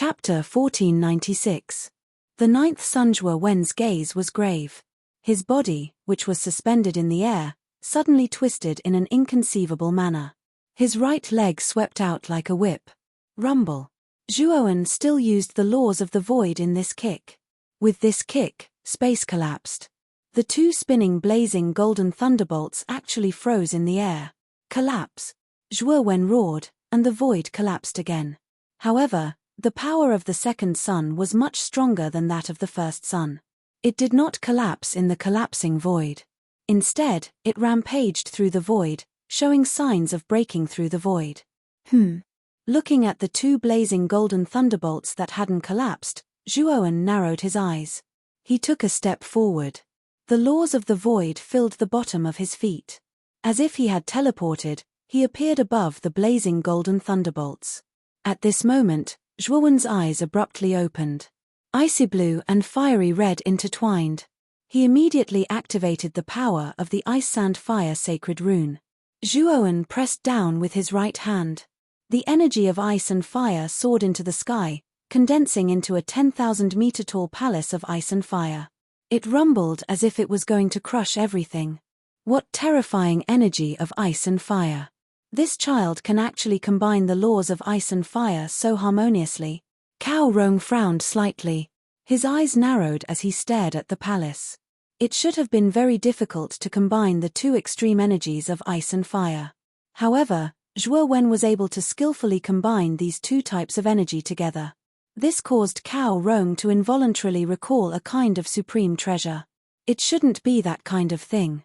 Chapter 1496. The ninth son Zhuo Wen's gaze was grave. His body, which was suspended in the air, suddenly twisted in an inconceivable manner. His right leg swept out like a whip. Rumble. Zhuowen still used the laws of the void in this kick. With this kick, space collapsed. The two spinning blazing golden thunderbolts actually froze in the air. Collapse. Zhuowen roared, and the void collapsed again. However, the power of the second sun was much stronger than that of the first sun. It did not collapse in the collapsing void. Instead, it rampaged through the void, showing signs of breaking through the void. Looking at the two blazing golden thunderbolts that hadn't collapsed, Zhuowen narrowed his eyes. He took a step forward. The laws of the void filled the bottom of his feet. As if he had teleported, he appeared above the blazing golden thunderbolts. At this moment, Zhuowen's eyes abruptly opened. Icy blue and fiery red intertwined. He immediately activated the power of the Ice Sand Fire Sacred Rune. Zhuowen pressed down with his right hand. The energy of ice and fire soared into the sky, condensing into a 10,000-meter-tall palace of ice and fire. It rumbled as if it was going to crush everything. What terrifying energy of ice and fire! This child can actually combine the laws of ice and fire so harmoniously. Cao Rong frowned slightly. His eyes narrowed as he stared at the palace. It should have been very difficult to combine the two extreme energies of ice and fire. However, Zhuowen was able to skillfully combine these two types of energy together. This caused Cao Rong to involuntarily recall a kind of supreme treasure. It shouldn't be that kind of thing.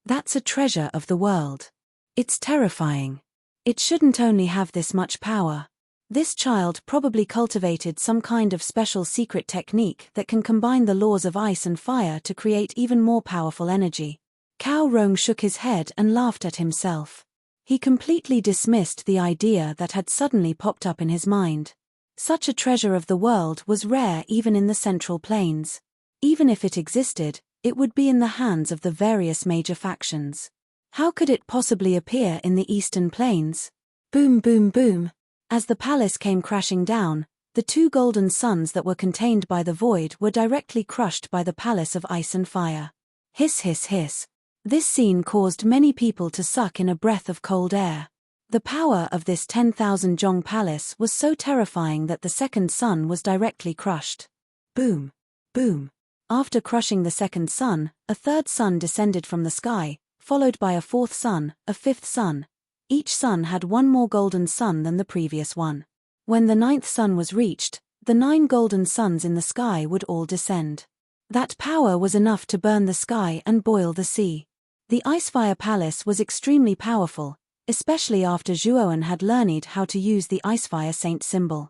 That's a treasure of the world. It's terrifying. It shouldn't only have this much power. This child probably cultivated some kind of special secret technique that can combine the laws of ice and fire to create even more powerful energy. Cao Rong shook his head and laughed at himself. He completely dismissed the idea that had suddenly popped up in his mind. Such a treasure of the world was rare even in the Central Plains. Even if it existed, it would be in the hands of the various major factions. How could it possibly appear in the Eastern Plains? Boom, boom, boom. As the palace came crashing down, the two golden suns that were contained by the void were directly crushed by the palace of ice and fire. Hiss, hiss, hiss. This scene caused many people to suck in a breath of cold air. The power of this 10,000 zhong palace was so terrifying that the second sun was directly crushed. Boom, boom. After crushing the second sun, a third sun descended from the sky, followed by a fourth sun, a fifth sun. Each sun had one more golden sun than the previous one. When the ninth sun was reached, the 9 golden suns in the sky would all descend. That power was enough to burn the sky and boil the sea. The Icefire Palace was extremely powerful, especially after Zhuowen had learned how to use the Icefire Saint symbol.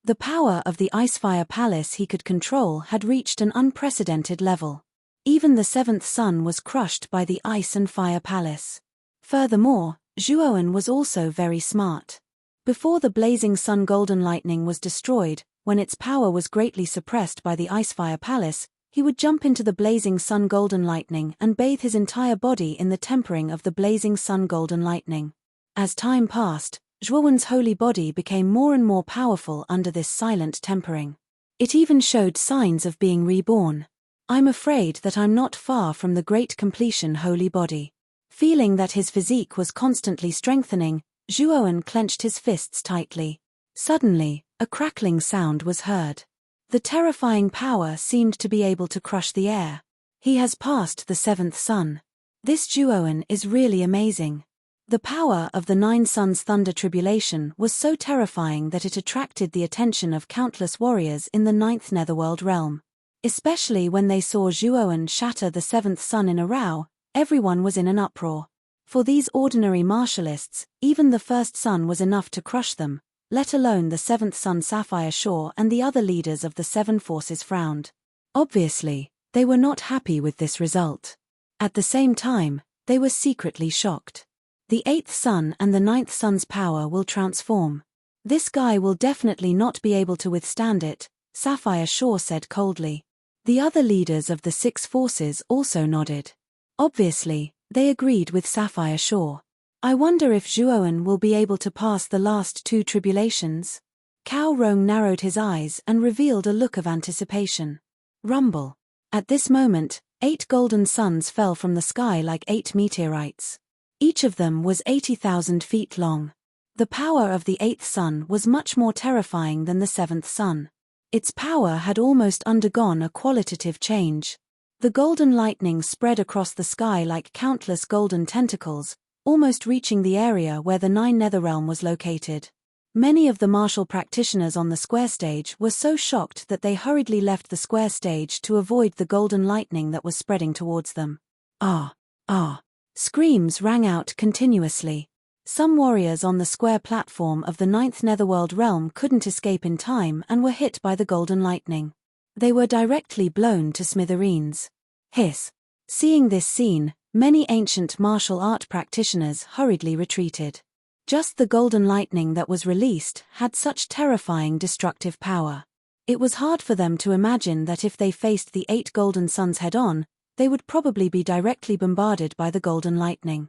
The power of the Icefire Palace he could control had reached an unprecedented level. Even the 7th sun was crushed by the Ice and Fire Palace. Furthermore, Zhuowen was also very smart. Before the blazing sun golden lightning was destroyed, when its power was greatly suppressed by the Icefire Palace, he would jump into the blazing sun golden lightning and bathe his entire body in the tempering of the blazing sun golden lightning. As time passed, Zhuowen's holy body became more and more powerful under this silent tempering. It even showed signs of being reborn. I'm afraid that I'm not far from the great completion holy body. Feeling that his physique was constantly strengthening, Zhuowen clenched his fists tightly. Suddenly, a crackling sound was heard. The terrifying power seemed to be able to crush the air. He has passed the 7th sun. This Zhuowen is really amazing. The power of the 9 suns thunder tribulation was so terrifying that it attracted the attention of countless warriors in the 9th netherworld realm. Especially when they saw Zhuowen shatter the 7th sun in a row, everyone was in an uproar. For these ordinary martialists, even the first sun was enough to crush them, let alone the 7th sun Sapphire Shore, and the other leaders of the 7 forces frowned. Obviously, they were not happy with this result. At the same time, they were secretly shocked. The 8th sun and the 9th sun's power will transform. This guy will definitely not be able to withstand it, Sapphire Shore said coldly. The other leaders of the 6 forces also nodded. Obviously, they agreed with Sapphire Shore. I wonder if Zhuowen will be able to pass the last 2 tribulations. Cao Rong narrowed his eyes and revealed a look of anticipation. Rumble. At this moment, 8 golden suns fell from the sky like 8 meteorites. Each of them was 80,000 feet long. The power of the 8th sun was much more terrifying than the 7th sun. Its power had almost undergone a qualitative change. The golden lightning spread across the sky like countless golden tentacles, almost reaching the area where the 9 Netherrealm was located. Many of the martial practitioners on the square stage were so shocked that they hurriedly left the square stage to avoid the golden lightning that was spreading towards them. Ah! Ah! Screams rang out continuously. Some warriors on the square platform of the 9th Netherworld realm couldn't escape in time and were hit by the golden lightning. They were directly blown to smithereens. Hiss! Seeing this scene, many ancient martial art practitioners hurriedly retreated. Just the golden lightning that was released had such terrifying destructive power. It was hard for them to imagine that if they faced the 8 golden suns head-on, they would probably be directly bombarded by the golden lightning.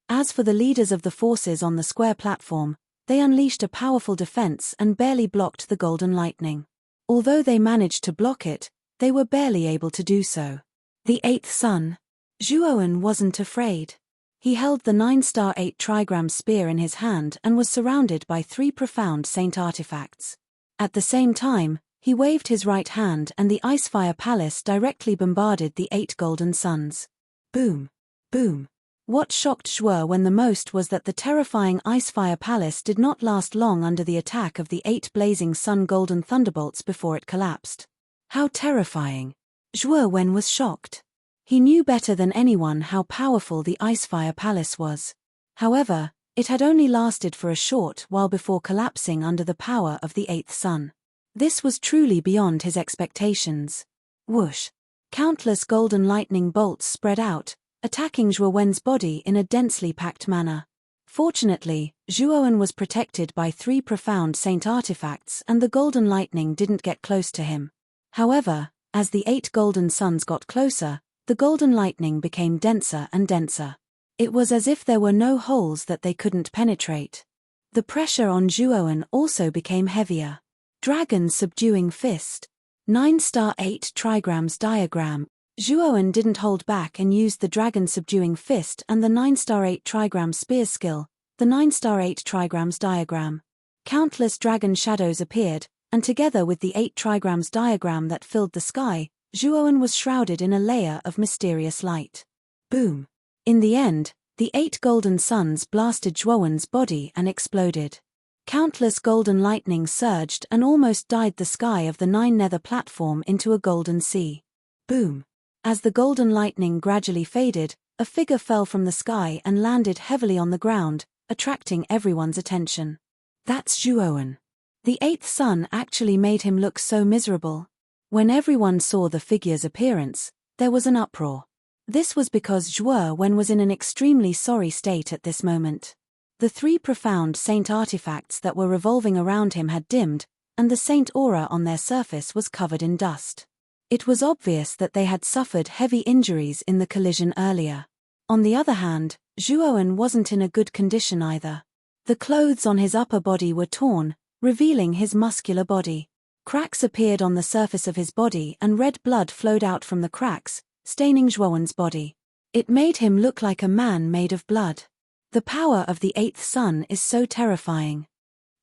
As for the leaders of the forces on the square platform, they unleashed a powerful defense and barely blocked the golden lightning. Although they managed to block it, they were barely able to do so. The 8th sun. Zhuowen wasn't afraid. He held the 9-star 8 trigram spear in his hand and was surrounded by 3 profound saint artifacts. At the same time, he waved his right hand and the Icefire Palace directly bombarded the 8 golden suns. Boom! Boom! What shocked Zhuowen the most was that the terrifying Icefire Palace did not last long under the attack of the 8 blazing sun golden thunderbolts before it collapsed. How terrifying! Zhuowen was shocked. He knew better than anyone how powerful the Icefire Palace was. However, it had only lasted for a short while before collapsing under the power of the 8th sun. This was truly beyond his expectations. Whoosh! Countless golden lightning bolts spread out, attacking Zhuowen's body in a densely packed manner. Fortunately, Zhuowen was protected by 3 profound saint artifacts and the golden lightning didn't get close to him. However, as the 8 golden suns got closer, the golden lightning became denser and denser. It was as if there were no holes that they couldn't penetrate. The pressure on Zhuowen also became heavier. Dragon Subduing Fist. 9-star 8 trigrams diagram. Zhuowen didn't hold back and used the Dragon Subduing Fist and the 9-star 8 trigram spear skill, the 9-star 8 trigrams diagram. Countless dragon shadows appeared, and together with the 8 trigrams diagram that filled the sky, Zhuowen was shrouded in a layer of mysterious light. Boom! In the end, the 8 golden suns blasted Zhuowen's body and exploded. Countless golden lightning surged and almost dyed the sky of the 9 nether platform into a golden sea. Boom! As the golden lightning gradually faded, a figure fell from the sky and landed heavily on the ground, attracting everyone's attention. That's Zhuowen. The 8th sun actually made him look so miserable. When everyone saw the figure's appearance, there was an uproar. This was because Zhuowen was in an extremely sorry state at this moment. The 3 profound saint artifacts that were revolving around him had dimmed, and the saint aura on their surface was covered in dust. It was obvious that they had suffered heavy injuries in the collision earlier. On the other hand, Zhuowen wasn't in a good condition either. The clothes on his upper body were torn, revealing his muscular body. Cracks appeared on the surface of his body and red blood flowed out from the cracks, staining Zhuowen's body. It made him look like a man made of blood. The power of the 8th sun is so terrifying.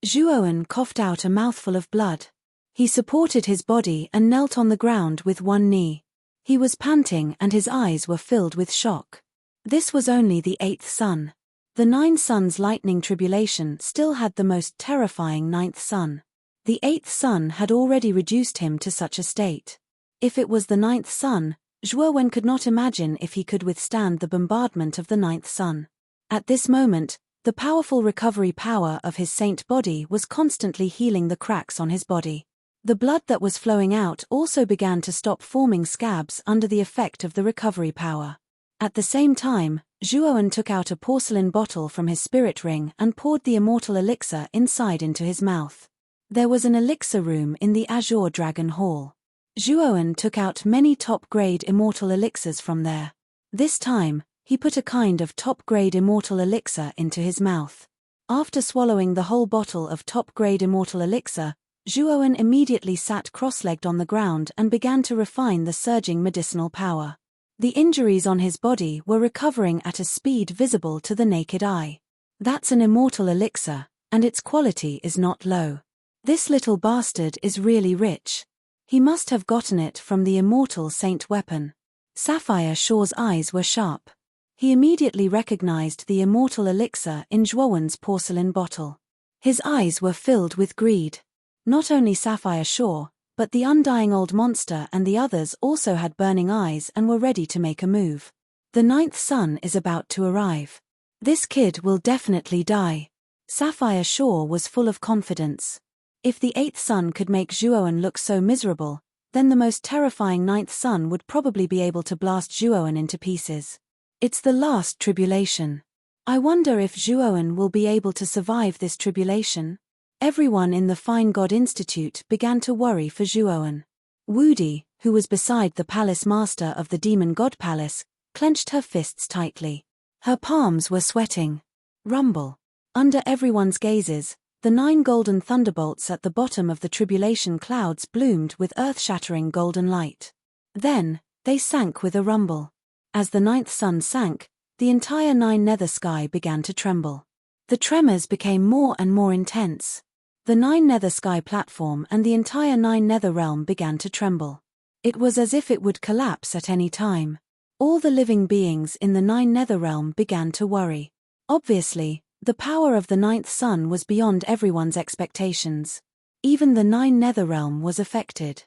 Zhuowen coughed out a mouthful of blood. He supported his body and knelt on the ground with one knee. He was panting and his eyes were filled with shock. This was only the 8th sun. The 9 suns' lightning tribulation still had the most terrifying 9th sun. The 8th sun had already reduced him to such a state. If it was the 9th sun, Zhuowen could not imagine if he could withstand the bombardment of the 9th sun. At this moment, the powerful recovery power of his saint body was constantly healing the cracks on his body. The blood that was flowing out also began to stop forming scabs under the effect of the recovery power. At the same time, Zhuowen took out a porcelain bottle from his spirit ring and poured the immortal elixir inside into his mouth. There was an elixir room in the Azure Dragon Hall. Zhuowen took out many top-grade immortal elixirs from there. This time, he put a kind of top-grade immortal elixir into his mouth. After swallowing the whole bottle of top-grade immortal elixir, Zhuowen immediately sat cross-legged on the ground and began to refine the surging medicinal power. The injuries on his body were recovering at a speed visible to the naked eye. That's an immortal elixir, and its quality is not low. This little bastard is really rich. He must have gotten it from the immortal saint weapon. Sapphire Shaw's eyes were sharp. He immediately recognized the immortal elixir in Zhuowen's porcelain bottle. His eyes were filled with greed. Not only Sapphire Shaw, but the undying old monster and the others also had burning eyes and were ready to make a move. The 9th son is about to arrive. This kid will definitely die. Sapphire Shaw was full of confidence. If the 8th son could make Zhuowen look so miserable, then the most terrifying 9th son would probably be able to blast Zhuowen into pieces. It's the last tribulation. I wonder if Zhuowen will be able to survive this tribulation? Everyone in the Fine God Institute began to worry for Zhuowen. Wudi, who was beside the palace master of the Demon God Palace, clenched her fists tightly. Her palms were sweating. Rumble. Under everyone's gazes, the 9 golden thunderbolts at the bottom of the tribulation clouds bloomed with earth-shattering golden light. Then, they sank with a rumble. As the 9th sun sank, the entire 9 nether sky began to tremble. The tremors became more and more intense. The 9 nether sky platform and the entire 9 nether realm began to tremble. It was as if it would collapse at any time. All the living beings in the 9 nether realm began to worry. Obviously, the power of the 9th sun was beyond everyone's expectations. Even the 9 nether realm was affected.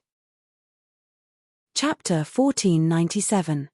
Chapter 1497.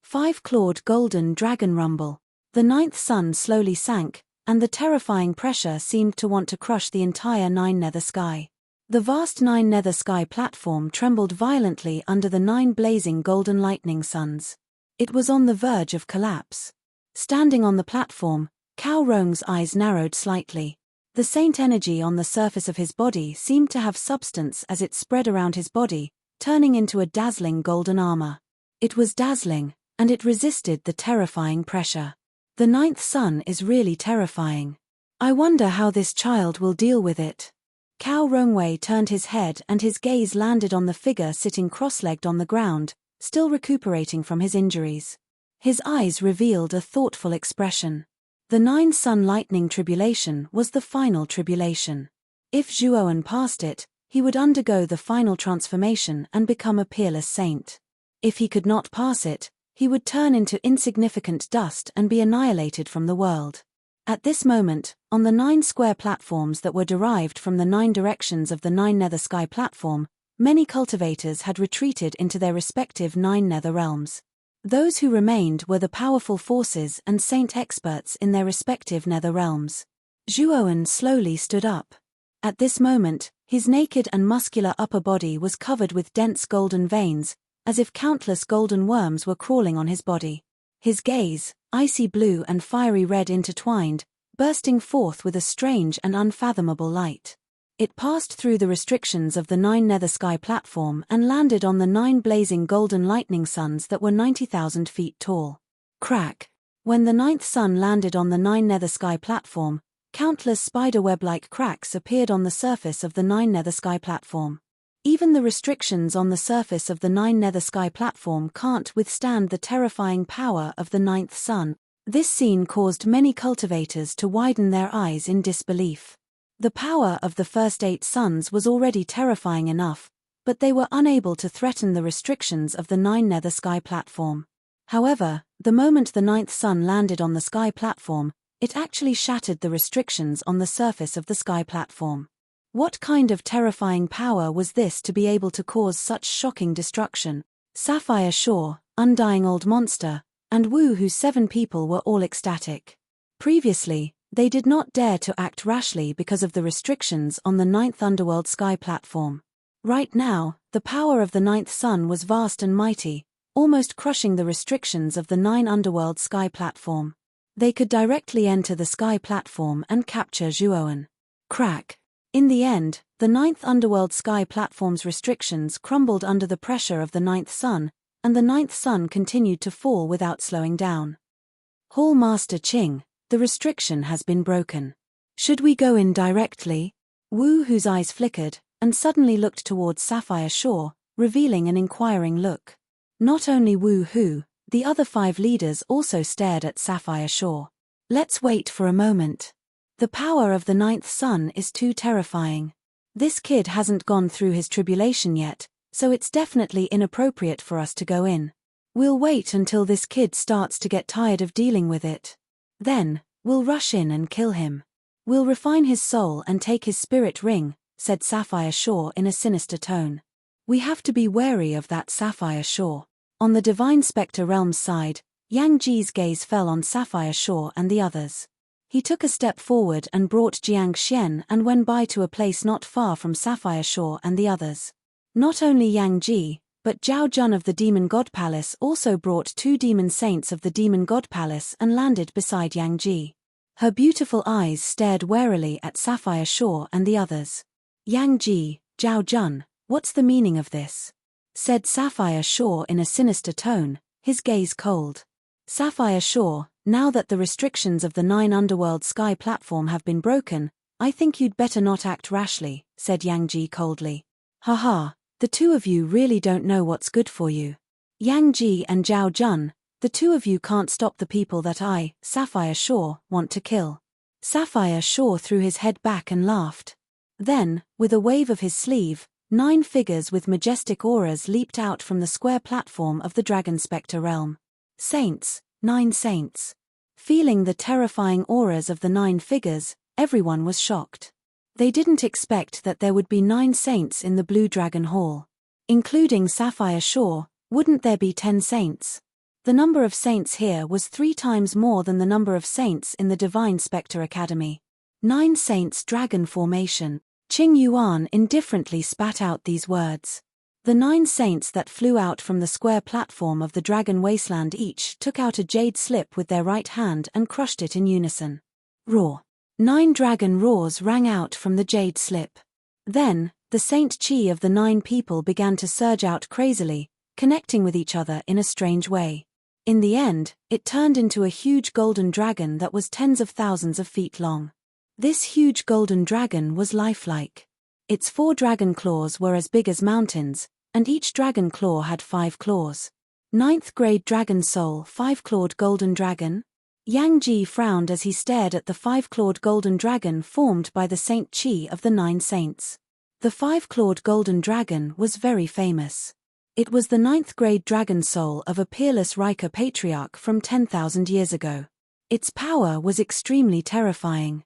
5-clawed golden dragon rumble. The 9th sun slowly sank, and the terrifying pressure seemed to want to crush the entire 9 nether sky. The vast 9 nether sky platform trembled violently under the 9 blazing golden lightning suns. It was on the verge of collapse. Standing on the platform, Cao Rong's eyes narrowed slightly. The saint energy on the surface of his body seemed to have substance as it spread around his body, turning into a dazzling golden armor. It was dazzling, and it resisted the terrifying pressure. The 9th sun is really terrifying. I wonder how this child will deal with it. Cao Rongwei turned his head and his gaze landed on the figure sitting cross-legged on the ground, still recuperating from his injuries. His eyes revealed a thoughtful expression. The 9 sun lightning tribulation was the final tribulation. If Zhuowen passed it, he would undergo the final transformation and become a peerless saint. If he could not pass it, he would turn into insignificant dust and be annihilated from the world. At this moment, on the 9 square platforms that were derived from the 9 directions of the 9 nether sky platform, many cultivators had retreated into their respective 9 nether realms. Those who remained were the powerful forces and saint experts in their respective nether realms. Zhuowen slowly stood up. At this moment, his naked and muscular upper body was covered with dense golden veins, as if countless golden worms were crawling on his body. His gaze, icy blue and fiery red intertwined, bursting forth with a strange and unfathomable light. It passed through the restrictions of the 9 nether sky platform and landed on the 9 blazing golden lightning suns that were 90,000 feet tall. Crack. When the 9th sun landed on the 9 nether sky platform, countless spiderweb-like cracks appeared on the surface of the 9 nether sky platform. Even the restrictions on the surface of the 9 nether sky platform can't withstand the terrifying power of the 9th sun. This scene caused many cultivators to widen their eyes in disbelief. The power of the first 8 suns was already terrifying enough, but they were unable to threaten the restrictions of the 9 nether sky platform. However, the moment the 9th sun landed on the sky platform, it actually shattered the restrictions on the surface of the sky platform. What kind of terrifying power was this to be able to cause such shocking destruction? Sapphire Shaw, Undying Old Monster, and Wu, whose 7 people were all ecstatic. Previously, they did not dare to act rashly because of the restrictions on the 9th underworld sky platform. Right now, the power of the 9th sun was vast and mighty, almost crushing the restrictions of the 9 underworld sky platform. They could directly enter the sky platform and capture Zhuowen. Crack. In the end, the 9th underworld sky platform's restrictions crumbled under the pressure of the 9th sun, and the 9th sun continued to fall without slowing down. Hall Master Qing, the restriction has been broken. Should we go in directly? Wu, whose eyes flickered, and suddenly looked towards Sapphire Shore, revealing an inquiring look. Not only Wu Hu, the other 5 leaders also stared at Sapphire Shore. Let's wait for a moment. The power of the 9th sun is too terrifying. This kid hasn't gone through his tribulation yet, so it's definitely inappropriate for us to go in. We'll wait until this kid starts to get tired of dealing with it. Then, we'll rush in and kill him. We'll refine his soul and take his spirit ring, said Sapphire Shore in a sinister tone. We have to be wary of that Sapphire Shore. On the Divine Spectre Realm's side, Yang Ji's gaze fell on Sapphire Shore and the others. He took a step forward and brought Jiang Xian and went by to a place not far from Sapphire Shore and the others. Not only Yang Ji, but Zhao Jun of the Demon God Palace also brought 2 demon saints of the Demon God Palace and landed beside Yang Ji. Her beautiful eyes stared warily at Sapphire Shore and the others. Yang Ji, Zhao Jun, what's the meaning of this? Said Sapphire Shore in a sinister tone, his gaze cold. Sapphire Shore, now that the restrictions of the 9 Underworld Sky platform have been broken, I think you'd better not act rashly, said Yang Ji coldly. Haha, the 2 of you really don't know what's good for you. Yang Ji and Zhao Jun, the 2 of you can't stop the people that I, Sapphire Shore, want to kill. Sapphire Shore threw his head back and laughed. Then, with a wave of his sleeve, 9 figures with majestic auras leaped out from the square platform of the Dragon Spectre realm. Saints, 9 saints. Feeling the terrifying auras of the 9 figures, everyone was shocked. They didn't expect that there would be 9 saints in the Blue Dragon Hall. Including Sapphire Shore, wouldn't there be 10 saints? The number of saints here was 3 times more than the number of saints in the Divine Spectre Academy. 9 saints dragon formation. Qing Yuan indifferently spat out these words. The 9 saints that flew out from the square platform of the Dragon Wasteland each took out a jade slip with their right hand and crushed it in unison. Roar. 9 dragon roars rang out from the jade slip. Then, the Saint Chi of the 9 people began to surge out crazily, connecting with each other in a strange way. In the end, it turned into a huge golden dragon that was tens of thousands of feet long. This huge golden dragon was lifelike. Its 4 dragon claws were as big as mountains, and each dragon claw had 5 claws. 9th grade dragon soul 5-clawed golden dragon? Yang Ji frowned as he stared at the 5-clawed golden dragon formed by the Saint Chi of the 9 saints. The 5-clawed golden dragon was very famous. It was the 9th grade dragon soul of a peerless Rika patriarch from 10,000 years ago. Its power was extremely terrifying.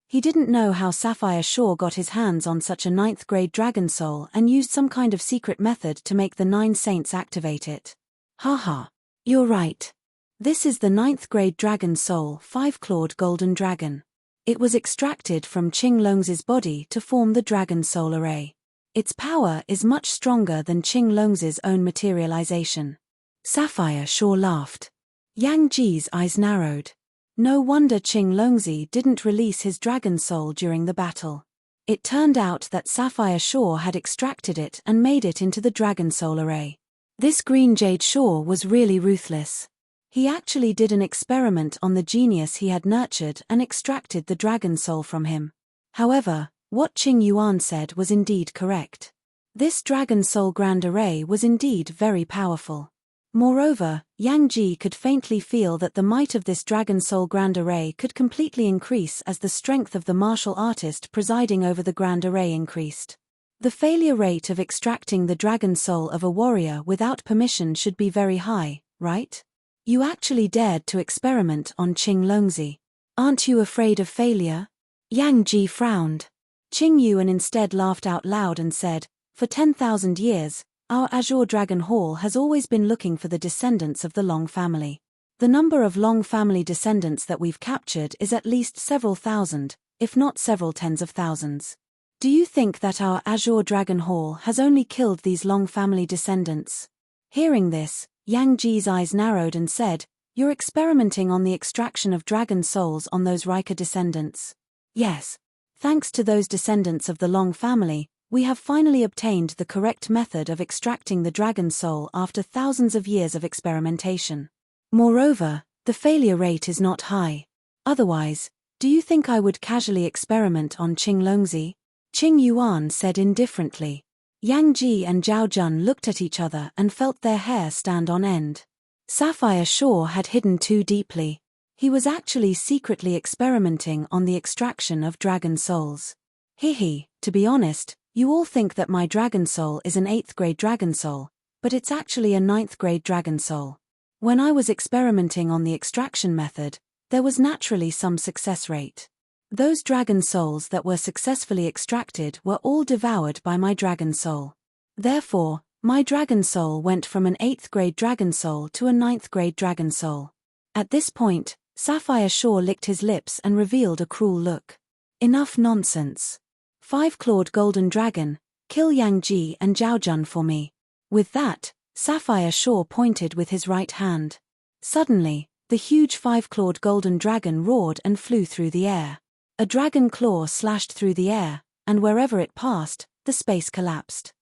He didn't know how Sapphire Shore got his hands on such a 9th grade dragon soul and used some kind of secret method to make the 9 saints activate it. Haha. You're right. This is the 9th grade dragon soul 5-clawed golden dragon. It was extracted from Qing Long's body to form the dragon soul array. Its power is much stronger than Qing Long's own materialization. Sapphire Shore laughed. Yang Ji's eyes narrowed. No wonder Qing Longzi didn't release his dragon soul during the battle. It turned out that Sapphire Shore had extracted it and made it into the dragon soul array. This green jade Shore was really ruthless. He actually did an experiment on the genius he had nurtured and extracted the dragon soul from him. However, what Qing Yuan said was indeed correct. This dragon soul grand array was indeed very powerful. Moreover, Yang Ji could faintly feel that the might of this Dragon Soul Grand Array could completely increase as the strength of the martial artist presiding over the Grand Array increased. The failure rate of extracting the Dragon Soul of a warrior without permission should be very high, right? You actually dared to experiment on Qing Longzi. Aren't you afraid of failure? Yang Ji frowned. Qing Yuan instead laughed out loud and said, For 10,000 years, our Azure Dragon Hall has always been looking for the descendants of the Long family. The number of Long family descendants that we've captured is at least several thousand, if not several tens of thousands. Do you think that our Azure Dragon Hall has only killed these Long family descendants? Hearing this, Yang Ji's eyes narrowed and said, You're experimenting on the extraction of dragon souls on those Rika descendants. Yes. Thanks to those descendants of the Long family, we have finally obtained the correct method of extracting the dragon soul after thousands of years of experimentation. Moreover, the failure rate is not high. Otherwise, do you think I would casually experiment on Qing Longzi? Qing Yuan said indifferently. Yang Ji and Zhao Jun looked at each other and felt their hair stand on end. Sapphire Shaw had hidden too deeply. He was actually secretly experimenting on the extraction of dragon souls. To be honest, you all think that my dragon soul is an 8th grade dragon soul, but it's actually a 9th grade dragon soul. When I was experimenting on the extraction method, there was naturally some success rate. Those dragon souls that were successfully extracted were all devoured by my dragon soul. Therefore, my dragon soul went from an 8th grade dragon soul to a 9th grade dragon soul. At this point, Sapphire Shaw licked his lips and revealed a cruel look. Enough nonsense. 5-clawed golden dragon, kill Yang Ji and Zhao Jun for me. With that, Sapphire Shaw pointed with his right hand. Suddenly, the huge 5-clawed golden dragon roared and flew through the air. A dragon claw slashed through the air, and wherever it passed, the space collapsed.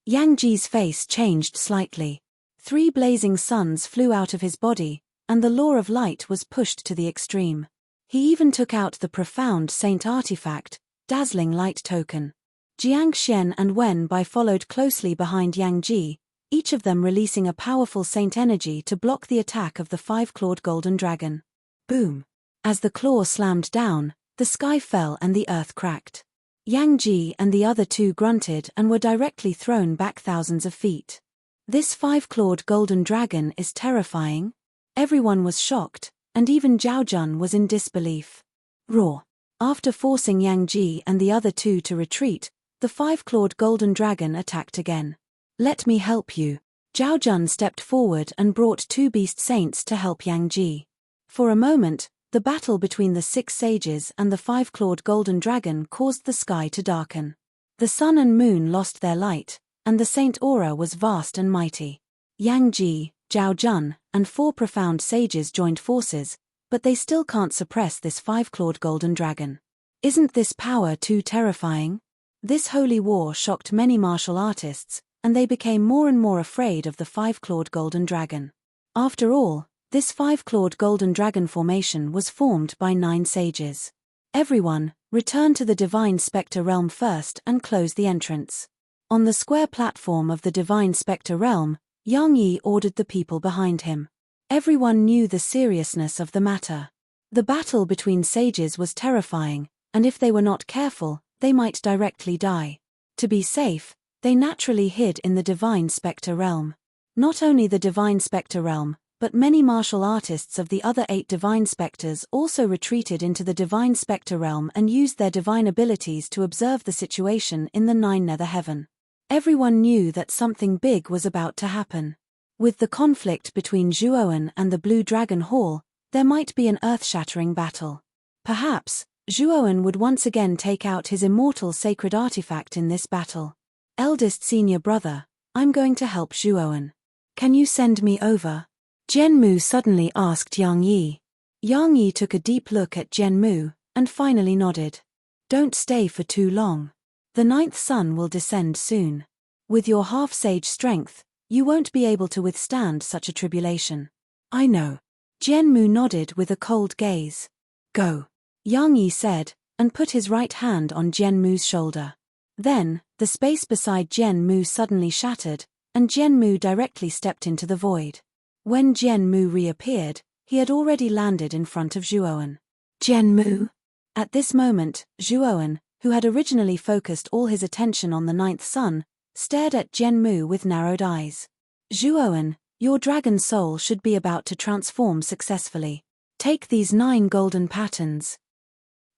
Yang Ji's face changed slightly. 3 blazing suns flew out of his body, and the law of light was pushed to the extreme. He even took out the profound saint artifact, dazzling light token. Jiang Xian and Wen Bai followed closely behind Yang Ji, each of them releasing a powerful saint energy to block the attack of the 5-clawed golden dragon. Boom! As the claw slammed down, the sky fell and the earth cracked. Yang Ji and the other 2 grunted and were directly thrown back thousands of feet. This 5-clawed golden dragon is terrifying. Everyone was shocked, and even Zhao Jun was in disbelief. Roar! After forcing Yang Ji and the other 2 to retreat, the 5-clawed golden dragon attacked again. Let me help you. Zhao Jun stepped forward and brought 2 beast saints to help Yang Ji. For a moment, the battle between the 6 sages and the 5-clawed golden dragon caused the sky to darken. The sun and moon lost their light, and the saint aura was vast and mighty. Yang Ji, Zhao Jun, and 4 profound sages joined forces, but they still can't suppress this 5-clawed golden dragon. Isn't this power too terrifying? This holy war shocked many martial artists, and they became more and more afraid of the 5-clawed golden dragon. After all, this 5-clawed golden dragon formation was formed by 9 sages. Everyone, return to the Divine Spectre Realm first and close the entrance. On the square platform of the Divine Spectre Realm, Yang Yi ordered the people behind him. Everyone knew the seriousness of the matter. The battle between sages was terrifying, and if they were not careful, they might directly die. To be safe, they naturally hid in the Divine Spectre Realm. Not only the Divine Spectre Realm, but many martial artists of the other 8 Divine Spectres also retreated into the Divine Spectre Realm and used their divine abilities to observe the situation in the 9 nether heaven. Everyone knew that something big was about to happen. With the conflict between Zhuowen and the Blue Dragon Hall, there might be an earth-shattering battle. Perhaps, Zhuowen would once again take out his immortal sacred artifact in this battle. Eldest senior brother, I'm going to help Zhuowen. Can you send me over? Zhenmu suddenly asked Yang Yi. Yang Yi took a deep look at Zhenmu, and finally nodded. Don't stay for too long. The 9th sun will descend soon. With your half-sage strength, you won't be able to withstand such a tribulation. I know. Zhenmu nodded with a cold gaze. Go. Yang Yi said, and put his right hand on Zhenmu's shoulder. Then, the space beside Zhenmu suddenly shattered, and Zhenmu directly stepped into the void. When Zhenmu reappeared, he had already landed in front of Zhuowen. Zhenmu? At this moment, Zhuowen, who had originally focused all his attention on the 9th sun, stared at Zhenmu with narrowed eyes. Zhuowen, your dragon soul should be about to transform successfully. Take these 9 golden patterns.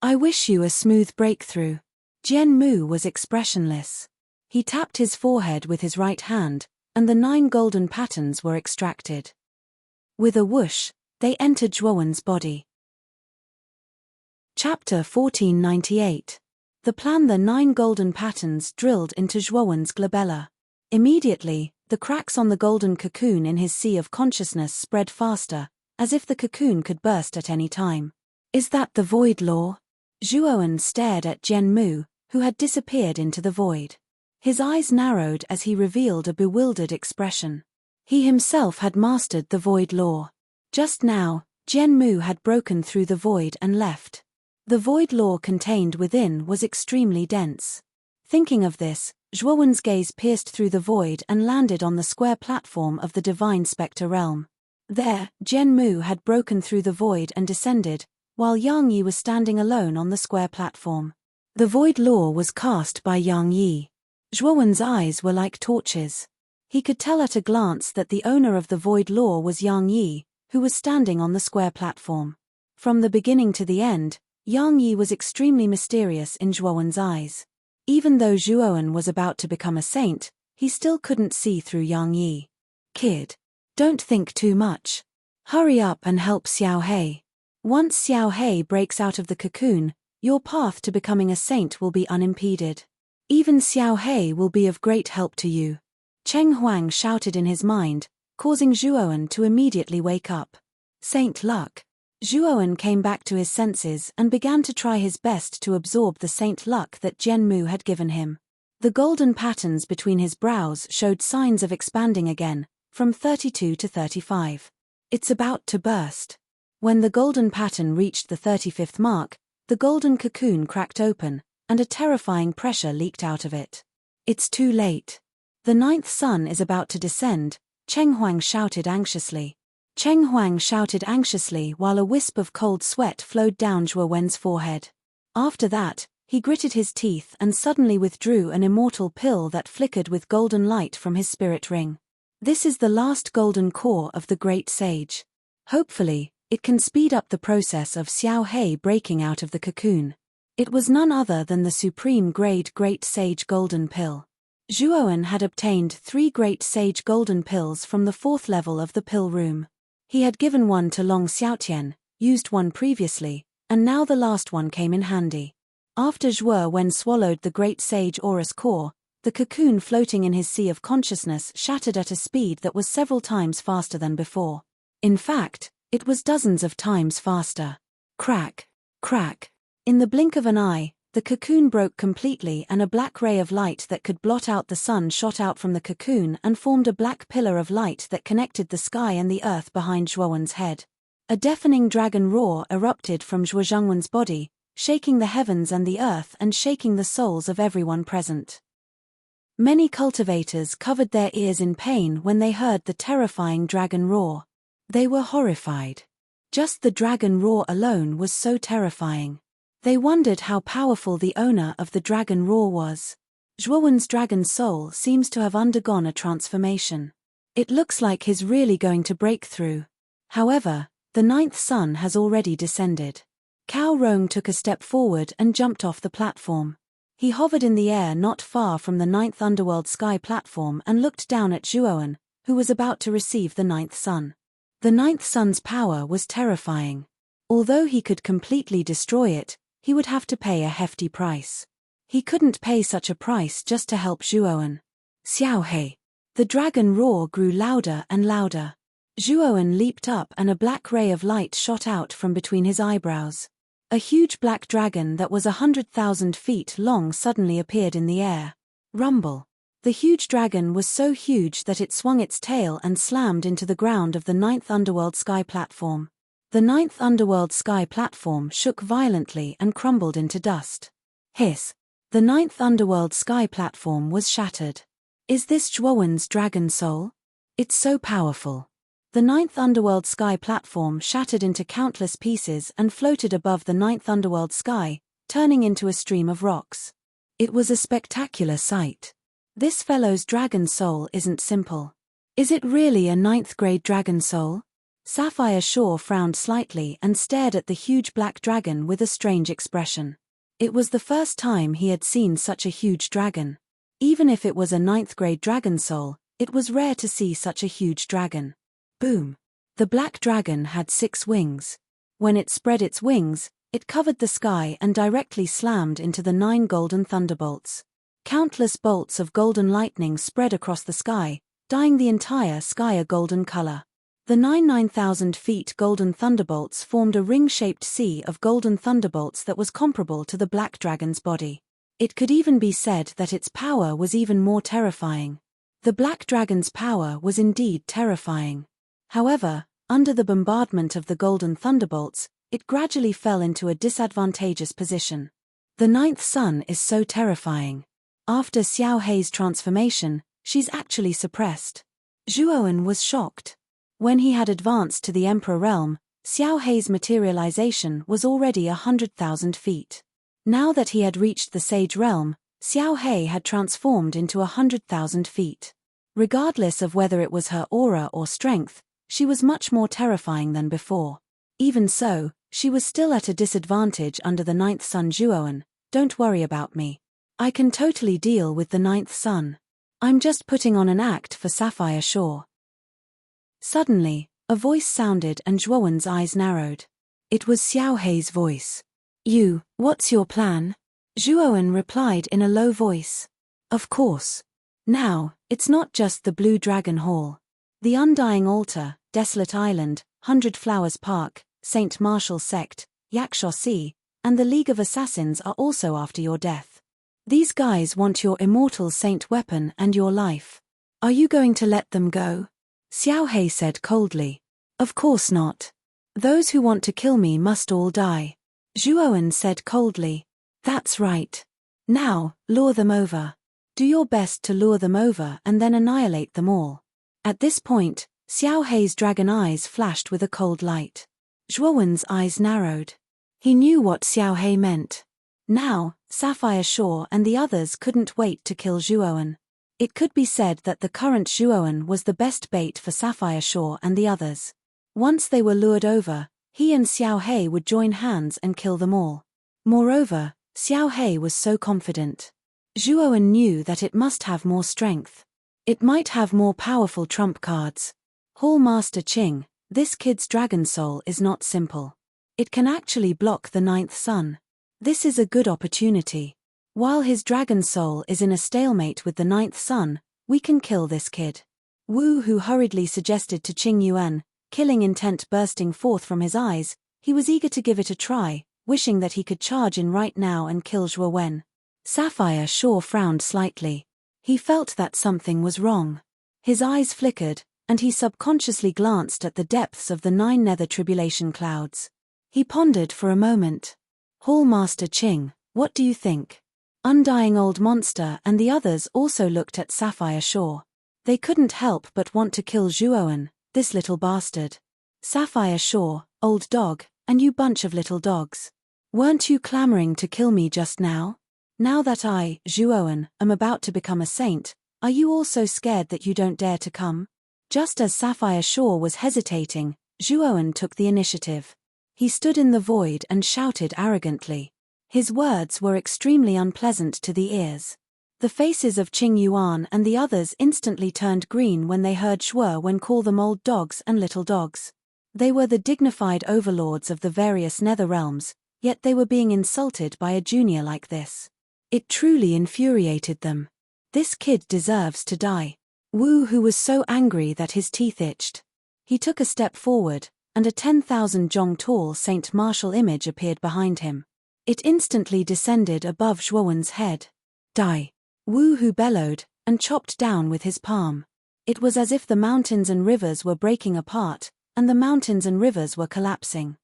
I wish you a smooth breakthrough. Zhenmu was expressionless. He tapped his forehead with his right hand, and the 9 golden patterns were extracted. With a whoosh, they entered Zhuowen's body. Chapter 1498. The plan. The 9 golden patterns drilled into Zhuowen's glabella. Immediately, the cracks on the golden cocoon in his sea of consciousness spread faster, as if the cocoon could burst at any time. Is that the void law? Zhuowen stared at Zhenmu, who had disappeared into the void. His eyes narrowed as he revealed a bewildered expression. He himself had mastered the void law. Just now, Zhenmu had broken through the void and left. The void law contained within was extremely dense. Thinking of this, Zhuowen's gaze pierced through the void and landed on the square platform of the divine spectre realm. There, Jian Mu had broken through the void and descended, while Yang Yi was standing alone on the square platform. The void law was cast by Yang Yi. Zhuowen's eyes were like torches. He could tell at a glance that the owner of the void law was Yang Yi, who was standing on the square platform. From the beginning to the end, Yang Yi was extremely mysterious in Zhuowen's eyes. Even though Zhuowen was about to become a saint, he still couldn't see through Yang Yi. Kid, don't think too much. Hurry up and help Xiao He. Once Xiao He breaks out of the cocoon, your path to becoming a saint will be unimpeded. Even Xiao He will be of great help to you. Cheng Huang shouted in his mind, causing Zhuowen to immediately wake up. Saint luck. Zhuowen came back to his senses and began to try his best to absorb the saint luck that Jian Mu had given him. The golden patterns between his brows showed signs of expanding again, from 32 to 35. It's about to burst. When the golden pattern reached the 35th mark, the golden cocoon cracked open, and a terrifying pressure leaked out of it. It's too late. The 9th sun is about to descend, Cheng Huang shouted anxiously. Cheng Huang shouted anxiously while a wisp of cold sweat flowed down Zhuowen's forehead. After that, he gritted his teeth and suddenly withdrew an immortal pill that flickered with golden light from his spirit ring. This is the last golden core of the great sage. Hopefully, it can speed up the process of Xiao He breaking out of the cocoon. It was none other than the supreme grade great sage golden pill. Zhuowen had obtained 3 great sage golden pills from the 4th level of the pill room. He had given one to Long Xiaotian, used one previously, and now the last one came in handy. After Zhuowen swallowed the great sage aurous core, the cocoon floating in his sea of consciousness shattered at a speed that was several times faster than before. In fact, it was dozens of times faster. Crack, crack. In the blink of an eye, the cocoon broke completely and a black ray of light that could blot out the sun shot out from the cocoon and formed a black pillar of light that connected the sky and the earth behind Zhuowen's head. A deafening dragon roar erupted from Zhuo Zhangwen's body, shaking the heavens and the earth and shaking the souls of everyone present. Many cultivators covered their ears in pain when they heard the terrifying dragon roar. They were horrified. Just the dragon roar alone was so terrifying. They wondered how powerful the owner of the dragon roar was. Zhuowen's dragon soul seems to have undergone a transformation. It looks like he's really going to break through. However, the 9th sun has already descended. Cao Rong took a step forward and jumped off the platform. He hovered in the air not far from the 9th underworld sky platform and looked down at Zhuowen, who was about to receive the 9th sun. The 9th sun's power was terrifying. Although he could completely destroy it, he would have to pay a hefty price. He couldn't pay such a price just to help Zhuowen. Xiao He. The dragon roar grew louder and louder. Zhuowen leaped up and a black ray of light shot out from between his eyebrows. A huge black dragon that was 100,000 feet long suddenly appeared in the air. Rumble. The huge dragon was so huge that it swung its tail and slammed into the ground of the 9th underworld sky platform. The 9th underworld sky platform shook violently and crumbled into dust. Hiss. The 9th underworld sky platform was shattered. Is this Zhuowen's dragon soul? It's so powerful. The 9th underworld sky platform shattered into countless pieces and floated above the 9th underworld sky, turning into a stream of rocks. It was a spectacular sight. This fellow's dragon soul isn't simple. Is it really a 9th grade dragon soul? Sapphire Shaw frowned slightly and stared at the huge black dragon with a strange expression. It was the first time he had seen such a huge dragon. Even if it was a 9th grade dragon soul, it was rare to see such a huge dragon. Boom! The black dragon had 6 wings. When it spread its wings, it covered the sky and directly slammed into the 9 golden thunderbolts. Countless bolts of golden lightning spread across the sky, dyeing the entire sky a golden color. The 9,000 feet golden thunderbolts formed a ring-shaped sea of golden thunderbolts that was comparable to the black dragon's body. It could even be said that its power was even more terrifying. The black dragon's power was indeed terrifying. However, under the bombardment of the golden thunderbolts, it gradually fell into a disadvantageous position. The ninth sun is so terrifying. After Xiao Hei's transformation, she's actually suppressed. Zhuowen was shocked. When he had advanced to the Emperor realm, Xiao Hei's materialization was already 100,000 feet. Now that he had reached the Sage realm, Xiao Hei had transformed into 100,000 feet. Regardless of whether it was her aura or strength, she was much more terrifying than before. Even so, she was still at a disadvantage under the ninth sun. Zhuowen, don't worry about me. I can totally deal with the ninth sun. I'm just putting on an act for Sapphire Shore. Suddenly, a voice sounded and Zhuowen's eyes narrowed. It was Xiao Hei's voice. What's your plan? Zhuowen replied in a low voice. Of course. Now, it's not just the Blue Dragon Hall. The Undying Altar, Desolate Island, 100 Flowers Park, Saint Martial Sect, Yakshaw Sea, and the League of Assassins are also after your death. These guys want your immortal saint weapon and your life. Are you going to let them go? Xiao Hei said coldly. Of course not. Those who want to kill me must all die. Zhuowen said coldly. That's right. Now, lure them over. Do your best to lure them over and then annihilate them all. At this point, Xiao Hei's dragon eyes flashed with a cold light. Zhuowen's eyes narrowed. He knew what Xiao Hei meant. Now, Sapphire Shore and the others couldn't wait to kill Zhuowen. It could be said that the current Zhuowen was the best bait for Sapphire Shore and the others. Once they were lured over, he and Xiao Hei would join hands and kill them all. Moreover, Xiao Hei was so confident. Zhuowen knew that it must have more strength. It might have more powerful trump cards. Hall Master Qing, this kid's dragon soul is not simple. It can actually block the ninth sun. This is a good opportunity. While his dragon soul is in a stalemate with the ninth sun, we can kill this kid. Wu Hu hurriedly suggested to Qing Yuan, killing intent bursting forth from his eyes. He was eager to give it a try, wishing that he could charge in right now and kill Zhuowen. Sapphire Shore frowned slightly. He felt that something was wrong. His eyes flickered, and he subconsciously glanced at the depths of the 9 nether tribulation clouds. He pondered for a moment. Hall Master Qing, what do you think? Undying Old Monster and the others also looked at Sapphire Shore. They couldn't help but want to kill Zhuowen, this little bastard. Sapphire Shore, old dog, and you bunch of little dogs. Weren't you clamoring to kill me just now? Now that I, Zhuowen, am about to become a saint, are you also scared that you don't dare to come? Just as Sapphire Shore was hesitating, Zhuowen took the initiative. He stood in the void and shouted arrogantly. His words were extremely unpleasant to the ears. The faces of Qing Yuan and the others instantly turned green when they heard Zhuowen call them old dogs and little dogs. They were the dignified overlords of the various nether realms, yet they were being insulted by a junior like this. It truly infuriated them. This kid deserves to die. Wu Hu was so angry that his teeth itched. He took a step forward, and a 10,000 jong tall Saint Martial image appeared behind him. It instantly descended above Zhuowen's head. Die! Wu Hu bellowed, and chopped down with his palm. It was as if the mountains and rivers were breaking apart, and the mountains and rivers were collapsing.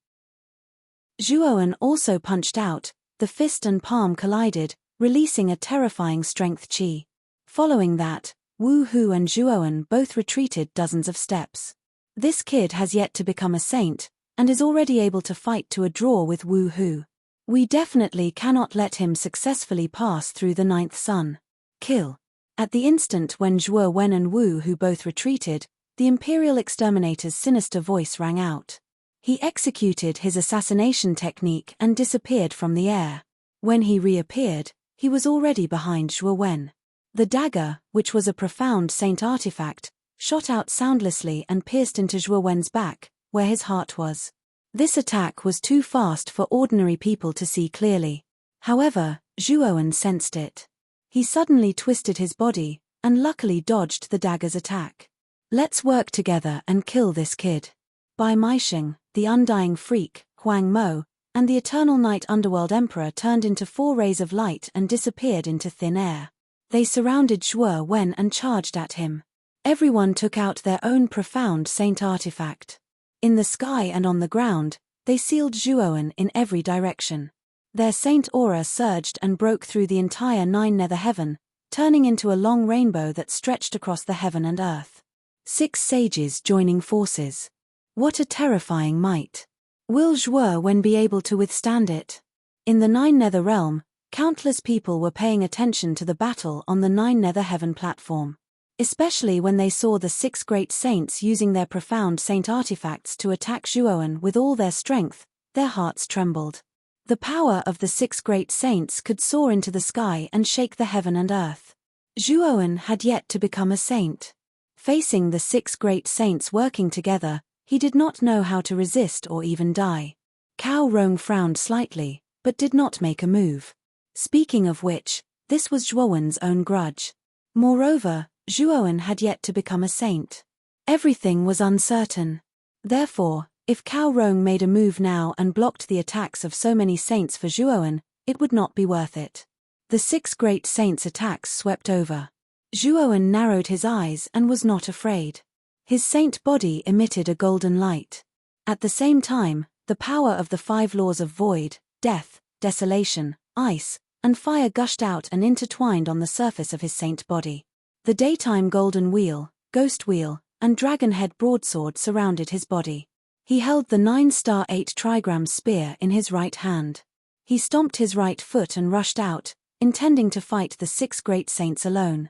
Zhuowen also punched out, the fist and palm collided, releasing a terrifying strength chi. Following that, Wu Hu and Zhuowen both retreated dozens of steps. This kid has yet to become a saint, and is already able to fight to a draw with Wu Hu. We definitely cannot let him successfully pass through the ninth sun. Kill. At the instant when Zhuowen and Wu Hu both retreated, the Imperial Exterminator's sinister voice rang out. He executed his assassination technique and disappeared from the air. When he reappeared, he was already behind Zhuowen. The dagger, which was a profound saint artifact, shot out soundlessly and pierced into Zhuowen's back, where his heart was. This attack was too fast for ordinary people to see clearly. However, Zhuowen sensed it. He suddenly twisted his body, and luckily dodged the dagger's attack. Let's work together and kill this kid. Bai Meisheng, the Undying Freak, Huang Mo, and the Eternal Night Underworld Emperor turned into 4 rays of light and disappeared into thin air. They surrounded Zhuowen and charged at him. Everyone took out their own profound saint artifact. In the sky and on the ground, they sealed Zhuoan in every direction. Their saint aura surged and broke through the entire nine nether heaven, turning into a long rainbow that stretched across the heaven and earth. 6 sages joining forces. What a terrifying might. Will Zhuoan be able to withstand it? In the nine nether realm, countless people were paying attention to the battle on the nine nether heaven platform. Especially when they saw the 6 great saints using their profound saint artifacts to attack Zhuoan with all their strength, their hearts trembled. The power of the 6 great saints could soar into the sky and shake the heaven and earth. Zhuoan had yet to become a saint. Facing the 6 great saints working together, he did not know how to resist or even die. Cao Rong frowned slightly, but did not make a move. Speaking of which, this was Zhuoan's own grudge. Moreover, Zhuoan had yet to become a saint. Everything was uncertain. Therefore, if Cao Rong made a move now and blocked the attacks of so many saints for Zhuoan, it would not be worth it. The 6 great saints' attacks swept over. Zhuoan narrowed his eyes and was not afraid. His saint body emitted a golden light. At the same time, the power of the 5 laws of void, death, desolation, ice, and fire gushed out and intertwined on the surface of his saint body. The daytime golden wheel, ghost wheel, and dragon-head broadsword surrounded his body. He held the 9-star 8 trigram spear in his right hand. He stomped his right foot and rushed out, intending to fight the 6 great saints alone.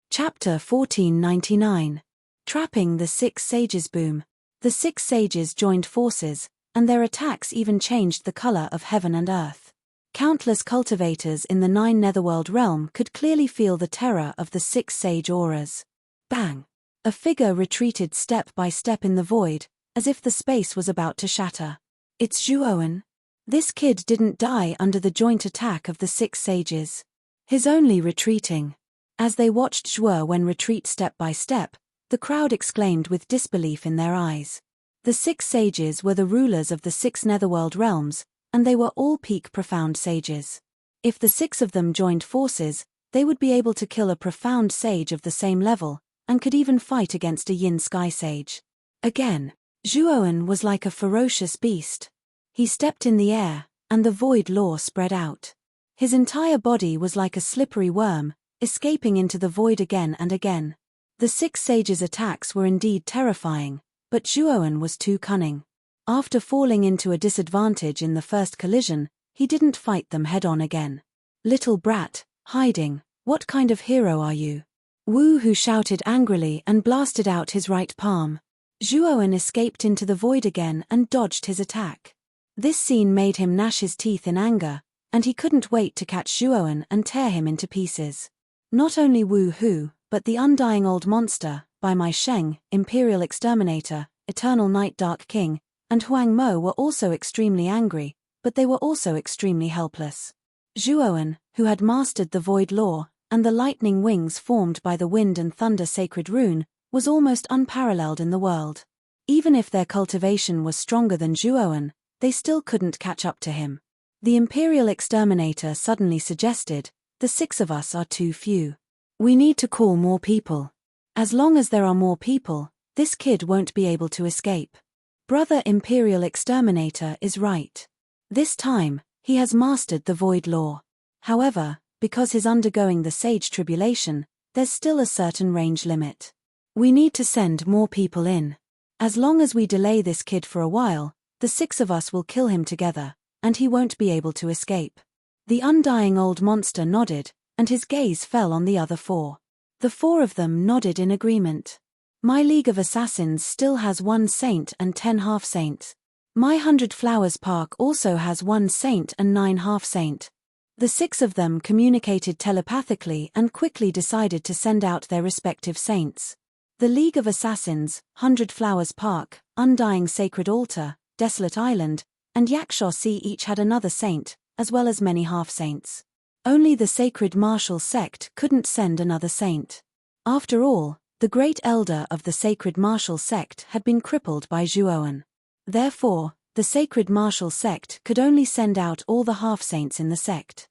Chapter 1499. Trapping the 6 Sages. Boom. The 6 sages joined forces, and their attacks even changed the color of heaven and earth. Countless cultivators in the 9 netherworld realm could clearly feel the terror of the 6 sage auras. Bang! A figure retreated step by step in the void, as if the space was about to shatter. It's Zhuoan. This kid didn't die under the joint attack of the 6 sages. He's only retreating. As they watched Zhuoan retreat step by step, the crowd exclaimed with disbelief in their eyes. The 6 sages were the rulers of the 6 netherworld realms, and they were all peak profound sages. If the 6 of them joined forces, they would be able to kill a profound sage of the same level, and could even fight against a yin sky sage. Again, Zhuoan was like a ferocious beast. He stepped in the air, and the void law spread out. His entire body was like a slippery worm, escaping into the void again and again. The 6 sages' attacks were indeed terrifying, but Zhuoan was too cunning. After falling into a disadvantage in the first collision, he didn't fight them head-on again. Little brat, hiding, what kind of hero are you? Wu Hu shouted angrily and blasted out his right palm. Zhuoan escaped into the void again and dodged his attack. This scene made him gnash his teeth in anger, and he couldn't wait to catch Zhuoan and tear him into pieces. Not only Wu Hu, but the undying old monster, Bai Mai Sheng, Imperial Exterminator, Eternal Night Dark King, and Huang Mo were also extremely angry, but they were also extremely helpless. Zhuoan, who had mastered the void law, and the lightning wings formed by the wind and thunder sacred rune, was almost unparalleled in the world. Even if their cultivation was stronger than Zhuoan, they still couldn't catch up to him. The Imperial Exterminator suddenly suggested, "The 6 of us are too few. We need to call more people. As long as there are more people, this kid won't be able to escape." Brother Imperial Exterminator is right. This time, he has mastered the void law. However, because he's undergoing the sage tribulation, there's still a certain range limit. We need to send more people in. As long as we delay this kid for a while, the 6 of us will kill him together, and he won't be able to escape. The undying old monster nodded, and his gaze fell on the other 4. The 4 of them nodded in agreement. My League of Assassins still has 1 saint and 10 half-saints. My 100 Flowers Park also has 1 saint and 9 half-saint. The 6 of them communicated telepathically and quickly decided to send out their respective saints. The League of Assassins, 100 Flowers Park, Undying Sacred Altar, Desolate Island, and Yakshaw Sea each had another saint, as well as many half-saints. Only the Sacred Martial Sect couldn't send another saint. After all, the great elder of the Sacred Martial Sect had been crippled by Zhuoan. Therefore, the Sacred Martial Sect could only send out all the half-saints in the sect.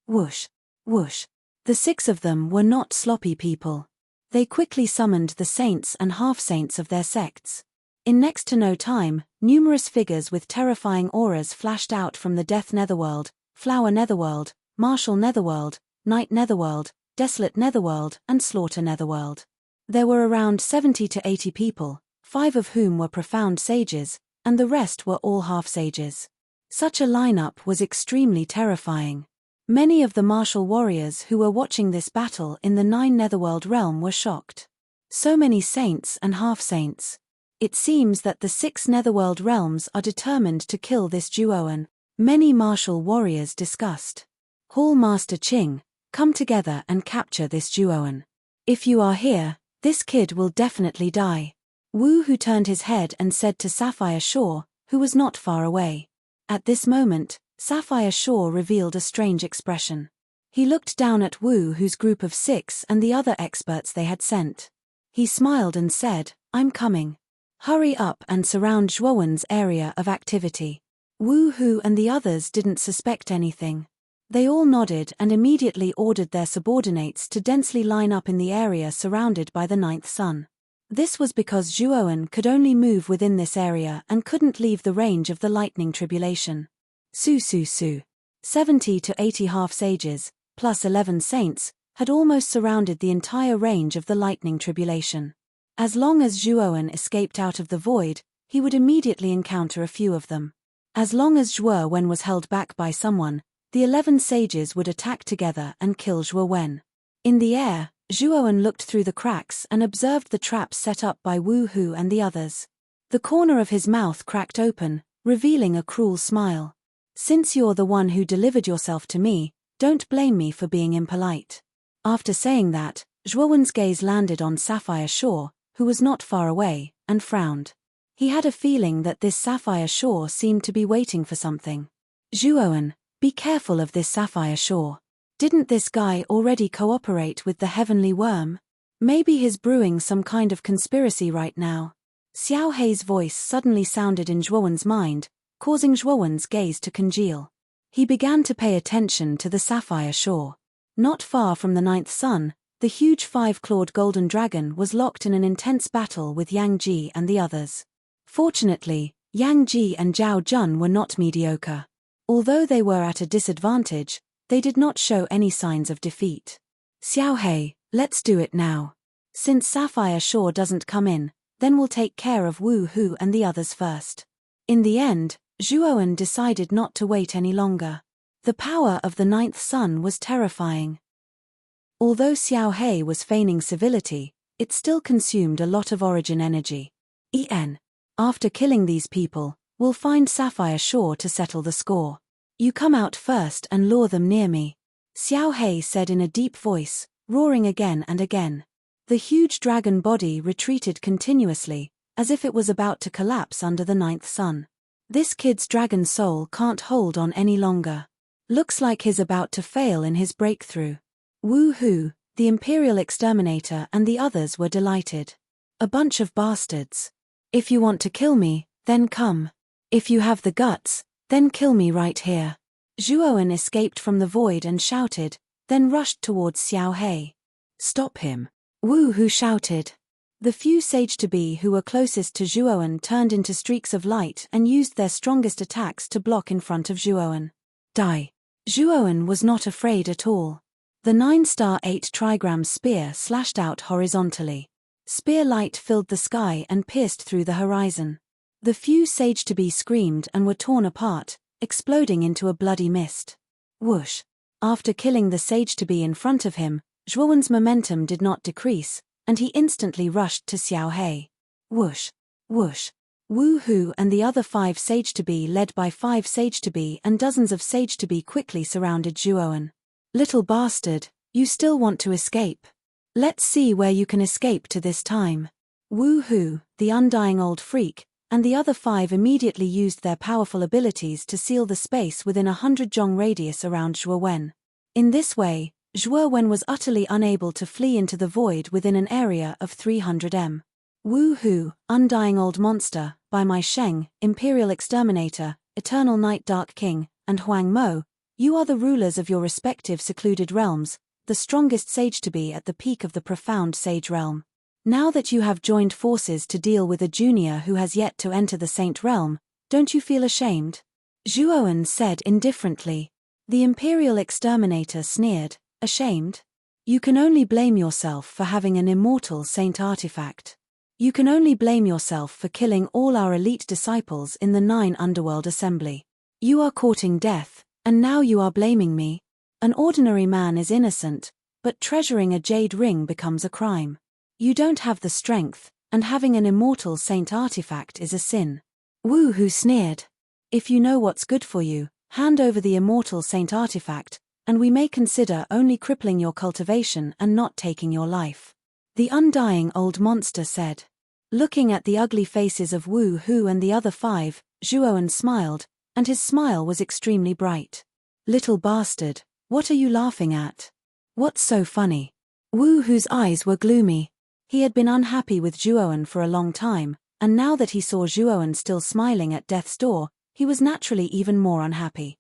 Whoosh, whoosh. The 6 of them were not sloppy people. They quickly summoned the saints and half-saints of their sects. In next to no time, numerous figures with terrifying auras flashed out from the Death Netherworld, Flower Netherworld, Martial Netherworld, Night Netherworld, Desolate Netherworld, and Slaughter Netherworld. There were around 70 to 80 people, 5 of whom were profound sages, and the rest were all half-sages. Such a lineup was extremely terrifying. Many of the martial warriors who were watching this battle in the 9 Netherworld realm were shocked. So many saints and half-saints. It seems that the 6 Netherworld realms are determined to kill this duo. Many martial warriors discussed. Hall Master Ching, come together and capture this duo. If you are here, this kid will definitely die. Wu Hu turned his head and said to Sapphire Shaw, who was not far away. At this moment, Sapphire Shaw revealed a strange expression. He looked down at Wu Hu's group of 6 and the other experts they had sent. He smiled and said, I'm coming. Hurry up and surround Zhuowen's area of activity. Wu Hu and the others didn't suspect anything. They all nodded and immediately ordered their subordinates to densely line up in the area surrounded by the 9th sun. This was because Zhuowen could only move within this area and couldn't leave the range of the lightning tribulation. Su. 70 to 80 half-sages, plus 11 saints, had almost surrounded the entire range of the lightning tribulation. As long as Zhuowen escaped out of the void, he would immediately encounter a few of them. As long as Zhuowen was held back by someone, the 11 sages would attack together and kill Zhuowen. In the air, Zhuowen looked through the cracks and observed the traps set up by Wu Hu and the others. The corner of his mouth cracked open, revealing a cruel smile. Since you're the one who delivered yourself to me, don't blame me for being impolite. After saying that, Zhuowen's gaze landed on Sapphire Shaw, who was not far away, and frowned. He had a feeling that this Sapphire Shaw seemed to be waiting for something. Zhuowen, be careful of this Sapphire Shaw. Didn't this guy already cooperate with the Heavenly Worm? Maybe he's brewing some kind of conspiracy right now. Xiao Hei's voice suddenly sounded in Zhuowen's mind, causing Zhuowen's gaze to congeal. He began to pay attention to the Sapphire Shaw. Not far from the 9th sun, the huge 5-clawed golden dragon was locked in an intense battle with Yang Ji and the others. Fortunately, Yang Ji and Zhao Jun were not mediocre. Although they were at a disadvantage, they did not show any signs of defeat. Xiao Hei, let's do it now. Since Sapphire Shaw doesn't come in, then we'll take care of Wu Hu and the others first. In the end, Zhuowen decided not to wait any longer. The power of the 9th sun was terrifying. Although Xiao Hei was feigning civility, it still consumed a lot of origin energy. After killing these people, we'll find Sapphire Shaw to settle the score. You come out first and lure them near me. Xiao Hei said in a deep voice, roaring again and again. The huge dragon body retreated continuously, as if it was about to collapse under the 9th sun. This kid's dragon soul can't hold on any longer. Looks like he's about to fail in his breakthrough. Wu Hu, the Imperial Exterminator and the others were delighted. A bunch of bastards. If you want to kill me, then come. If you have the guts, then kill me right here. Zhuowen escaped from the void and shouted, then rushed towards Xiao Hei. Stop him. Wu Hu shouted. The few sage-to-be who were closest to Zhuowen turned into streaks of light and used their strongest attacks to block in front of Zhuowen. Die. Zhuowen was not afraid at all. The 9-star 8 trigram spear slashed out horizontally. Spear light filled the sky and pierced through the horizon. The few sage-to-be screamed and were torn apart, exploding into a bloody mist. Whoosh. After killing the sage-to-be in front of him, Zhuowen's momentum did not decrease, and he instantly rushed to Xiao Hei. Whoosh. Whoosh. Wu Hu and the other 5 sage-to-be led by 5 sage-to-be and dozens of sage-to-be quickly surrounded Zhuowen. Little bastard, you still want to escape? Let's see where you can escape to this time. Wu Hu, the undying old freak, and the other 5 immediately used their powerful abilities to seal the space within 100 zhong radius around Zhuowen. In this way, Zhuowen was utterly unable to flee into the void within an area of 300 m. Wu Hu, undying old monster, by my Sheng, Imperial Exterminator, Eternal Night Dark King, and Huang Mo, you are the rulers of your respective secluded realms, the strongest sage-to-be at the peak of the profound sage realm. Now that you have joined forces to deal with a junior who has yet to enter the Saint realm, don't you feel ashamed? Zhuoan said indifferently. The Imperial Exterminator sneered, ashamed? You can only blame yourself for having an immortal Saint artifact. You can only blame yourself for killing all our elite disciples in the 9 Underworld Assembly. You are courting death, and now you are blaming me. An ordinary man is innocent, but treasuring a jade ring becomes a crime. You don't have the strength, and having an immortal Saint artifact is a sin. Wu Hu sneered. If you know what's good for you, hand over the immortal Saint artifact, and we may consider only crippling your cultivation and not taking your life. The undying old monster said. Looking at the ugly faces of Wu Hu and the other 5, Zhuoan smiled, and his smile was extremely bright. Little bastard, what are you laughing at? What's so funny? Wu Hu's eyes were gloomy. He had been unhappy with Zhuoan for a long time, and now that he saw Zhuoan still smiling at death's door, he was naturally even more unhappy.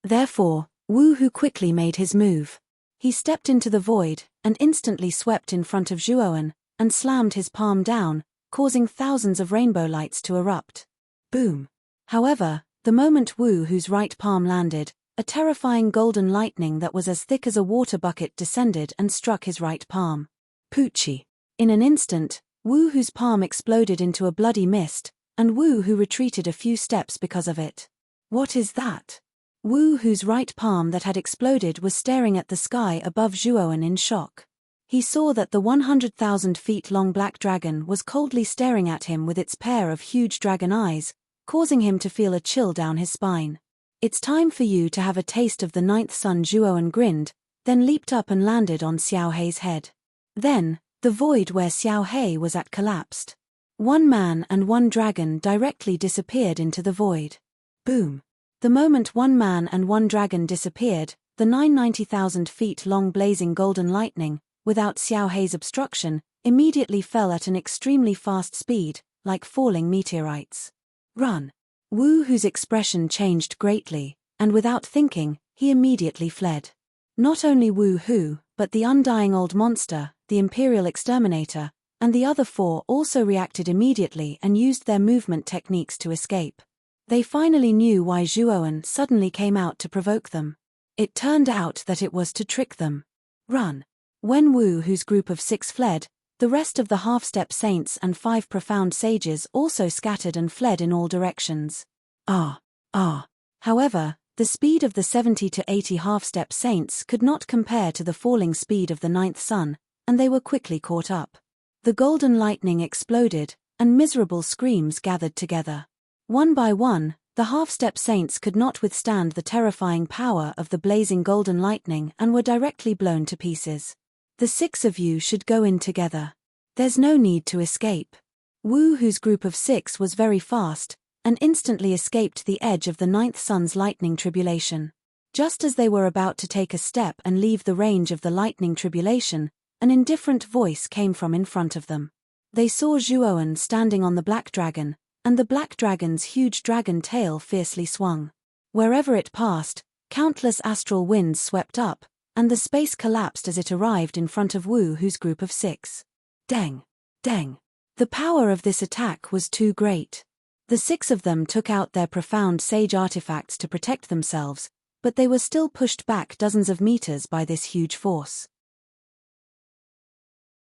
Therefore, Wu Hu quickly made his move. He stepped into the void, and instantly swept in front of Zhuoan, and slammed his palm down, causing thousands of rainbow lights to erupt. Boom! However, the moment Wu Hu's right palm landed, a terrifying golden lightning that was as thick as a water bucket descended and struck his right palm. Poochie! In an instant, Wu Hu's palm exploded into a bloody mist, and Wu Hu retreated a few steps because of it. What is that? Wu Hu's right palm that had exploded was staring at the sky above Zhuoan in shock. He saw that the 100,000 feet long black dragon was coldly staring at him with its pair of huge dragon eyes, causing him to feel a chill down his spine. It's time for you to have a taste of the 9th sun. Zhuoan grinned, then leaped up and landed on Xiao Hei's head. Then, the void where Xiao Hei was at collapsed. One man and one dragon directly disappeared into the void. Boom! The moment one man and one dragon disappeared, the 990,000 feet long blazing golden lightning, without Xiao Hei's obstruction, immediately fell at an extremely fast speed, like falling meteorites. Run! Wu Hu's expression changed greatly, and without thinking, he immediately fled. Not only Wu Hu, but the undying old monster, the Imperial Exterminator, and the other 4 also reacted immediately and used their movement techniques to escape. They finally knew why Zhuoan suddenly came out to provoke them. It turned out that it was to trick them. Run! When Wu Hu's group of 6 fled, the rest of the half-step saints and 5 profound sages also scattered and fled in all directions. However, the speed of the 70 to 80 half-step saints could not compare to the falling speed of the 9th sun, and they were quickly caught up. The golden lightning exploded, and miserable screams gathered together. One by one, the half-step saints could not withstand the terrifying power of the blazing golden lightning and were directly blown to pieces. The 6 of you should go in together. There's no need to escape. Wu Hu's group of 6 was very fast, and instantly escaped the edge of the 9th sun's lightning tribulation. Just as they were about to take a step and leave the range of the lightning tribulation, an indifferent voice came from in front of them. They saw Zhuoan standing on the black dragon, and the black dragon's huge dragon tail fiercely swung. Wherever it passed, countless astral winds swept up, and the space collapsed as it arrived in front of Wu Hu's group of 6. Deng! Deng! The power of this attack was too great. The 6 of them took out their profound sage artifacts to protect themselves, but they were still pushed back dozens of meters by this huge force.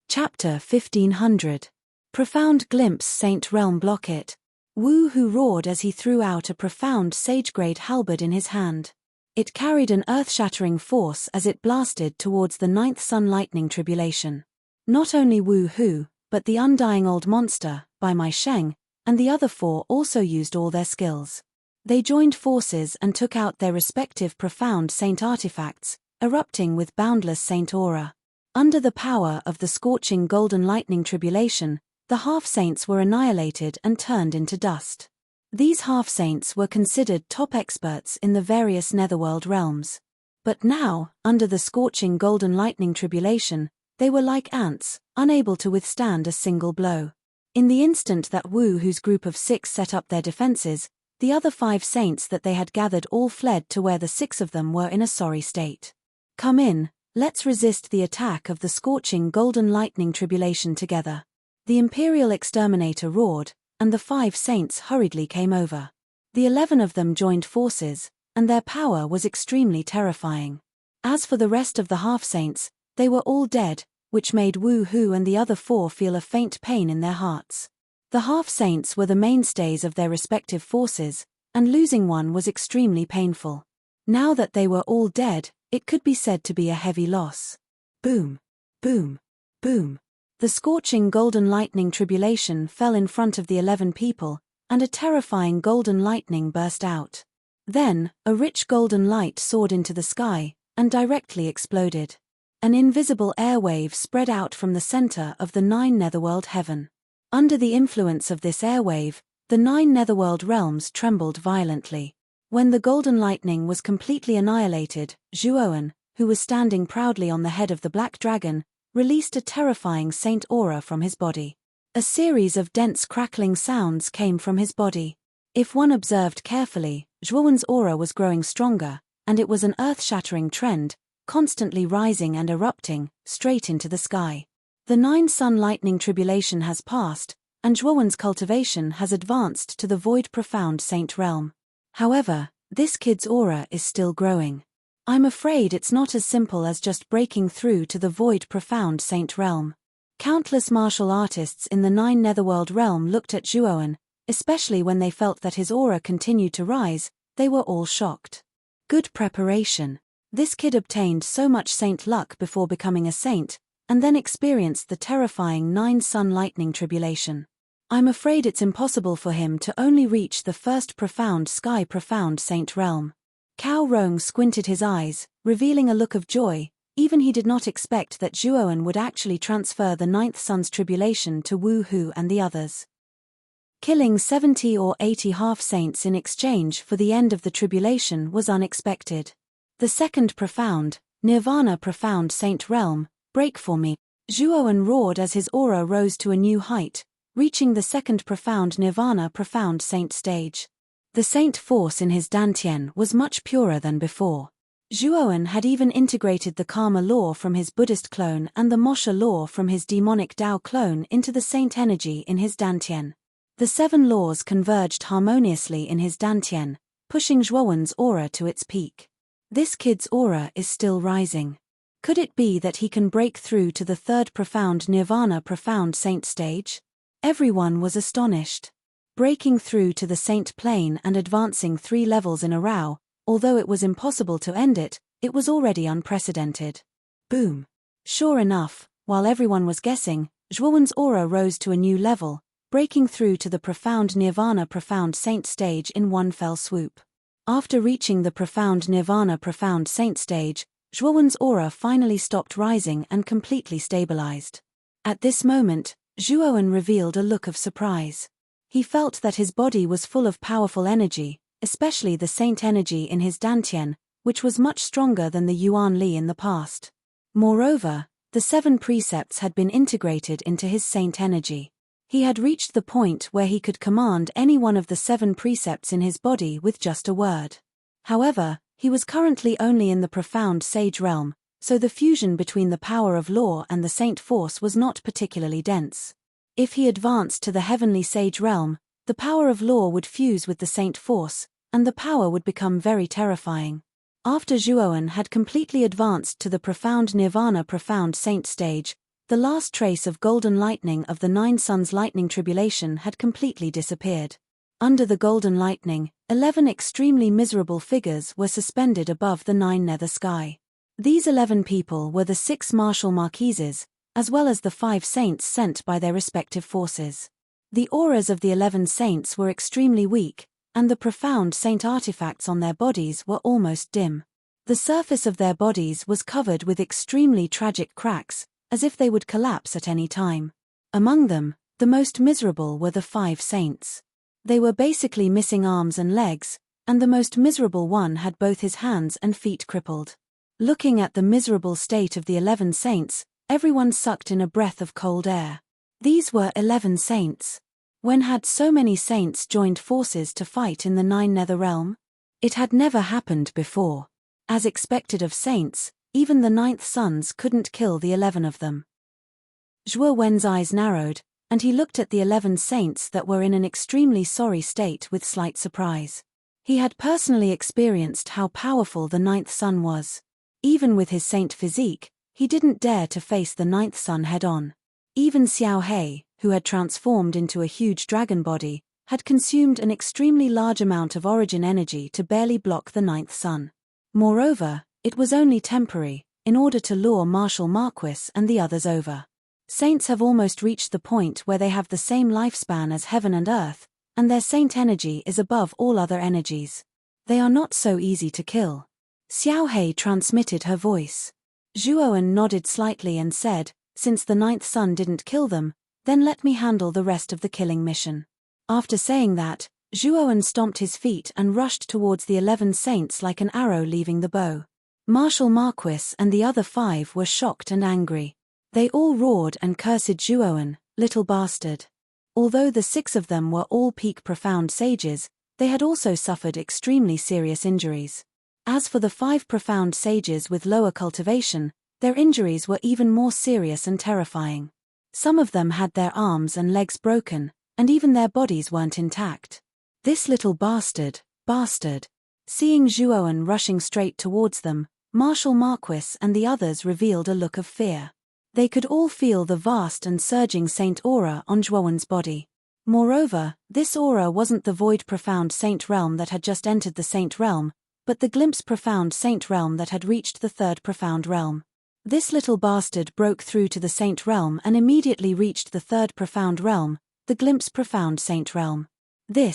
Chapter 1500. Profound Glimpse. Saint Realm Block It. Wu Hu roared as he threw out a profound sage-grade halberd in his hand. It carried an earth-shattering force as it blasted towards the 9th sun lightning tribulation. Not only Wu Hu, but the undying old monster, Bai Mai Sheng, and the other 4 also used all their skills. They joined forces and took out their respective profound saint artifacts, erupting with boundless saint aura. Under the power of the scorching golden lightning tribulation, the half-saints were annihilated and turned into dust. These half-saints were considered top experts in the various netherworld realms. But now, under the scorching golden lightning tribulation, they were like ants, unable to withstand a single blow. In the instant that Wu Hu's group of 6 set up their defenses, the other 5 saints that they had gathered all fled to where the 6 of them were in a sorry state. Come in, Let's resist the attack of the scorching golden lightning tribulation together. The Imperial Exterminator roared, and the 5 saints hurriedly came over. The 11 of them joined forces, and their power was extremely terrifying. As for the rest of the half-saints, they were all dead, which made Wu Hu and the other 4 feel a faint pain in their hearts. The half-saints were the mainstays of their respective forces, and losing one was extremely painful. Now that they were all dead, it could be said to be a heavy loss. Boom! Boom! Boom! The scorching golden lightning tribulation fell in front of the 11 people, and a terrifying golden lightning burst out. Then, a rich golden light soared into the sky, and directly exploded. An invisible airwave spread out from the center of the 9 netherworld heaven. Under the influence of this airwave, the 9 netherworld realms trembled violently. When the golden lightning was completely annihilated, Zhuoan, who was standing proudly on the head of the black dragon, released a terrifying saint aura from his body. A series of dense crackling sounds came from his body. If one observed carefully, Zhuoan's aura was growing stronger, and it was an earth-shattering trend, constantly rising and erupting, straight into the sky. The 9 sun lightning tribulation has passed, and Zhuoan's cultivation has advanced to the void profound saint realm. However, this kid's aura is still growing. I'm afraid it's not as simple as just breaking through to the void profound saint realm. Countless martial artists in the 9 netherworld realm looked at Zhuoan, especially when they felt that his aura continued to rise. They were all shocked. Good preparation. This kid obtained so much saint luck before becoming a saint, and then experienced the terrifying 9 sun lightning tribulation. I'm afraid it's impossible for him to only reach the first profound sky profound saint realm. Cao Rong squinted his eyes, revealing a look of joy. Even he did not expect that Zhuoan would actually transfer the 9th sun's tribulation to Wu Hu and the others. Killing 70 or 80 half-saints in exchange for the end of the tribulation was unexpected. The second profound, Nirvana profound saint realm, break for me. Zhuoan roared as his aura rose to a new height, reaching the second profound Nirvana profound saint stage. The saint force in his dantian was much purer than before. Zhuoan had even integrated the Karma law from his Buddhist clone and the Moksha law from his demonic Tao clone into the saint energy in his dantian. The 7 laws converged harmoniously in his dantian, pushing Zhuoan's aura to its peak. This kid's aura is still rising. Could it be that he can break through to the 3rd profound Nirvana profound saint stage? Everyone was astonished. Breaking through to the saint plane and advancing 3 levels in a row, although it was impossible to end it, it was already unprecedented. Boom! Sure enough, while everyone was guessing, Zhuoan's aura rose to a new level, breaking through to the profound Nirvana profound saint stage in one fell swoop. After reaching the profound Nirvana profound saint stage, Zhuoan's aura finally stopped rising and completely stabilized. At this moment, Zhuoan revealed a look of surprise. He felt that his body was full of powerful energy, especially the saint energy in his dantian, which was much stronger than the Yuan Li in the past. Moreover, the 7 precepts had been integrated into his saint energy. He had reached the point where he could command any one of the 7 precepts in his body with just a word. However, he was currently only in the profound sage realm, so the fusion between the power of law and the saint force was not particularly dense. If he advanced to the heavenly sage realm, the power of law would fuse with the saint force, and the power would become very terrifying. After Zhuoan had completely advanced to the profound Nirvana profound saint stage, the last trace of golden lightning of the 9 suns lightning tribulation had completely disappeared. Under the golden lightning, 11 extremely miserable figures were suspended above the 9 nether sky. These 11 people were the 6 martial marquises, as well as the 5 saints sent by their respective forces. The auras of the 11 saints were extremely weak, and the profound saint artifacts on their bodies were almost dim. The surface of their bodies was covered with extremely tragic cracks, as if they would collapse at any time. Among them, the most miserable were the 5 saints. They were basically missing arms and legs, and the most miserable one had both his hands and feet crippled. Looking at the miserable state of the 11 saints, everyone sucked in a breath of cold air. These were 11 saints. When had so many saints joined forces to fight in the 9 nether realm? It had never happened before. As expected of saints, Even the 9th sons couldn't kill the 11 of them. Zhuo Wen's eyes narrowed, and he looked at the 11 saints that were in an extremely sorry state with slight surprise. He had personally experienced how powerful the 9th son was. Even with his saint physique, he didn't dare to face the 9th son head-on. Even Xiao He, who had transformed into a huge dragon body, had consumed an extremely large amount of origin energy to barely block the 9th son. Moreover, it was only temporary, in order to lure Marshal Marquis and the others over. Saints have almost reached the point where they have the same lifespan as heaven and earth, and their saint energy is above all other energies. They are not so easy to kill. Xiao He transmitted her voice. Zhuowen nodded slightly and said, since the 9th son didn't kill them, then let me handle the rest of the killing mission. After saying that, Zhuowen stomped his feet and rushed towards the 11 saints like an arrow leaving the bow. Marshal Marquis and the other 5 were shocked and angry. They all roared and cursed Zhuowen, little bastard. Although the 6 of them were all peak profound sages, they had also suffered extremely serious injuries. As for the 5 profound sages with lower cultivation, their injuries were even more serious and terrifying. Some of them had their arms and legs broken, and even their bodies weren't intact. This little bastard. Seeing Zhuowen rushing straight towards them, Marshal Marquis and the others revealed a look of fear. They could all feel the vast and surging saint aura on Zhuowen's body. Moreover, this aura wasn't the void profound saint realm that had just entered the saint realm, but the glimpse profound saint realm that had reached the 3rd profound realm. This little bastard broke through to the saint realm and immediately reached the 3rd profound realm, the glimpse profound saint realm. The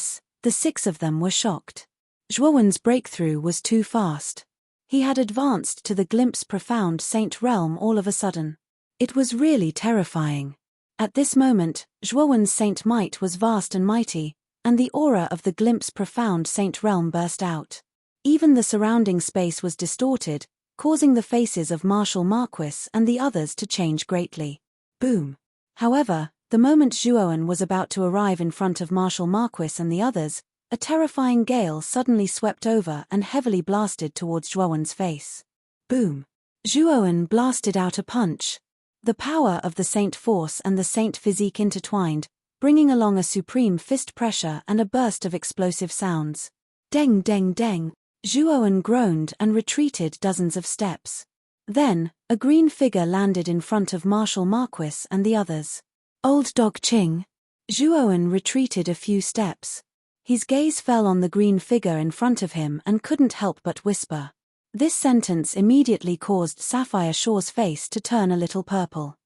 6 of them were shocked. Zhuowen's breakthrough was too fast. He had advanced to the glimpse profound saint realm all of a sudden. It was really terrifying. At this moment, Zhuowen's saint might was vast and mighty, and the aura of the glimpse profound saint realm burst out. Even the surrounding space was distorted, causing the faces of Marshal Marquis and the others to change greatly. Boom. However, the moment Zhuowen was about to arrive in front of Marshal Marquis and the others, a terrifying gale suddenly swept over and heavily blasted towards Zhuowen's face. Boom. Zhuowen blasted out a punch. The power of the saint force and the saint physique intertwined, bringing along a supreme fist pressure and a burst of explosive sounds. Deng deng deng. Zhuowen groaned and retreated dozens of steps. Then, a green figure landed in front of Marshal Marquis and the others. Old dog Qing. Zhuowen retreated a few steps. His gaze fell on the green figure in front of him and couldn't help but whisper. This sentence immediately caused Sapphire Shaw's face to turn a little purple.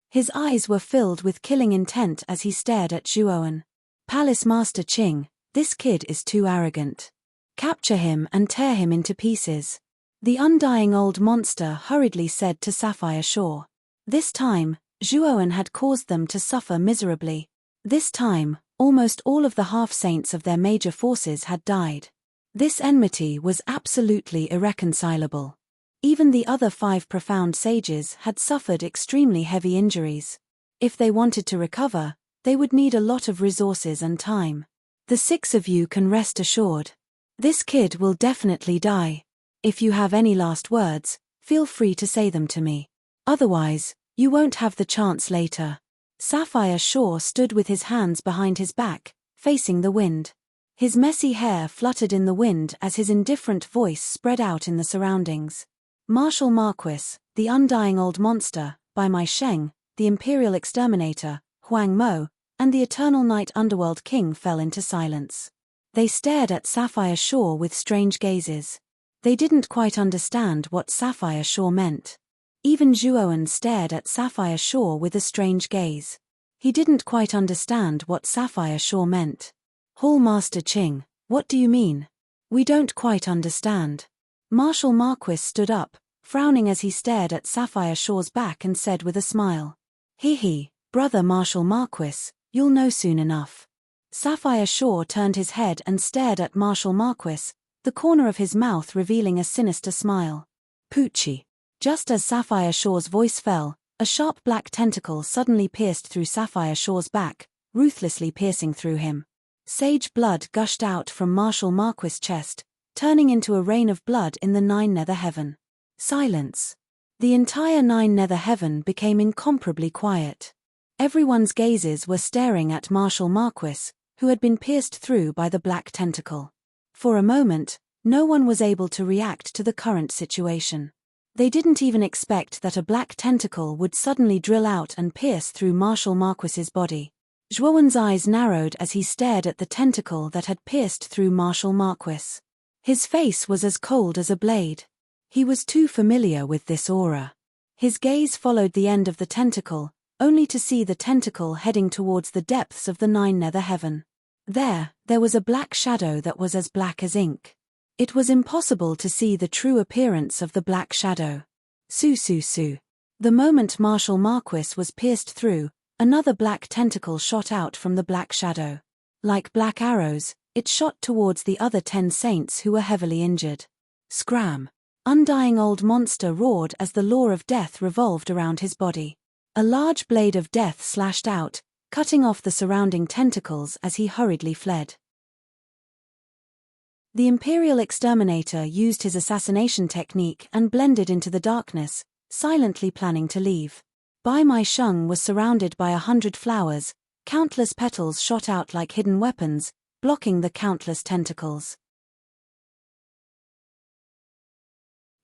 His eyes were filled with killing intent as he stared at Zhuowen. Palace Master Qing, this kid is too arrogant. Capture him and tear him into pieces. The undying old monster hurriedly said to Sapphire Shaw. This time, Zhuowen had caused them to suffer miserably. This time, almost all of the half-saints of their major forces had died. This enmity was absolutely irreconcilable. Even the other 5 profound sages had suffered extremely heavy injuries. If they wanted to recover, they would need a lot of resources and time. The 6 of you can rest assured. This kid will definitely die. If you have any last words, feel free to say them to me. Otherwise, you won't have the chance later. Sapphire Shaw stood with his hands behind his back, facing the wind. His messy hair fluttered in the wind as his indifferent voice spread out in the surroundings. Marshal Marquis, the undying old monster, Bai Mai Sheng, the imperial exterminator, Huang Mo, and the eternal night underworld king fell into silence. They stared at Sapphire Shaw with strange gazes. They didn't quite understand what Sapphire Shaw meant. Even Zhuowen stared at Sapphire Shaw with a strange gaze. He didn't quite understand what Sapphire Shaw meant. Hall Master Qing, what do you mean? We don't quite understand. Marshal Marquis stood up, frowning as he stared at Sapphire Shaw's back and said with a smile. He, brother Marshal Marquis, you'll know soon enough. Sapphire Shaw turned his head and stared at Marshal Marquis, the corner of his mouth revealing a sinister smile. Poochie. Just as Sapphire Shaw's voice fell, a sharp black tentacle suddenly pierced through Sapphire Shaw's back, ruthlessly piercing through him. Sage blood gushed out from Marshal Marquis' chest, turning into a rain of blood in the 9 nether heaven. Silence. The entire nine nether heaven became incomparably quiet. Everyone's gazes were staring at Marshal Marquis, who had been pierced through by the black tentacle. For a moment, no one was able to react to the current situation. They didn't even expect that a black tentacle would suddenly drill out and pierce through Marshal Marquis's body. Zhuowen's eyes narrowed as he stared at the tentacle that had pierced through Marshal Marquis. His face was as cold as a blade. He was too familiar with this aura. His gaze followed the end of the tentacle, only to see the tentacle heading towards the depths of the nine nether heaven. There was a black shadow that was as black as ink. It was impossible to see the true appearance of the black shadow. Su. The moment Marshal Marquis was pierced through, another black tentacle shot out from the black shadow. Like black arrows, it shot towards the other 10 saints who were heavily injured. Scram! Undying old monster roared as the law of death revolved around his body. A large blade of death slashed out, cutting off the surrounding tentacles as he hurriedly fled. The Imperial Exterminator used his assassination technique and blended into the darkness, silently planning to leave. Bai Mai Sheng was surrounded by 100 flowers, countless petals shot out like hidden weapons, blocking the countless tentacles.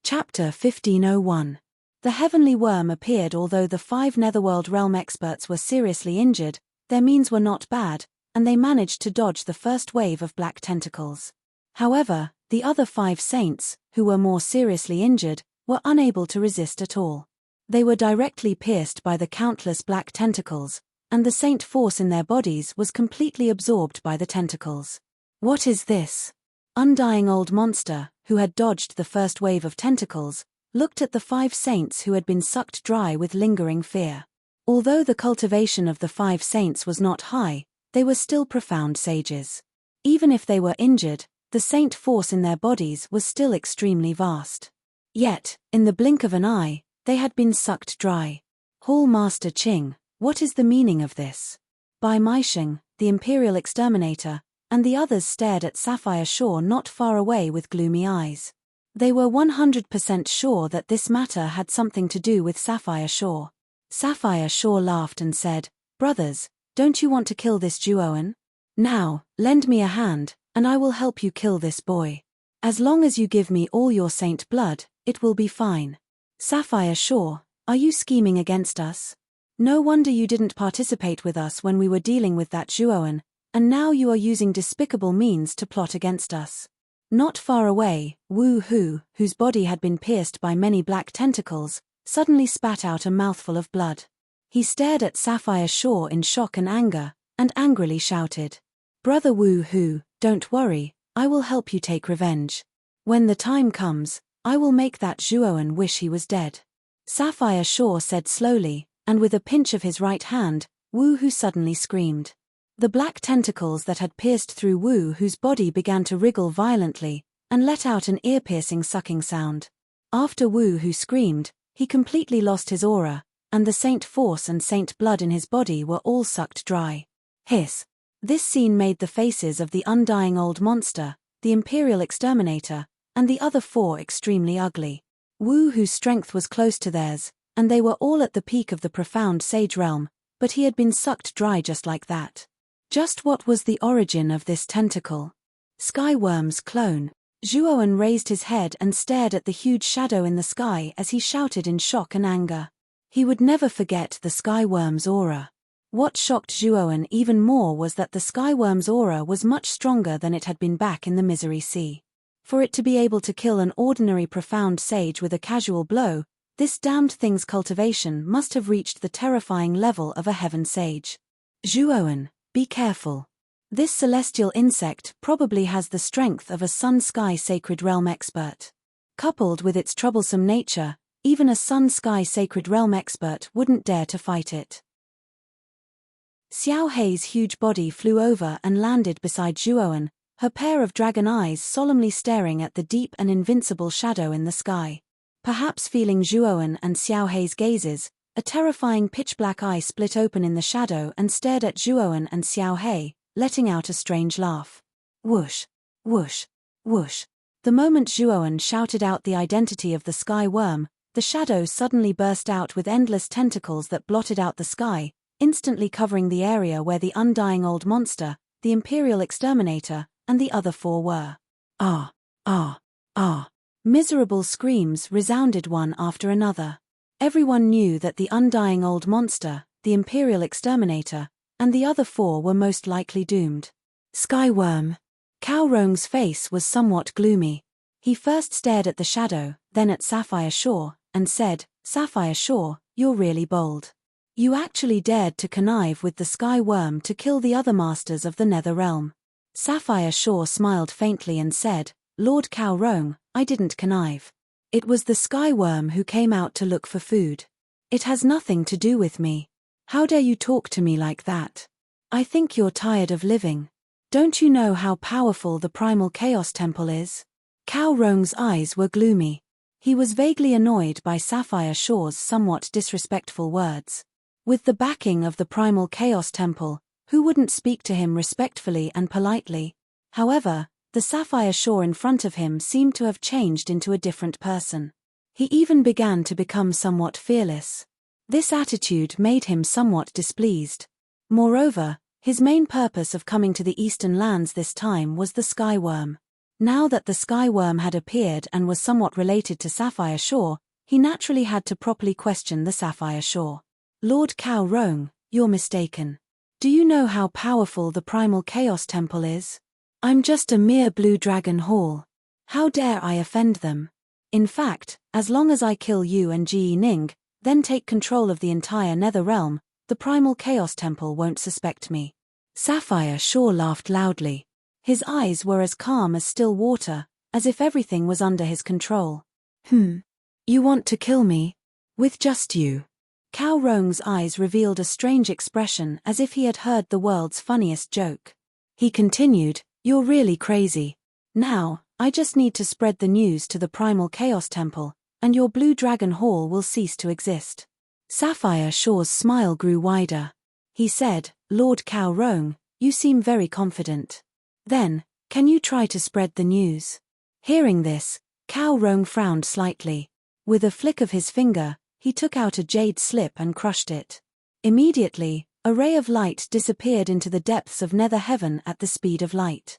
Chapter 1501. The heavenly worm appeared. Although the 5 Netherworld realm experts were seriously injured, their means were not bad, and they managed to dodge the first wave of black tentacles. However, the other 5 saints, who were more seriously injured, were unable to resist at all. They were directly pierced by the countless black tentacles, and the saint force in their bodies was completely absorbed by the tentacles. What is this? Undying old monster, who had dodged the first wave of tentacles, looked at the 5 saints who had been sucked dry with lingering fear. Although the cultivation of the 5 saints was not high, they were still profound sages. Even if they were injured, the saint force in their bodies was still extremely vast. Yet, in the blink of an eye, they had been sucked dry. Hall Master Qing, what is the meaning of this? Bai Mai Sheng, the Imperial Exterminator, and the others stared at Sapphire Shore not far away with gloomy eyes. They were 100% sure that this matter had something to do with Sapphire Shore. Sapphire Shore laughed and said, "Brothers, don't you want to kill this Zhuowen? Now, lend me a hand, and I will help you kill this boy. As long as you give me all your saint blood, it will be fine." Sapphire Shore, are you scheming against us? No wonder you didn't participate with us when we were dealing with that Zhuowen, and now you are using despicable means to plot against us. Not far away, Wu Hu, whose body had been pierced by many black tentacles, suddenly spat out a mouthful of blood. He stared at Sapphire Shore in shock and anger, and angrily shouted, "Brother Wu Hu, don't worry, I will help you take revenge. When the time comes, I will make that Zhuowen wish he was dead." Sapphire Shore said slowly, and with a pinch of his right hand, Wu Hu suddenly screamed. The black tentacles that had pierced through Wu Hu's body began to wriggle violently, and let out an ear-piercing sucking sound. After Wu Hu screamed, he completely lost his aura, and the saint force and saint blood in his body were all sucked dry. Hiss. This scene made the faces of the undying old monster, the Imperial Exterminator, and the other 4 extremely ugly. Wu Hu's strength was close to theirs, and they were all at the peak of the profound sage realm, but he had been sucked dry just like that. Just what was the origin of this tentacle? Skyworm's clone. Zhuowen raised his head and stared at the huge shadow in the sky as he shouted in shock and anger. He would never forget the Skyworm's aura. What shocked Zhuowen even more was that the Skyworm's aura was much stronger than it had been back in the Misery Sea. For it to be able to kill an ordinary profound sage with a casual blow, this damned thing's cultivation must have reached the terrifying level of a heaven sage. Zhuowen, be careful. This celestial insect probably has the strength of a sun-sky sacred realm expert. Coupled with its troublesome nature, even a sun-sky sacred realm expert wouldn't dare to fight it. Xiao Hei's huge body flew over and landed beside Zhuowen, her pair of dragon eyes solemnly staring at the deep and invincible shadow in the sky. Perhaps feeling Zhuowen and Xiao Hei's gazes, a terrifying pitch-black eye split open in the shadow and stared at Zhuowen and Xiao Hei, letting out a strange laugh. Whoosh, whoosh, whoosh. The moment Zhuoan shouted out the identity of the sky worm, the shadow suddenly burst out with endless tentacles that blotted out the sky, instantly covering the area where the undying old monster, the Imperial Exterminator, and the other four were. Ah! Ah! Ah! Miserable screams resounded one after another. Everyone knew that the undying old monster, the Imperial Exterminator, and the other four were most likely doomed. Skyworm. Cao Rong's face was somewhat gloomy. He first stared at the shadow, then at Sapphire Shore, and said, "Sapphire Shore, you're really bold. You actually dared to connive with the Sky Worm to kill the other masters of the Nether Realm." Sapphire Shore smiled faintly and said, "Lord Cao Rong, I didn't connive. It was the Sky Worm who came out to look for food. It has nothing to do with me. How dare you talk to me like that? I think you're tired of living. Don't you know how powerful the Primal Chaos Temple is?" Cao Rong's eyes were gloomy. He was vaguely annoyed by Sapphire Shore's somewhat disrespectful words. With the backing of the Primal Chaos Temple, who wouldn't speak to him respectfully and politely? However, the Sapphire Shore in front of him seemed to have changed into a different person. He even began to become somewhat fearless. This attitude made him somewhat displeased. Moreover, his main purpose of coming to the Eastern Lands this time was the Sky Worm. Now that the Sky Worm had appeared and was somewhat related to Sapphire Shore, he naturally had to properly question the Sapphire Shore. "Lord Cao Rong, you're mistaken. Do you know how powerful the Primal Chaos Temple is? I'm just a mere blue dragon hall. How dare I offend them? In fact, as long as I kill you and Ji Ning, then take control of the entire Nether Realm, the Primal Chaos Temple won't suspect me." Sapphire Shore laughed loudly. His eyes were as calm as still water, as if everything was under his control. You want to kill me? With just you?" Cao Rong's eyes revealed a strange expression as if he had heard the world's funniest joke. He continued, "You're really crazy. Now, I just need to spread the news to the Primal Chaos Temple, and your Blue Dragon Hall will cease to exist." Sapphire Shore's smile grew wider. He said, "Lord Cao Rong, you seem very confident. Then, can you try to spread the news?" Hearing this, Cao Rong frowned slightly. With a flick of his finger, he took out a jade slip and crushed it. Immediately, a ray of light disappeared into the depths of nether heaven at the speed of light.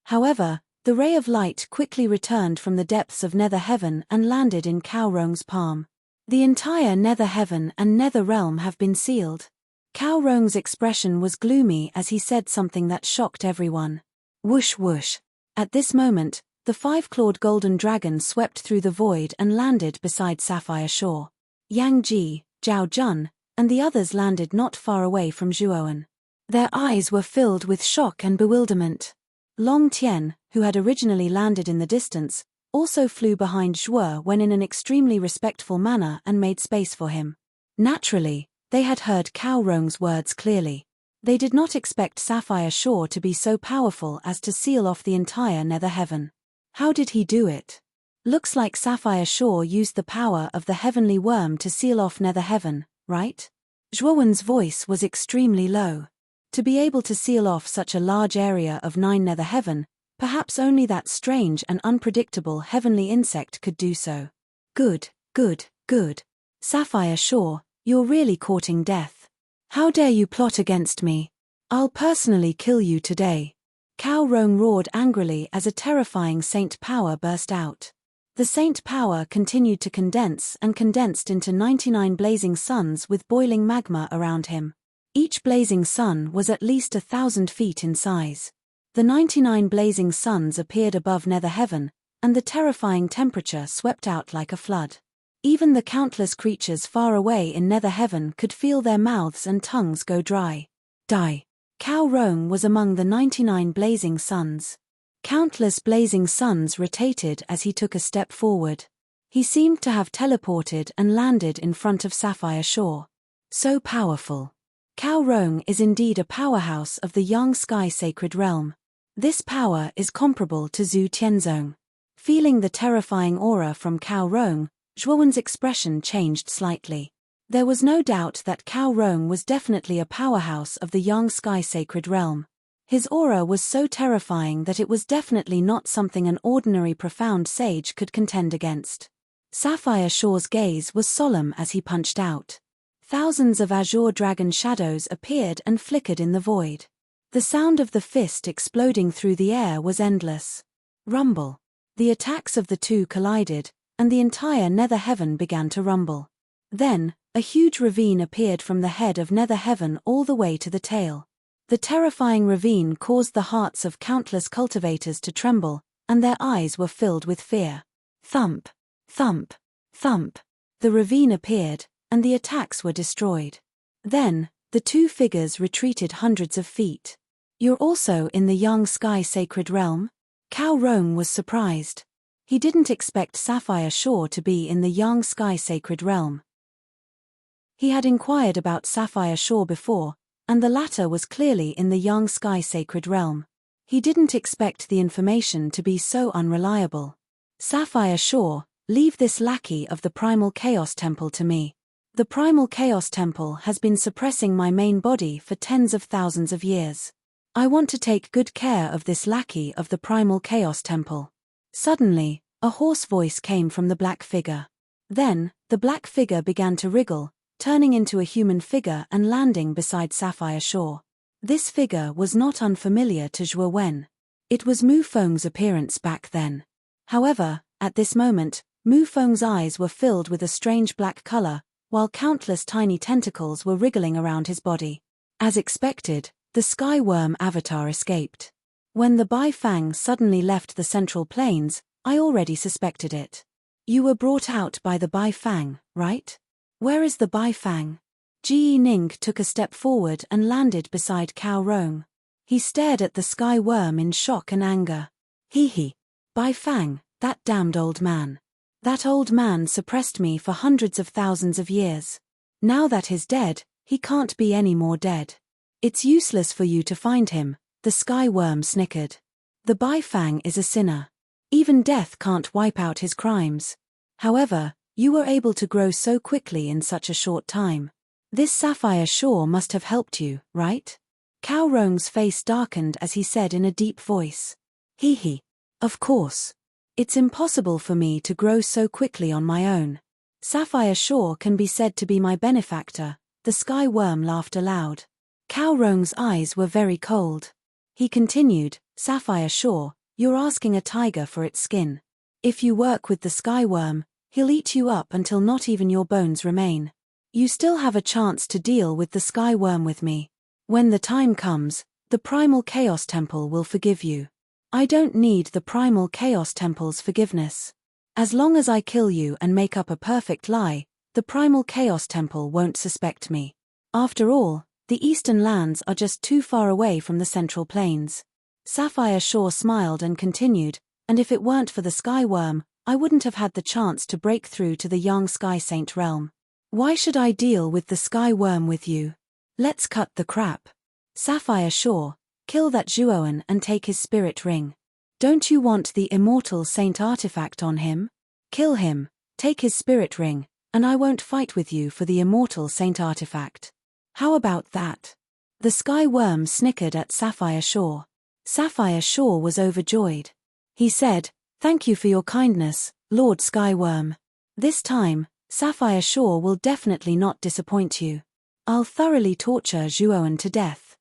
However, the ray of light quickly returned from the depths of nether heaven and landed in Cao Rong's palm. The entire nether heaven and nether realm have been sealed. Cao Rong's expression was gloomy as he said something that shocked everyone. Whoosh whoosh. At this moment, the five-clawed golden dragon swept through the void and landed beside Sapphire Shore. Yang Ji, Zhao Jun, and the others landed not far away from Zhuoan. Their eyes were filled with shock and bewilderment. Long Tian, who had originally landed in the distance, also flew behind Zhuo when in an extremely respectful manner and made space for him. Naturally, they had heard Cao Rong's words clearly. They did not expect Sapphire Shore to be so powerful as to seal off the entire nether heaven. How did he do it? Looks like Sapphire Shore used the power of the heavenly worm to seal off nether heaven, right? Zhuowen's voice was extremely low. To be able to seal off such a large area of 9 nether heaven, perhaps only that strange and unpredictable heavenly insect could do so. Good, good, good. Sapphire Shore, you're really courting death. How dare you plot against me? I'll personally kill you today. Cao Rong roared angrily as a terrifying saint power burst out. The saint power continued to condense and condensed into 99 blazing suns with boiling magma around him. Each blazing sun was at least 1,000 feet in size. The 99 blazing suns appeared above nether heaven, and the terrifying temperature swept out like a flood. Even the countless creatures far away in nether heaven could feel their mouths and tongues go dry. Die. Cao Rong was among the 99 blazing suns. Countless blazing suns rotated as he took a step forward. He seemed to have teleported and landed in front of Sapphire Shore. So powerful. Cao Rong is indeed a powerhouse of the Yang Sky Sacred Realm. This power is comparable to Zhu Tianzong. Feeling the terrifying aura from Cao Rong, Zhuowen's expression changed slightly. There was no doubt that Cao Rong was definitely a powerhouse of the Yang Sky Sacred Realm. His aura was so terrifying that it was definitely not something an ordinary profound sage could contend against. Sapphire Shore's gaze was solemn as he punched out. Thousands of azure dragon shadows appeared and flickered in the void. The sound of the fist exploding through the air was endless. Rumble. The attacks of the two collided, and the entire nether heaven began to rumble. Then, a huge ravine appeared from the head of nether heaven all the way to the tail. The terrifying ravine caused the hearts of countless cultivators to tremble, and their eyes were filled with fear. Thump, thump, thump. The ravine appeared, and the attacks were destroyed. Then, the two figures retreated hundreds of feet. You're also in the Yang Sky Sacred Realm? Cao Rong was surprised. He didn't expect Sapphire Shore to be in the Yang Sky Sacred Realm. He had inquired about Sapphire Shore before, and the latter was clearly in the Yang Sky Sacred Realm. He didn't expect the information to be so unreliable. Sapphire Shore, leave this lackey of the Primal Chaos Temple to me. The Primal Chaos Temple has been suppressing my main body for tens of thousands of years. I want to take good care of this lackey of the Primal Chaos Temple. Suddenly, a hoarse voice came from the black figure. Then, the black figure began to wriggle, turning into a human figure and landing beside Sapphire Shore. This figure was not unfamiliar to Zhuo Wen. It was Mu Feng's appearance back then. However, at this moment, Mu Feng's eyes were filled with a strange black color, while countless tiny tentacles were wriggling around his body. As expected, the sky worm avatar escaped. When the Bai Fang suddenly left the central plains, I already suspected it. You were brought out by the Bai Fang, right? Where is the Bai Fang? Ji Ning took a step forward and landed beside Cao Rong. He stared at the sky worm in shock and anger. He. Bai Fang, that damned old man. That old man suppressed me for hundreds of thousands of years. Now that he's dead, he can't be any more dead. It's useless for you to find him, the sky worm snickered. The Bai Fang is a sinner. Even death can't wipe out his crimes. However, you were able to grow so quickly in such a short time. This Sapphire Shore must have helped you, right? Cao Rong's face darkened as he said in a deep voice. Of course. It's impossible for me to grow so quickly on my own. Sapphire Shore can be said to be my benefactor. The sky worm laughed aloud. Cao Rong's eyes were very cold. He continued, Sapphire Shore, you're asking a tiger for its skin. If you work with the sky worm, he'll eat you up until not even your bones remain. You still have a chance to deal with the sky worm with me. When the time comes, the Primal Chaos Temple will forgive you. I don't need the Primal Chaos Temple's forgiveness. As long as I kill you and make up a perfect lie, the Primal Chaos Temple won't suspect me. After all, the eastern lands are just too far away from the central plains. Sapphire Shore smiled and continued, and if it weren't for the sky worm, I wouldn't have had the chance to break through to the Yang Sky Saint realm. Why should I deal with the sky worm with you? Let's cut the crap. Sapphire Shore, kill that Zhuoan and take his spirit ring. Don't you want the immortal saint artifact on him? Kill him, take his spirit ring, and I won't fight with you for the immortal saint artifact. How about that? The sky worm snickered at Sapphire Shore. Sapphire Shore was overjoyed. He said, Thank you for your kindness, Lord Skyworm. This time, Sapphire Shore will definitely not disappoint you. I'll thoroughly torture Zhuoan to death.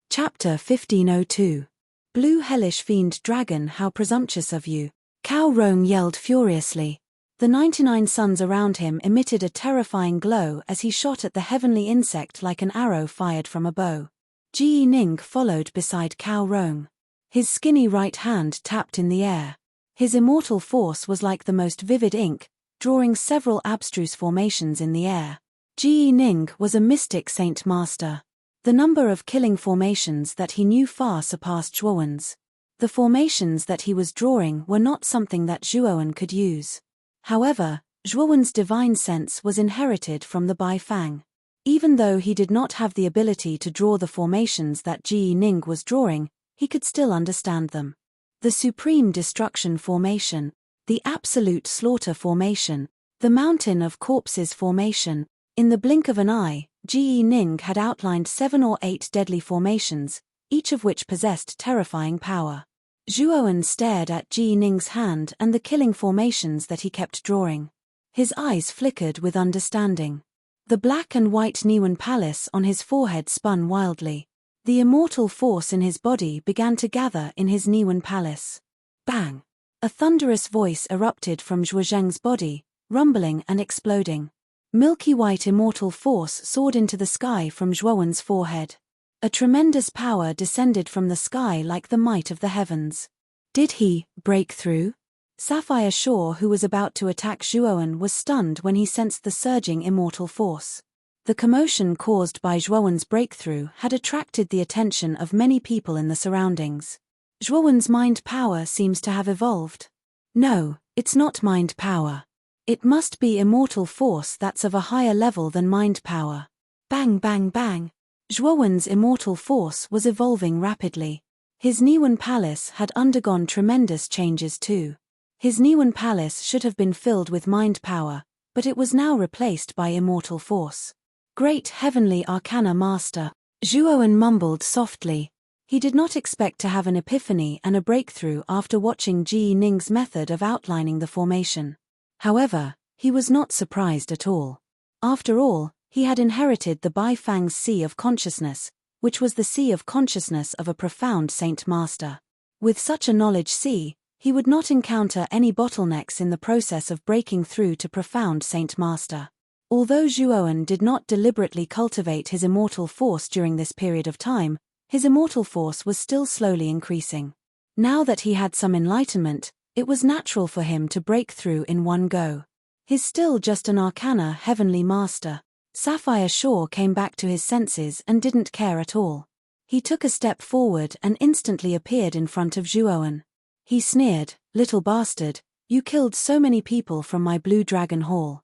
Chapter 1502. Blue Hellish Fiend Dragon, how presumptuous of you. Cao Rong yelled furiously. The 99 suns around him emitted a terrifying glow as he shot at the heavenly insect like an arrow fired from a bow. Ji Ning followed beside Cao Rong. His skinny right hand tapped in the air. His immortal force was like the most vivid ink, drawing several abstruse formations in the air. Ji Ning was a mystic saint master. The number of killing formations that he knew far surpassed Zhuoan's. The formations that he was drawing were not something that Zhuoan could use. However, Zhuoan's divine sense was inherited from the Bai Fang. Even though he did not have the ability to draw the formations that Ji Ning was drawing, he could still understand them. The Supreme Destruction Formation, the Absolute Slaughter Formation, the Mountain of Corpses Formation, in the blink of an eye, Ji Ning had outlined 7 or 8 deadly formations, each of which possessed terrifying power. Zhuowen stared at Ji Ning's hand and the killing formations that he kept drawing. His eyes flickered with understanding. The black and white Niwen palace on his forehead spun wildly. The immortal force in his body began to gather in his Niwen palace. Bang! A thunderous voice erupted from Zhuozheng's body, rumbling and exploding. Milky white immortal force soared into the sky from Zhuowen's forehead. A tremendous power descended from the sky like the might of the heavens. Did he break through? Sapphire Shaw, who was about to attack Zhuowen, was stunned when he sensed the surging immortal force. The commotion caused by Zhuowen's breakthrough had attracted the attention of many people in the surroundings. Zhuowen's mind power seems to have evolved. No, it's not mind power. It must be immortal force that's of a higher level than mind power. Bang bang bang. Zhuowen's immortal force was evolving rapidly. His Niwen palace had undergone tremendous changes too. His Niwen palace should have been filled with mind power, but it was now replaced by immortal force. Great heavenly arcana master, Zhuowen mumbled softly. He did not expect to have an epiphany and a breakthrough after watching Ji Ning's method of outlining the formation. However, he was not surprised at all. After all, he had inherited the Bai Fang's Sea of Consciousness, which was the sea of consciousness of a profound Saint Master. With such a knowledge sea, he would not encounter any bottlenecks in the process of breaking through to profound Saint Master. Although Zhuowen did not deliberately cultivate his immortal force during this period of time, his immortal force was still slowly increasing. Now that he had some enlightenment, it was natural for him to break through in one go. He's still just an arcana heavenly master. Sapphire Shaw came back to his senses and didn't care at all. He took a step forward and instantly appeared in front of Zhuowen. He sneered, "Little bastard, you killed so many people from my Blue Dragon Hall.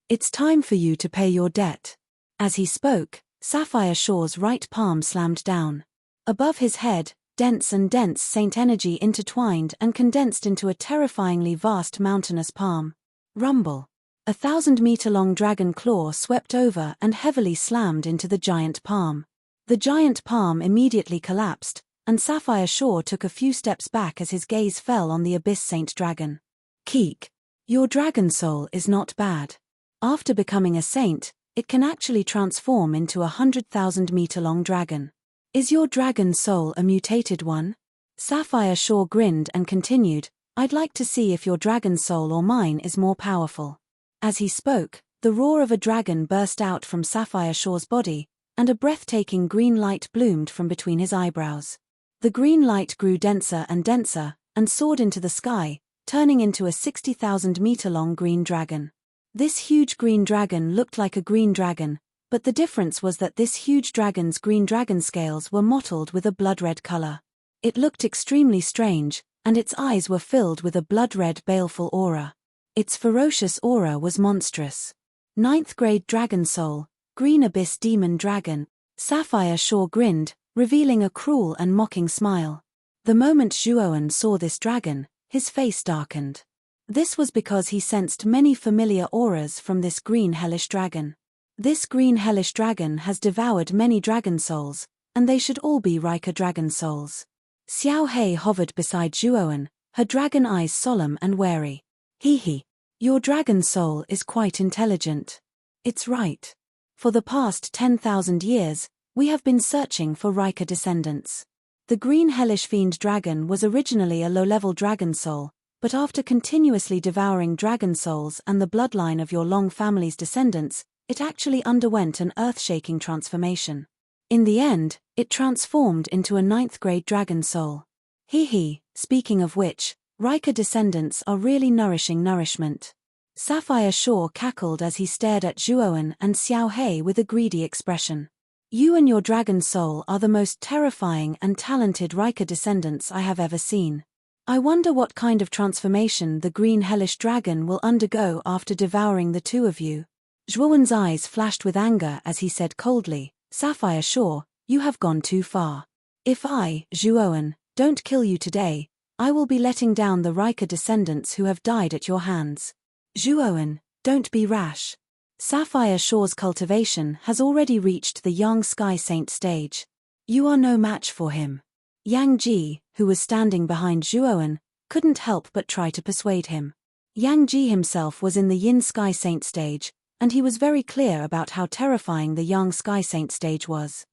It's time for you to pay your debt." As he spoke, Sapphire Shaw's right palm slammed down. Above his head, dense saint energy intertwined and condensed into a terrifyingly vast mountainous palm. Rumble. 1,000-meter-long dragon claw swept over and heavily slammed into the giant palm. The giant palm immediately collapsed, and Sapphire Shaw took a few steps back as his gaze fell on the Abyss Saint Dragon. "Keek, your dragon soul is not bad. After becoming a saint, it can actually transform into a 100,000-meter-long dragon. Is your dragon soul a mutated one?" Sapphire Shaw grinned and continued, "I'd like to see if your dragon soul or mine is more powerful." As he spoke, the roar of a dragon burst out from Sapphire Shaw's body, and a breathtaking green light bloomed from between his eyebrows. The green light grew denser, and soared into the sky, turning into a 60,000-meter-long green dragon. This huge green dragon looked like a green dragon, but the difference was that this huge dragon's green dragon scales were mottled with a blood-red color. It looked extremely strange, and its eyes were filled with a blood-red baleful aura. Its ferocious aura was monstrous. 9th grade dragon soul, green abyss demon dragon. Sapphire Shaw grinned, revealing a cruel and mocking smile. The moment Zhuowen saw this dragon, his face darkened. This was because he sensed many familiar auras from this green hellish dragon. This green hellish dragon has devoured many dragon souls, and they should all be Rika dragon souls. Xiao Hei hovered beside Zhuowen, her dragon eyes solemn and wary. "Hee, your dragon soul is quite intelligent." "It's right. For the past 10,000 years, we have been searching for Rika descendants. The green hellish fiend dragon was originally a low-level dragon soul, but after continuously devouring dragon souls and the bloodline of your long family's descendants, it actually underwent an earth-shaking transformation. In the end, it transformed into a 9th grade dragon soul. Speaking of which, Rika descendants are really nourishing nourishment." Sapphire Shaw cackled as he stared at Zhuowen and Xiao Hei with a greedy expression. "You and your dragon soul are the most terrifying and talented Rika descendants I have ever seen. I wonder what kind of transformation the green hellish dragon will undergo after devouring the two of you." Zhuowen's eyes flashed with anger as he said coldly, "Sapphire Shaw, you have gone too far. If I, Zhuowen, don't kill you today, I will be letting down the Rika descendants who have died at your hands." "Zhuowen, don't be rash. Sapphire Shore's cultivation has already reached the young Sky Saint stage. You are no match for him. Yang Ji, who was standing behind Zhuoan, couldn't help but try to persuade him. Yang Ji himself was in the Yin Sky Saint stage, and he was very clear about how terrifying the young Sky Saint stage was.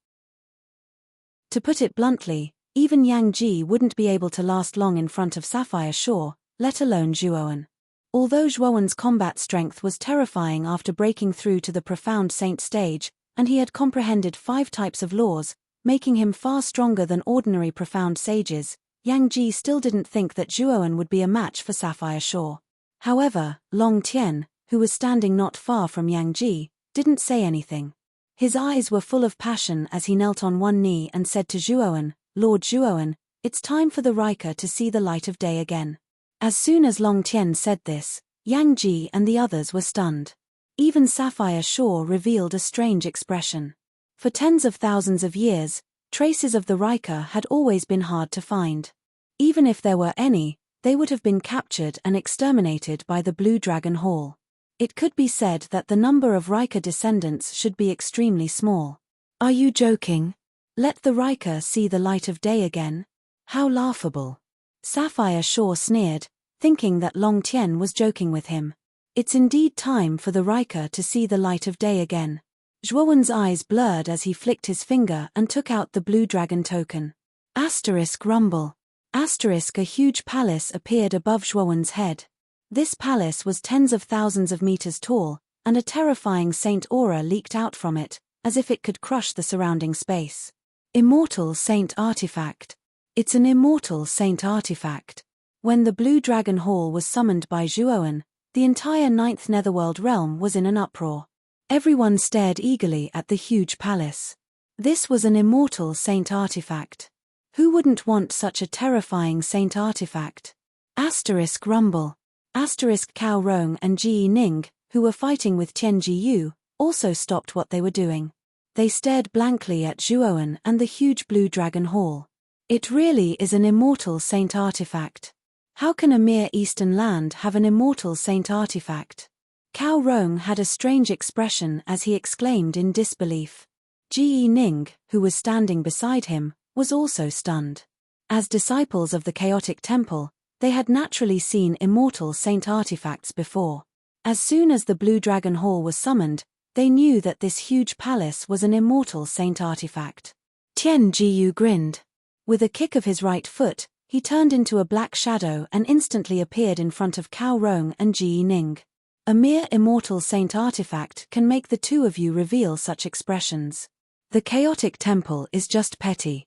To put it bluntly, even Yang Ji wouldn't be able to last long in front of Sapphire Shore, let alone Zhuoan. Although Zhuoan's combat strength was terrifying after breaking through to the profound saint stage, and he had comprehended 5 types of laws, making him far stronger than ordinary profound sages, Yang Ji still didn't think that Zhuoan would be a match for Sapphire Shore. However, Long Tian, who was standing not far from Yang Ji, didn't say anything. His eyes were full of passion as he knelt on one knee and said to Zhuoan, "Lord Zhuoan, it's time for the Riker to see the light of day again." As soon as Long Tian said this, Yang Ji and the others were stunned. Even Sapphire Shore revealed a strange expression. For tens of thousands of years, traces of the Riker had always been hard to find. Even if there were any, they would have been captured and exterminated by the Blue Dragon Hall. It could be said that the number of Riker descendants should be extremely small. Are you joking? Let the Riker see the light of day again? How laughable. Sapphire Shore sneered, thinking that Long Tian was joking with him. It's indeed time for the Riker to see the light of day again. Zhuoan's eyes blurred as he flicked his finger and took out the blue dragon token. Asterisk rumble. Asterisk a huge palace appeared above Zhuoan's head. This palace was tens of thousands of meters tall, and a terrifying saint aura leaked out from it, as if it could crush the surrounding space. Immortal Saint Artifact. It's an immortal saint artifact. When the Blue Dragon Hall was summoned by Zhuoan, the entire 9th Netherworld realm was in an uproar. Everyone stared eagerly at the huge palace. This was an immortal saint artifact. Who wouldn't want such a terrifying saint artifact? Asterisk rumble. Asterisk Cao Rong and Ji Ning, who were fighting with Tian Jiyu, also stopped what they were doing. They stared blankly at Zhuoan and the huge Blue Dragon Hall. It really is an immortal saint artifact. How can a mere eastern land have an immortal saint artifact? Cao Rong had a strange expression as he exclaimed in disbelief. Ji Ning, who was standing beside him, was also stunned. As disciples of the chaotic temple, they had naturally seen immortal saint artifacts before. As soon as the Blue Dragon Hall was summoned, they knew that this huge palace was an immortal saint artifact. Tian Jiyu grinned. With a kick of his right foot, he turned into a black shadow and instantly appeared in front of Cao Rong and Ji Ning. A mere immortal saint artifact can make the two of you reveal such expressions. The chaotic temple is just petty.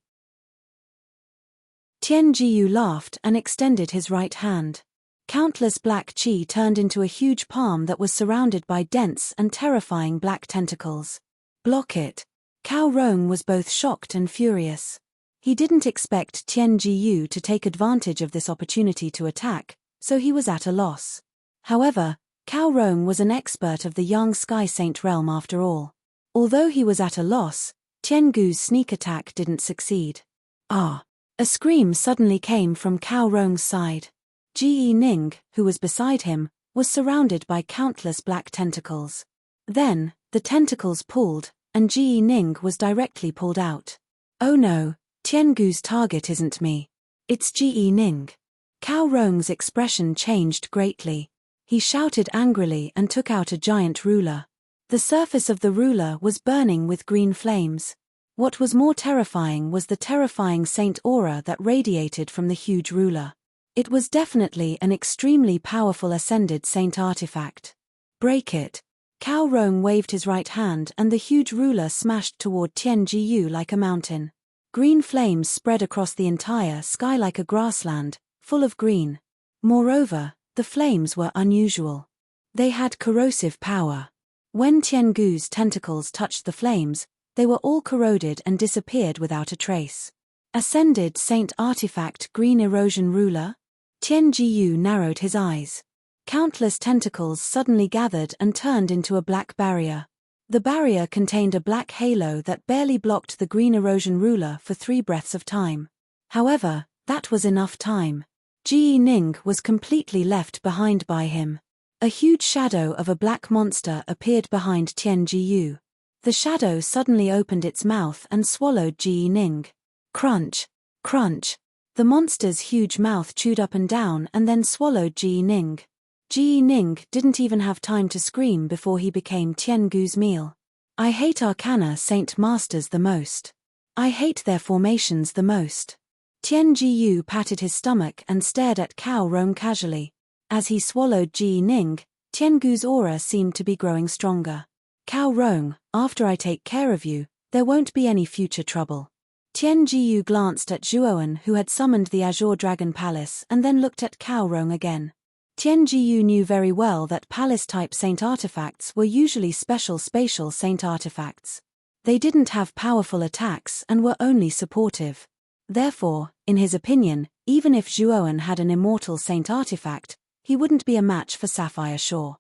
Tian Jiyu laughed and extended his right hand. Countless black chi turned into a huge palm that was surrounded by dense and terrifying black tentacles. Block it. Cao Rong was both shocked and furious. He didn't expect Tian Jiyu to take advantage of this opportunity to attack, so he was at a loss. However, Cao Rong was an expert of the young Sky Saint realm after all. Although he was at a loss, Tian Gu's sneak attack didn't succeed. Ah! A scream suddenly came from Cao Rong's side. Ji Ning, who was beside him, was surrounded by countless black tentacles. Then, the tentacles pulled, and Ji Ning was directly pulled out. Oh no! Tian Gu's target isn't me. It's Ji Ning. Cao Rong's expression changed greatly. He shouted angrily and took out a giant ruler. The surface of the ruler was burning with green flames. What was more terrifying was the terrifying saint aura that radiated from the huge ruler. It was definitely an extremely powerful ascended saint artifact. Break it. Cao Rong waved his right hand and the huge ruler smashed toward Tian Jiyu like a mountain. Green flames spread across the entire sky like a grassland, full of green. Moreover, the flames were unusual. They had corrosive power. When Tian Gu's tentacles touched the flames, they were all corroded and disappeared without a trace. Ascended Saint Artifact Green Erosion Ruler? Tian Jiyu narrowed his eyes. Countless tentacles suddenly gathered and turned into a black barrier. The barrier contained a black halo that barely blocked the green erosion ruler for 3 breaths of time. However, that was enough time. Ji Ning was completely left behind by him. A huge shadow of a black monster appeared behind Tian Jiyu. The shadow suddenly opened its mouth and swallowed Ji Ning. Crunch, crunch. The monster's huge mouth chewed up and down and then swallowed Ji Ning. Ji Ning didn't even have time to scream before he became Tian Gu's meal. I hate Arcana Saint Masters the most. I hate their formations the most. Tian Jiyu patted his stomach and stared at Cao Rong casually. As he swallowed Ji Ning, Tian Gu's aura seemed to be growing stronger. Cao Rong, after I take care of you, there won't be any future trouble. Tian Jiyu glanced at Zhuowen, who had summoned the Azure Dragon Palace, and then looked at Cao Rong again. Tian Jiyu knew very well that palace-type saint artifacts were usually special spatial saint artifacts. They didn't have powerful attacks and were only supportive. Therefore, in his opinion, even if Zhuowen had an immortal saint artifact, he wouldn't be a match for Sapphire Shore.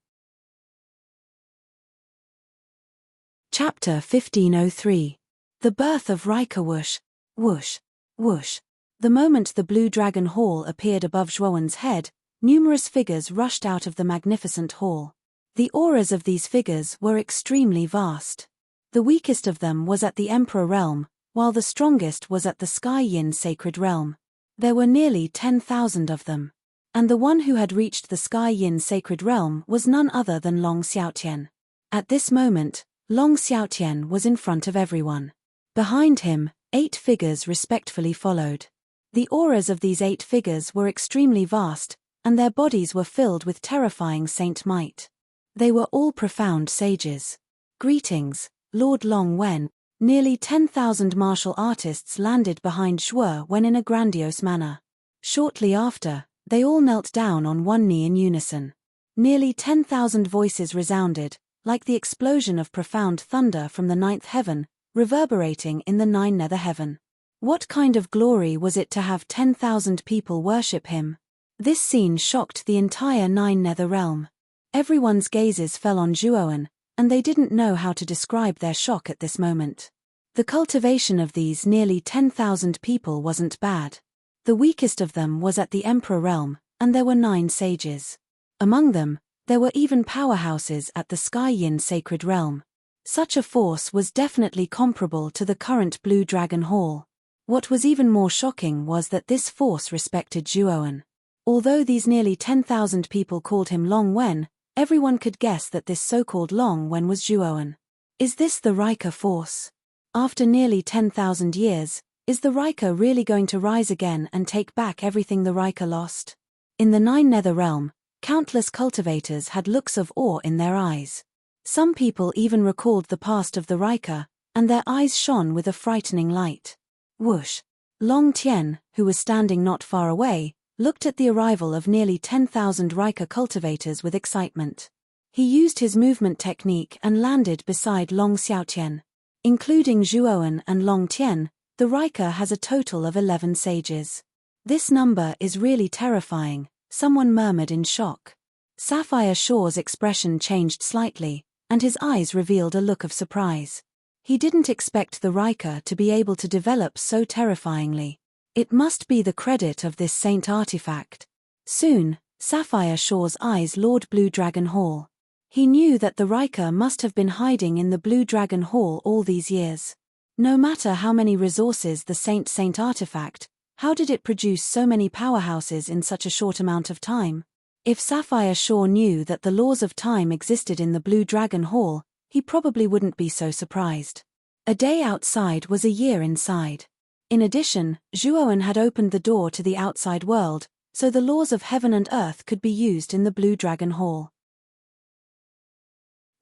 Chapter 1503. The Birth of Rika. Whoosh, whoosh, whoosh. The moment the Blue Dragon Hall appeared above Zhuowen's head, numerous figures rushed out of the magnificent hall. The auras of these figures were extremely vast. The weakest of them was at the Emperor Realm, while the strongest was at the Sky Yin Sacred Realm. There were nearly 10,000 of them. And the one who had reached the Sky Yin Sacred Realm was none other than Long Xiaotian. At this moment, Long Xiaotian was in front of everyone. Behind him, 8 figures respectfully followed. The auras of these 8 figures were extremely vast, and their bodies were filled with terrifying saint might. They were all profound sages. Greetings, Lord Long Wen. Nearly 10,000 martial artists landed behind Zhuo in a grandiose manner. Shortly after, they all knelt down on one knee in unison. Nearly 10,000 voices resounded, like the explosion of profound thunder from the 9th heaven, reverberating in the 9 nether heaven. What kind of glory was it to have 10,000 people worship him? This scene shocked the entire 9 nether realm. Everyone's gazes fell on Zhuowen, and they didn't know how to describe their shock at this moment. The cultivation of these nearly 10,000 people wasn't bad. The weakest of them was at the Emperor Realm, and there were 9 sages. Among them, there were even powerhouses at the Sky Yin Sacred Realm. Such a force was definitely comparable to the current Blue Dragon Hall. What was even more shocking was that this force respected Zhuowen. Although these nearly 10,000 people called him Long Wen, everyone could guess that this so-called Long Wen was Zhuowen. Is this the Rika force? After nearly 10,000 years, is the Rika really going to rise again and take back everything the Rika lost? In the 9 nether realm, countless cultivators had looks of awe in their eyes. Some people even recalled the past of the Rika, and their eyes shone with a frightening light. Whoosh! Long Tian, who was standing not far away, looked at the arrival of nearly 10,000 Rika cultivators with excitement. He used his movement technique and landed beside Long Xiaotian. Including Zhuowen and Long Tian, the Rika has a total of 11 sages. This number is really terrifying, someone murmured in shock. Sapphire Shore's expression changed slightly, and his eyes revealed a look of surprise. He didn't expect the Rika to be able to develop so terrifyingly. It must be the credit of this saint artifact. Soon, Sapphire Shore's eyes Lord Blue Dragon Hall. He knew that the Rika must have been hiding in the Blue Dragon Hall all these years. No matter how many resources the saint artifact, how did it produce so many powerhouses in such a short amount of time? If Sapphire Shore knew that the laws of time existed in the Blue Dragon Hall, he probably wouldn't be so surprised. A day outside was a year inside. In addition, Zhuowen had opened the door to the outside world, so the laws of heaven and earth could be used in the Blue Dragon Hall.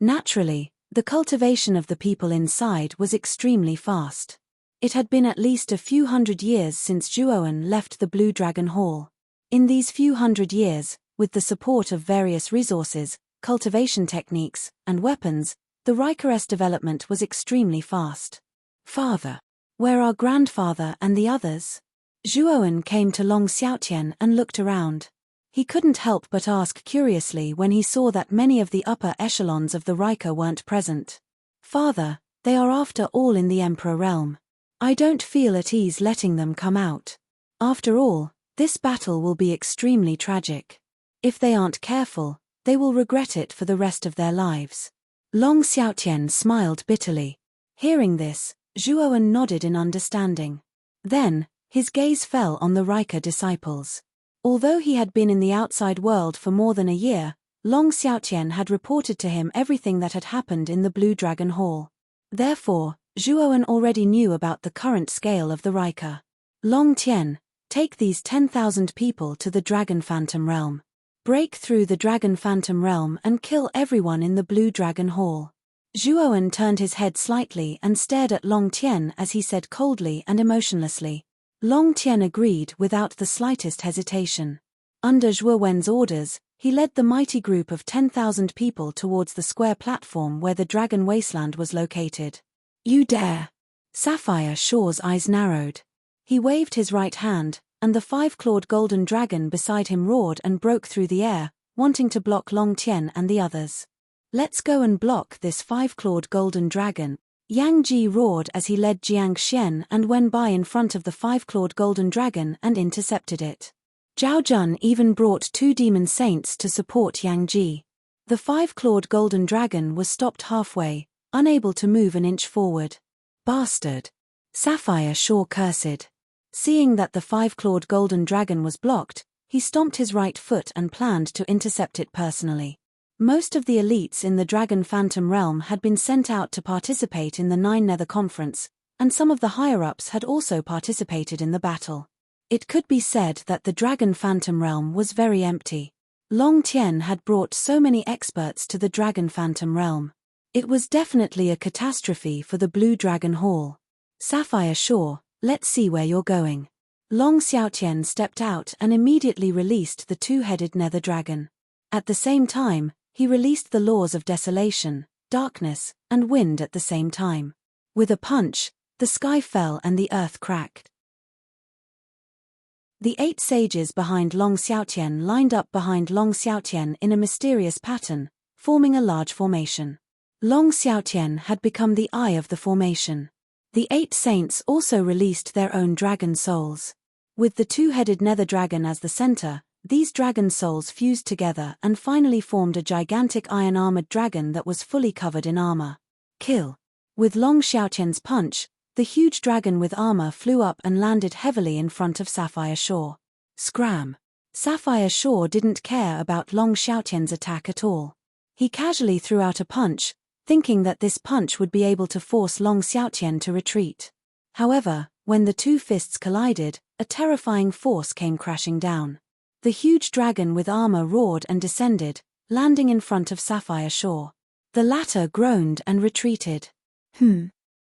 Naturally, the cultivation of the people inside was extremely fast. It had been at least a few hundred years since Zhuowen left the Blue Dragon Hall. In these few hundred years, with the support of various resources, cultivation techniques, and weapons, the Rika's development was extremely fast. Father, where are grandfather and the others? Zhuowen came to Long Xiaotian and looked around. He couldn't help but ask curiously when he saw that many of the upper echelons of the Rika weren't present. Father, they are after all in the Emperor Realm. I don't feel at ease letting them come out. After all, this battle will be extremely tragic. If they aren't careful, They will regret it for the rest of their lives. Long Xiaotian smiled bitterly. Hearing this, Zhuowen nodded in understanding. Then, his gaze fell on the Rika disciples. Although he had been in the outside world for more than a year, Long Xiaotian had reported to him everything that had happened in the Blue Dragon Hall. Therefore, Zhuowen already knew about the current scale of the Rika. Long Tian, take these 10,000 people to the Dragon Phantom Realm. Break through the Dragon Phantom Realm and kill everyone in the Blue Dragon Hall. Zhuowen turned his head slightly and stared at Long Tian as he said coldly and emotionlessly. Long Tian agreed without the slightest hesitation. Under Zhuowen's orders, he led the mighty group of 10,000 people towards the square platform where the Dragon Wasteland was located. You dare! Sapphire Shaw's eyes narrowed. He waved his right hand, and the five-clawed golden dragon beside him roared and broke through the air, wanting to block Long Tian and the others. Let's go and block this five-clawed golden dragon. Yang Ji roared as he led Jiang Xian and went by in front of the five-clawed golden dragon and intercepted it. Zhao Jun even brought 2 demon saints to support Yang Ji. The five-clawed golden dragon was stopped halfway, unable to move an inch forward. Bastard! Sapphire Shaw cursed. Seeing that the five-clawed golden dragon was blocked, he stomped his right foot and planned to intercept it personally. Most of the elites in the Dragon Phantom Realm had been sent out to participate in the Nine Nether Conference, and some of the higher-ups had also participated in the battle. It could be said that the Dragon Phantom Realm was very empty. Long Tian had brought so many experts to the Dragon Phantom Realm. It was definitely a catastrophe for the Blue Dragon Hall. Sapphire Shaw, let's see where you're going. Long Xiaotian stepped out and immediately released the two-headed nether dragon. At the same time, he released the laws of desolation, darkness, and wind at the same time. With a punch, the sky fell and the earth cracked. The 8 sages behind Long Xiaotian lined up behind Long Xiaotian in a mysterious pattern, forming a large formation. Long Xiaotian had become the eye of the formation. The 8 saints also released their own dragon souls. With the two-headed nether dragon as the center, these dragon souls fused together and finally formed a gigantic iron-armored dragon that was fully covered in armor. Kill! With Long Xiaotian's punch, the huge dragon with armor flew up and landed heavily in front of Sapphire Shaw. Scram! Sapphire Shaw didn't care about Long Xiaotian's attack at all. He casually threw out a punch, thinking that this punch would be able to force Long Xiaotian to retreat. However, when the 2 fists collided, a terrifying force came crashing down. The huge dragon with armor roared and descended, landing in front of Sapphire Shaw. The latter groaned and retreated.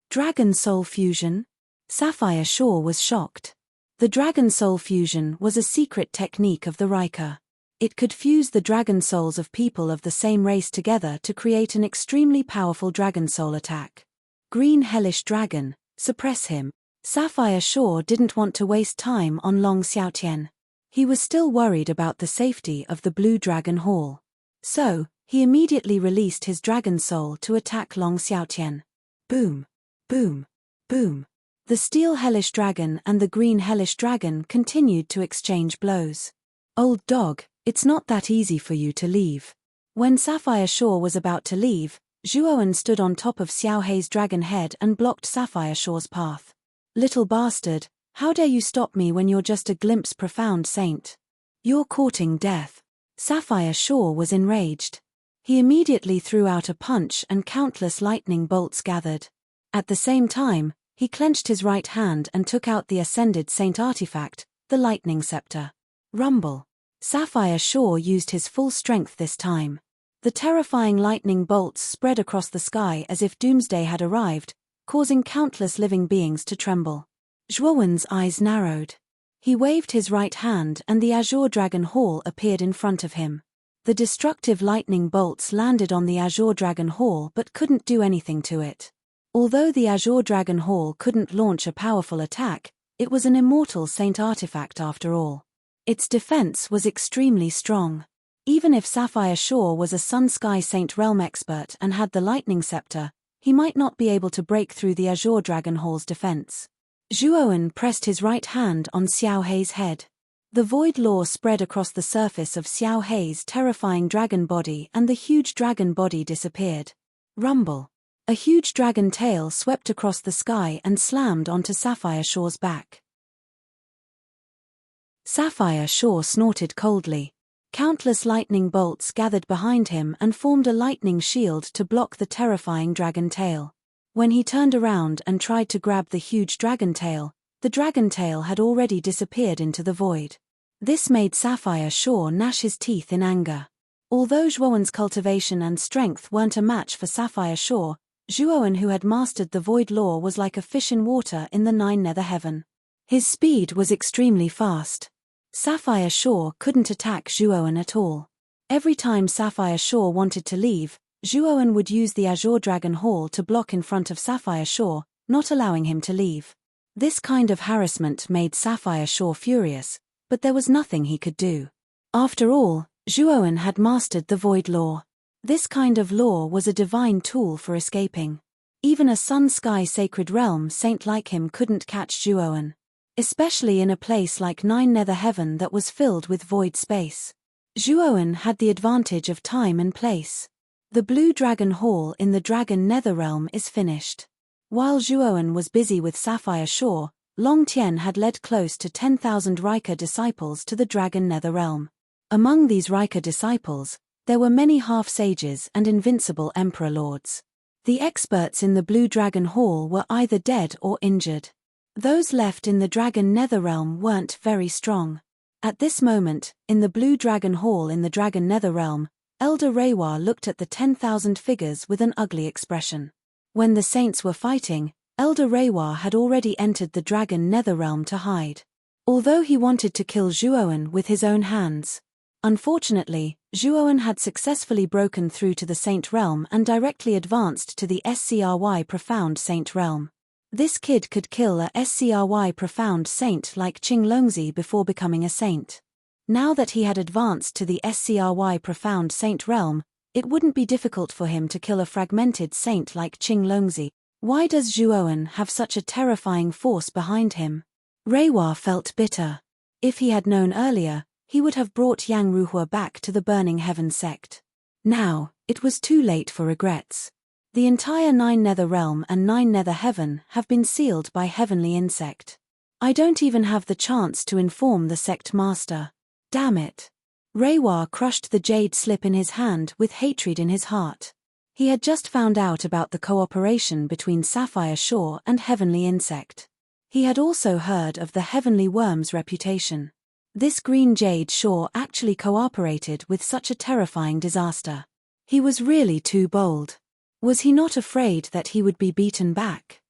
Dragon Soul Fusion? Sapphire Shaw was shocked. The Dragon Soul Fusion was a secret technique of the Rika. It could fuse the dragon souls of people of the same race together to create an extremely powerful dragon soul attack. Green Hellish Dragon, suppress him. Sapphire Shaw didn't want to waste time on Long Xiaotian. He was still worried about the safety of the Blue Dragon Hall. So, he immediately released his dragon soul to attack Long Xiaotian. Boom! Boom! Boom! The Steel Hellish Dragon and the Green Hellish Dragon continued to exchange blows. Old dog, it's not that easy for you to leave. When Sapphire Shaw was about to leave, Zhuowen stood on top of Xiao Hei's dragon head and blocked Sapphire Shaw's path. Little bastard, how dare you stop me when you're just a glimpse profound saint? You're courting death. Sapphire Shaw was enraged. He immediately threw out a punch and countless lightning bolts gathered. At the same time, he clenched his right hand and took out the Ascended Saint artifact, the Lightning Scepter. Rumble. Sapphire Shaw used his full strength this time. The terrifying lightning bolts spread across the sky as if doomsday had arrived, causing countless living beings to tremble. Zhuowen's eyes narrowed. He waved his right hand and the Azure Dragon Hall appeared in front of him. The destructive lightning bolts landed on the Azure Dragon Hall but couldn't do anything to it. Although the Azure Dragon Hall couldn't launch a powerful attack, it was an immortal saint artifact after all. Its defense was extremely strong. Even if Sapphire Shaw was a Sun Sky Saint Realm expert and had the Lightning Scepter, he might not be able to break through the Azure Dragon Hall's defense. Zhuowen pressed his right hand on Xiao Hei's head. The void law spread across the surface of Xiao Hei's terrifying dragon body, and the huge dragon body disappeared. Rumble. A huge dragon tail swept across the sky and slammed onto Sapphire Shore's back. Sapphire Shore snorted coldly. Countless lightning bolts gathered behind him and formed a lightning shield to block the terrifying dragon tail. When he turned around and tried to grab the huge dragon tail, the dragon tail had already disappeared into the void. This made Sapphire Shore gnash his teeth in anger. Although Zhuowen's cultivation and strength weren't a match for Sapphire Shore, Zhuowen, who had mastered the void law, was like a fish in water in the Nine Nether Heaven. His speed was extremely fast. Sapphire Shore couldn't attack Zhuowen at all. Every time Sapphire Shore wanted to leave, Zhuowen would use the Azure Dragon Hall to block in front of Sapphire Shore, not allowing him to leave. This kind of harassment made Sapphire Shore furious, but there was nothing he could do. After all, Zhuowen had mastered the void law. This kind of law was a divine tool for escaping. Even a sun-sky sacred realm saint like him couldn't catch Zhuowen. Especially in a place like Nine Nether Heaven that was filled with void space. Zhuowen had the advantage of time and place. The Blue Dragon Hall in the Dragon Nether Realm is finished. While Zhuowen was busy with Sapphire Shore, Long Tian had led close to 10,000 Rika disciples to the Dragon Nether Realm. Among these Rika disciples, there were many half-sages and invincible emperor lords. The experts in the Blue Dragon Hall were either dead or injured. Those left in the Dragon Nether Realm weren't very strong. At this moment, in the Blue Dragon Hall in the Dragon Nether Realm, Elder Reiwa looked at the 10,000 figures with an ugly expression. When the saints were fighting, Elder Reiwa had already entered the Dragon Nether Realm to hide. Although he wanted to kill Zhuowen with his own hands. Unfortunately, Zhuowen had successfully broken through to the Saint Realm and directly advanced to the Scry Profound Saint Realm. This kid could kill a Scry Profound Saint like Qing Longzi before becoming a saint. Now that he had advanced to the Scry Profound Saint Realm, it wouldn't be difficult for him to kill a fragmented saint like Qing Longzi. Why does Zhuowen have such a terrifying force behind him? Reiwa felt bitter. If he had known earlier, he would have brought Yang Ruhua back to the Burning Heaven sect. Now, it was too late for regrets. The entire Nine Nether Realm and Nine Nether Heaven have been sealed by Heavenly Insect. I don't even have the chance to inform the sect master. Damn it. Reiwa crushed the jade slip in his hand with hatred in his heart. He had just found out about the cooperation between Sapphire Shore and Heavenly Insect. He had also heard of the Heavenly Worm's reputation. This green jade Shore actually cooperated with such a terrifying disaster. He was really too bold. Was he not afraid that he would be beaten back?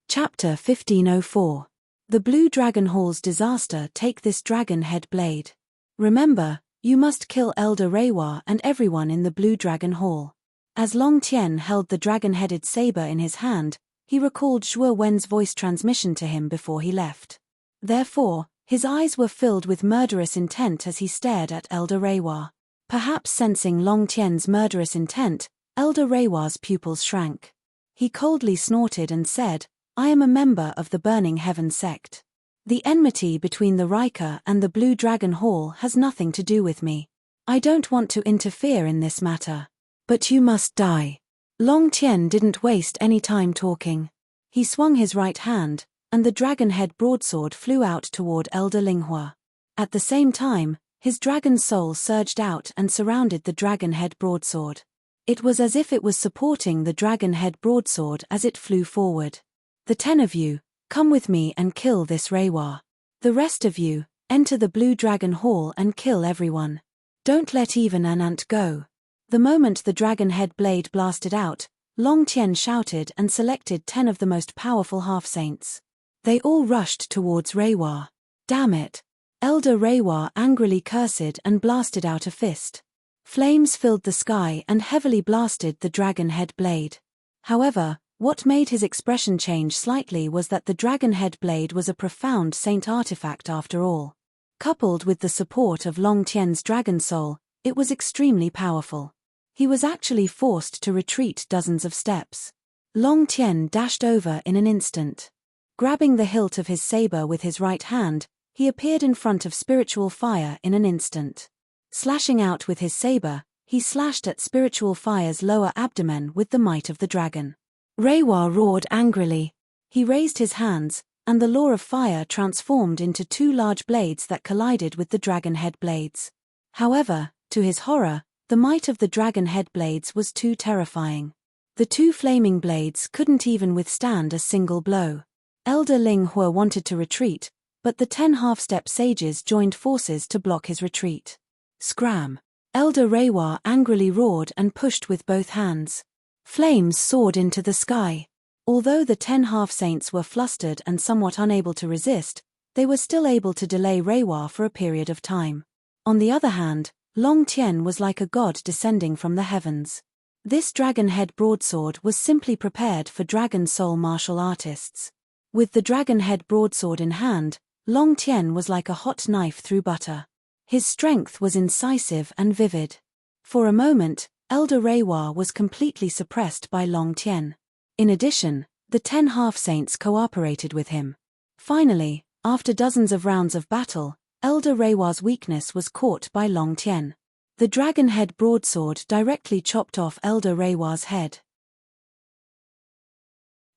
Chapter 1504. The Blue Dragon Hall's disaster. Take this dragon head blade. Remember, you must kill Elder Reiwa and everyone in the Blue Dragon Hall. As Long Tian held the dragon-headed saber in his hand, he recalled Zhuo Wen's voice transmission to him before he left. Therefore, his eyes were filled with murderous intent as he stared at Elder Reiwa. Perhaps sensing Long Tian's murderous intent, Elder Reiwa's pupils shrank. He coldly snorted and said, I am a member of the Burning Heaven sect. The enmity between the Rika and the Blue Dragon Hall has nothing to do with me. I don't want to interfere in this matter. But you must die. Long Tian didn't waste any time talking. He swung his right hand, and the dragon-head broadsword flew out toward Elder Linghua. At the same time, his dragon soul surged out and surrounded the dragon-head broadsword. It was as if it was supporting the dragon-head broadsword as it flew forward. The 10 of you, come with me and kill this Reiwa. The rest of you, enter the Blue Dragon Hall and kill everyone. Don't let even an ant go. The moment the dragon-head blade blasted out, Long Tian shouted and selected 10 of the most powerful half-saints. They all rushed towards Reiwa. Damn it! Elder Reiwa angrily cursed and blasted out a fist. Flames filled the sky and heavily blasted the dragon-head blade. However, what made his expression change slightly was that the dragon-head blade was a profound saint artifact after all. Coupled with the support of Long Tian's dragon soul, it was extremely powerful. He was actually forced to retreat dozens of steps. Long Tian dashed over in an instant. Grabbing the hilt of his saber with his right hand, he appeared in front of spiritual fire in an instant. Slashing out with his saber, he slashed at spiritual fire's lower abdomen with the might of the dragon. Reiwa roared angrily. He raised his hands, and the law of fire transformed into two large blades that collided with the dragon head blades. However, to his horror, the might of the dragon head blades was too terrifying. The two flaming blades couldn't even withstand a single blow. Elder Ling Hua wanted to retreat, but the 10 half-step sages joined forces to block his retreat. Scram! Elder Reiwa angrily roared and pushed with both hands. Flames soared into the sky. Although the 10 half-saints were flustered and somewhat unable to resist, they were still able to delay Reiwa for a period of time. On the other hand, Long Tien was like a god descending from the heavens. This dragon head broadsword was simply prepared for dragon soul martial artists. With the dragon head broadsword in hand, Long Tien was like a hot knife through butter. His strength was incisive and vivid. For a moment, Elder Reiwa was completely suppressed by Long Tien. In addition, the 10 half-saints cooperated with him. Finally, after dozens of rounds of battle, Elder Reiwa's weakness was caught by Long Tien. The dragon head broadsword directly chopped off Elder Reiwa's head.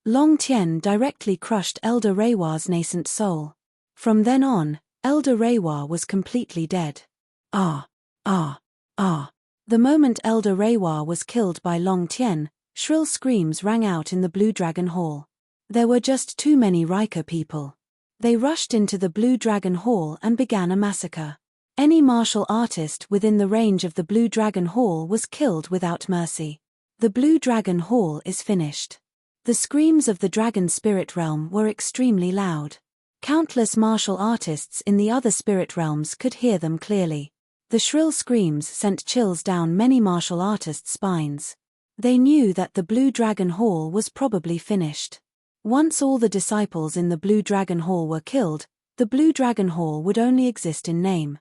Long Tien directly crushed Elder Reiwa's nascent soul. From then on, Elder Reiwa was completely dead. Ah! Ah! Ah! The moment Elder Reiwa was killed by Long Tien, shrill screams rang out in the Blue Dragon Hall. There were just too many Rika people. They rushed into the Blue Dragon Hall and began a massacre. Any martial artist within the range of the Blue Dragon Hall was killed without mercy. The Blue Dragon Hall is finished. The screams of the dragon spirit realm were extremely loud. Countless martial artists in the other spirit realms could hear them clearly. The shrill screams sent chills down many martial artists' spines. They knew that the Blue Dragon Hall was probably finished. Once all the disciples in the Blue Dragon Hall were killed, the Blue Dragon Hall would only exist in name.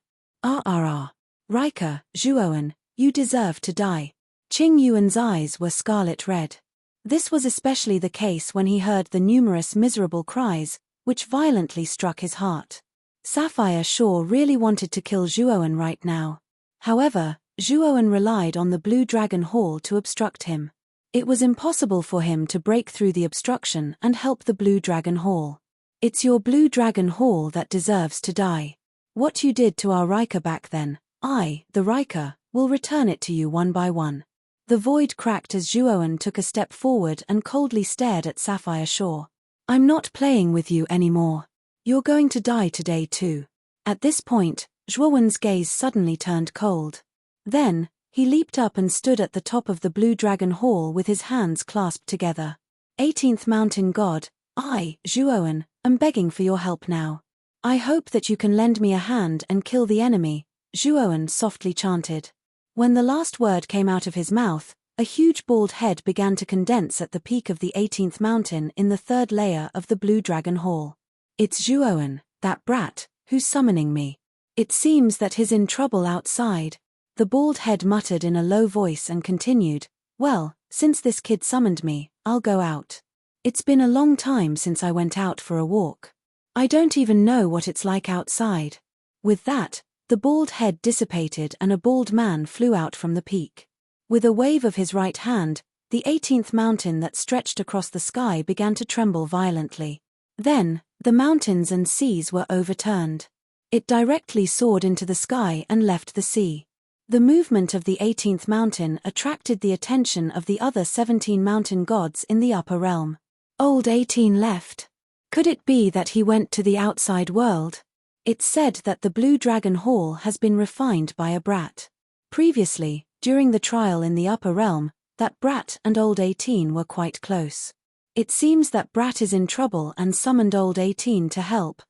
Rika, Zhuowen, you deserve to die. Qing Yuan's eyes were scarlet red. This was especially the case when he heard the numerous miserable cries, which violently struck his heart. Sapphire Shaw really wanted to kill Zhuowen right now. However, Zhuowen relied on the Blue Dragon Hall to obstruct him. It was impossible for him to break through the obstruction and help the Blue Dragon Hall. It's your Blue Dragon Hall that deserves to die. What you did to our Rika back then, I, the Rika, will return it to you one by one. The void cracked as Zhuowen took a step forward and coldly stared at Sapphire Shaw. I'm not playing with you anymore. You're going to die today too. At this point, Zhuowen's gaze suddenly turned cold. Then, he leaped up and stood at the top of the Blue Dragon Hall with his hands clasped together. 18th Mountain God, I, Zhuowen, am begging for your help now. I hope that you can lend me a hand and kill the enemy, Zhuowen softly chanted. When the last word came out of his mouth, a huge bald head began to condense at the peak of the 18th mountain in the third layer of the Blue Dragon Hall. It's Zhuowen, that brat, who's summoning me. It seems that he's in trouble outside. The bald head muttered in a low voice and continued, well, since this kid summoned me, I'll go out. It's been a long time since I went out for a walk. I don't even know what it's like outside. With that, the bald head dissipated and a bald man flew out from the peak. With a wave of his right hand, the 18th mountain that stretched across the sky began to tremble violently. Then, the mountains and seas were overturned. It directly soared into the sky and left the sea. The movement of the 18th mountain attracted the attention of the other 17 mountain gods in the upper realm. Old 18 left. Could it be that he went to the outside world? It's said that the Blue Dragon Hall has been refined by a brat. Previously, during the trial in the upper realm, that brat and old 18 were quite close. It seems that brat is in trouble and summoned old 18 to help.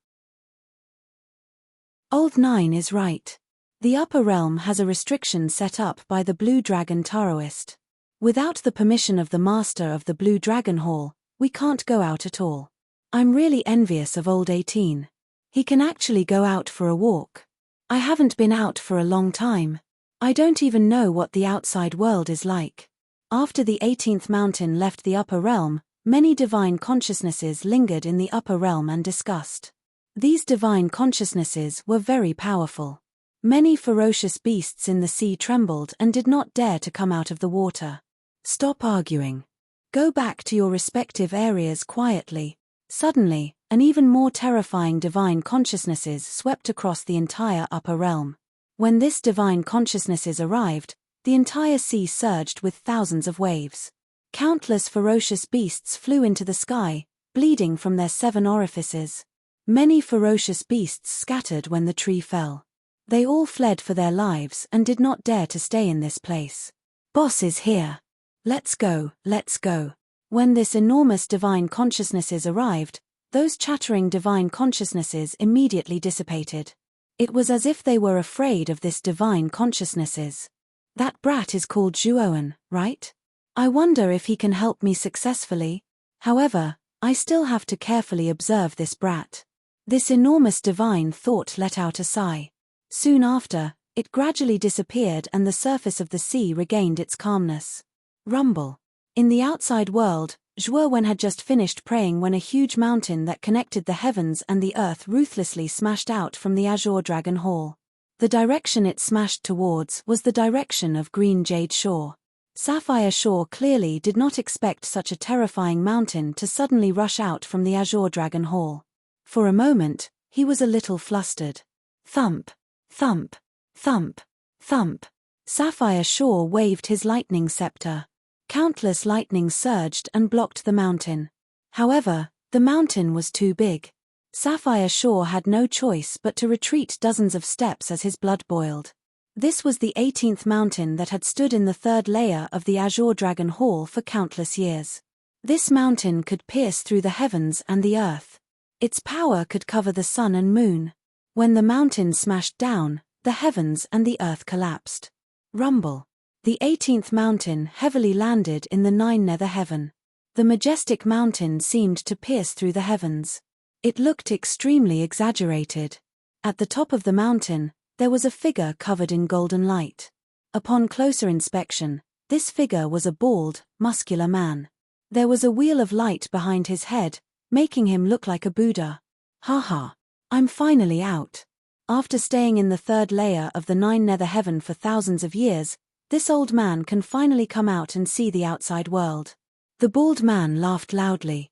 Old 9 is right. The upper realm has a restriction set up by the Blue Dragon Taoist. Without the permission of the master of the Blue Dragon Hall, we can't go out at all. I'm really envious of old 18. He can actually go out for a walk. I haven't been out for a long time. I don't even know what the outside world is like. After the 18th mountain left the upper realm, many divine consciousnesses lingered in the upper realm and discussed. These divine consciousnesses were very powerful. Many ferocious beasts in the sea trembled and did not dare to come out of the water. Stop arguing. Go back to your respective areas quietly. Suddenly, an even more terrifying divine consciousnesses swept across the entire upper realm. When this divine consciousnesses arrived, the entire sea surged with thousands of waves. Countless ferocious beasts flew into the sky, bleeding from their 7 orifices. Many ferocious beasts scattered when the tree fell. They all fled for their lives and did not dare to stay in this place. Boss is here. Let's go, let's go. When this enormous divine consciousnesses arrived, those chattering divine consciousnesses immediately dissipated. It was as if they were afraid of this divine consciousnesses. That brat is called Zhuowen, right? I wonder if he can help me successfully. However, I still have to carefully observe this brat. This enormous divine thought let out a sigh. Soon after, it gradually disappeared and the surface of the sea regained its calmness. Rumble. In the outside world, Zhuowen had just finished praying when a huge mountain that connected the heavens and the earth ruthlessly smashed out from the Azure Dragon Hall. The direction it smashed towards was the direction of Green Jade Shore. Sapphire Shore clearly did not expect such a terrifying mountain to suddenly rush out from the Azure Dragon Hall. For a moment, he was a little flustered. Thump, thump, thump, thump. Sapphire Shore waved his lightning scepter. Countless lightning surged and blocked the mountain. However, the mountain was too big. Sapphire Shore had no choice but to retreat dozens of steps as his blood boiled. This was the 18th mountain that had stood in the 3rd layer of the Azure Dragon Hall for countless years. This mountain could pierce through the heavens and the earth. Its power could cover the sun and moon. When the mountain smashed down, the heavens and the earth collapsed. Rumble. The 18th mountain heavily landed in the 9th nether heaven. The majestic mountain seemed to pierce through the heavens. It looked extremely exaggerated. At the top of the mountain, there was a figure covered in golden light. Upon closer inspection, this figure was a bald, muscular man. There was a wheel of light behind his head, making him look like a Buddha. Haha, I'm finally out. After staying in the 3rd layer of the 9th nether heaven for thousands of years, this old man can finally come out and see the outside world. The bald man laughed loudly.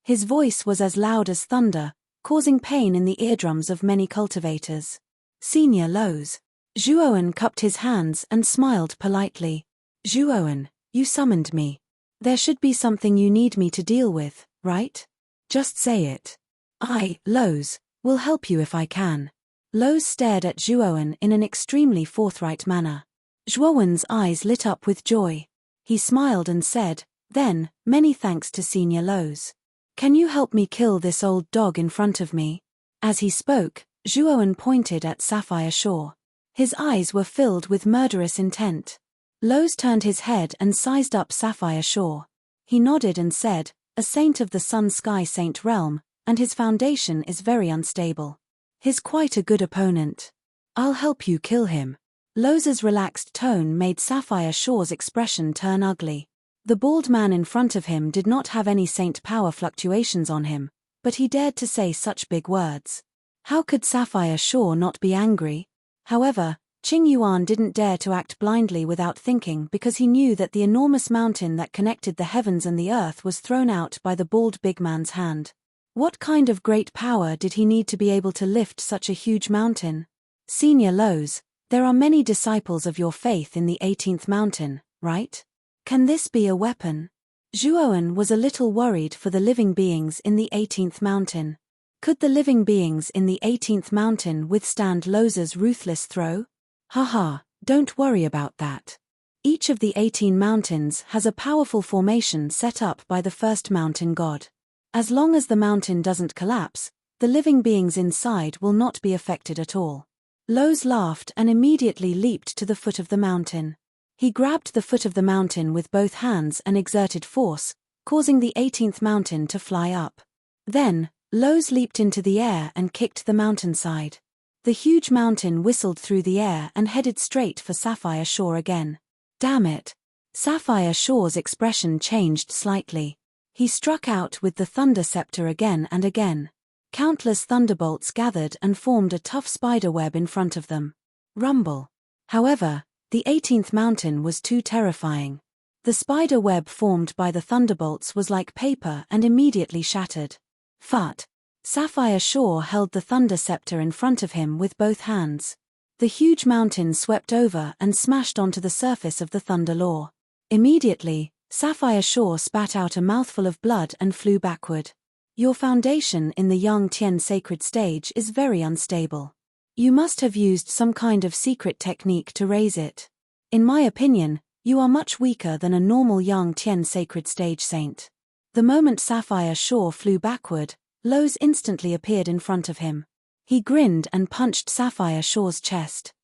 His voice was as loud as thunder, causing pain in the eardrums of many cultivators. Senior Lows. Zhuowen cupped his hands and smiled politely. Zhuowen, you summoned me. There should be something you need me to deal with, right? Just say it. I, Lows, will help you if I can. Lows stared at Zhuowen in an extremely forthright manner. Zhuowen's eyes lit up with joy. He smiled and said, then, many thanks to Senior Lows. Can you help me kill this old dog in front of me? As he spoke, Zhuowen pointed at Sapphire Shore. His eyes were filled with murderous intent. Lows turned his head and sized up Sapphire Shore. He nodded and said, a saint of the sun-sky saint realm, and his foundation is very unstable. He's quite a good opponent. I'll help you kill him. Lows's relaxed tone made Sapphire Shore's expression turn ugly. The bald man in front of him did not have any saint power fluctuations on him, but he dared to say such big words. How could Sapphire Shore not be angry? However, Qing Yuan didn't dare to act blindly without thinking because he knew that the enormous mountain that connected the heavens and the earth was thrown out by the bald big man's hand. What kind of great power did he need to be able to lift such a huge mountain? Senior Lows, there are many disciples of your faith in the 18th mountain, right? Can this be a weapon? Zhuowen was a little worried for the living beings in the 18th mountain. Could the living beings in the 18th mountain withstand Lows's ruthless throw? Haha, don't worry about that. Each of the 18 mountains has a powerful formation set up by the first mountain god. As long as the mountain doesn't collapse, the living beings inside will not be affected at all. Lows laughed and immediately leaped to the foot of the mountain. He grabbed the foot of the mountain with both hands and exerted force, causing the 18th mountain to fly up. Then, Lows leaped into the air and kicked the mountainside. The huge mountain whistled through the air and headed straight for Sapphire Shore again. Damn it! Sapphire Shore's expression changed slightly. He struck out with the thunder scepter again and again. Countless thunderbolts gathered and formed a tough spiderweb in front of them. Rumble. However, the 18th mountain was too terrifying. The spider web formed by the thunderbolts was like paper and immediately shattered. Fart. Sapphire Shore held the thunder scepter in front of him with both hands. The huge mountain swept over and smashed onto the surface of the thunder law. Immediately, Sapphire Shore spat out a mouthful of blood and flew backward. Your foundation in the Yang Tian sacred stage is very unstable. You must have used some kind of secret technique to raise it. In my opinion, you are much weaker than a normal Yang Tian sacred stage saint. The moment Sapphire Shore flew backward, Lowe's instantly appeared in front of him. He grinned and punched Sapphire Shore's chest.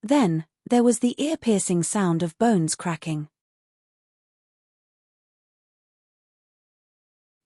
Then, there was the ear-piercing sound of bones cracking.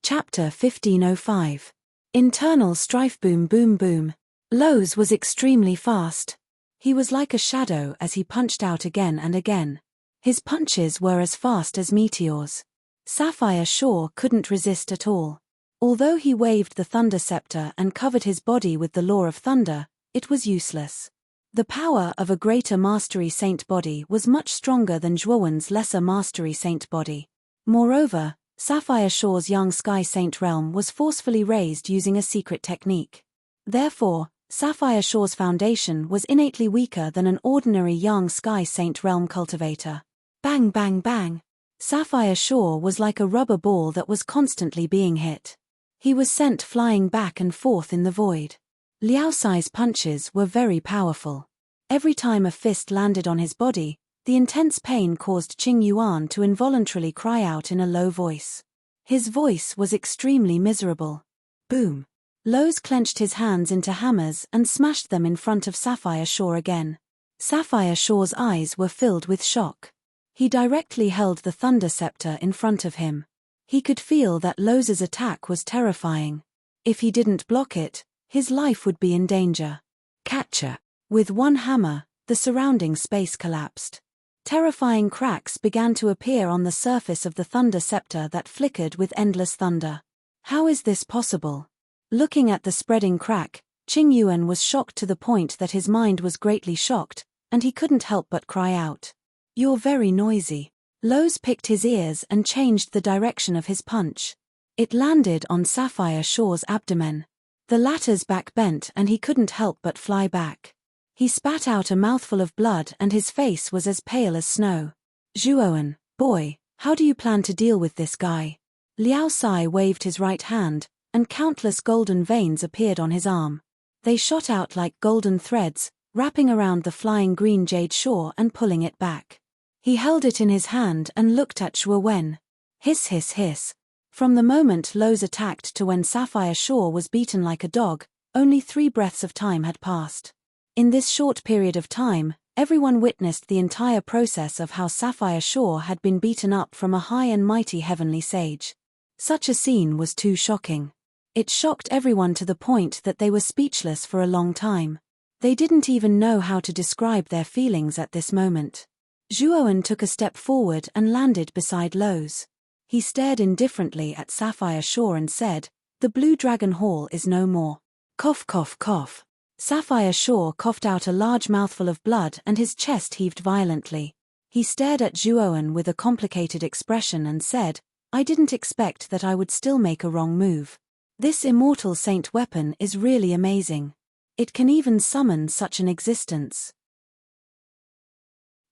Chapter 1505. Internal strife. Boom boom boom. Lowe's was extremely fast. He was like a shadow as he punched out again and again. His punches were as fast as meteors. Sapphire Shore couldn't resist at all. Although he waved the thunder scepter and covered his body with the law of thunder, it was useless. The power of a greater mastery saint body was much stronger than Zhuowen's lesser mastery saint body. Moreover, Sapphire Shore's Yang Sky Saint realm was forcefully raised using a secret technique. Therefore, Sapphire Shore's foundation was innately weaker than an ordinary Yang Sky Saint realm cultivator. Bang bang bang. Sapphire Shore was like a rubber ball that was constantly being hit. He was sent flying back and forth in the void. Liao Sai's punches were very powerful. Every time a fist landed on his body, the intense pain caused Qing Yuan to involuntarily cry out in a low voice. His voice was extremely miserable. Boom. Lowe's clenched his hands into hammers and smashed them in front of Sapphire Shore again. Sapphire Shore's eyes were filled with shock. He directly held the thunder scepter in front of him. He could feel that Lowe's attack was terrifying. If he didn't block it, his life would be in danger. Catcher. With one hammer, the surrounding space collapsed. Terrifying cracks began to appear on the surface of the thunder scepter that flickered with endless thunder. How is this possible? Looking at the spreading crack, Qing Yuan was shocked to the point that his mind was greatly shocked, and he couldn't help but cry out. You're very noisy. Lowe's picked his ears and changed the direction of his punch. It landed on Sapphire Shore's abdomen. The latter's back bent and he couldn't help but fly back. He spat out a mouthful of blood and his face was as pale as snow. Zhuowen, boy, how do you plan to deal with this guy? Liao Sai waved his right hand, and countless golden veins appeared on his arm. They shot out like golden threads, wrapping around the flying green jade shore and pulling it back. He held it in his hand and looked at Zhuowen. Hiss hiss hiss. From the moment Lowe's attacked to when Sapphire Shore was beaten like a dog, only 3 breaths of time had passed. In this short period of time, everyone witnessed the entire process of how Sapphire Shore had been beaten up from a high and mighty heavenly sage. Such a scene was too shocking. It shocked everyone to the point that they were speechless for a long time. They didn't even know how to describe their feelings at this moment. Zhuowen took a step forward and landed beside Lowe's. He stared indifferently at Sapphire Shore and said, "The Blue Dragon Hall is no more." Cough cough cough. Sapphire Shore coughed out a large mouthful of blood and his chest heaved violently. He stared at Zhuowen with a complicated expression and said, "I didn't expect that I would still make a wrong move. This immortal saint weapon is really amazing. It can even summon such an existence.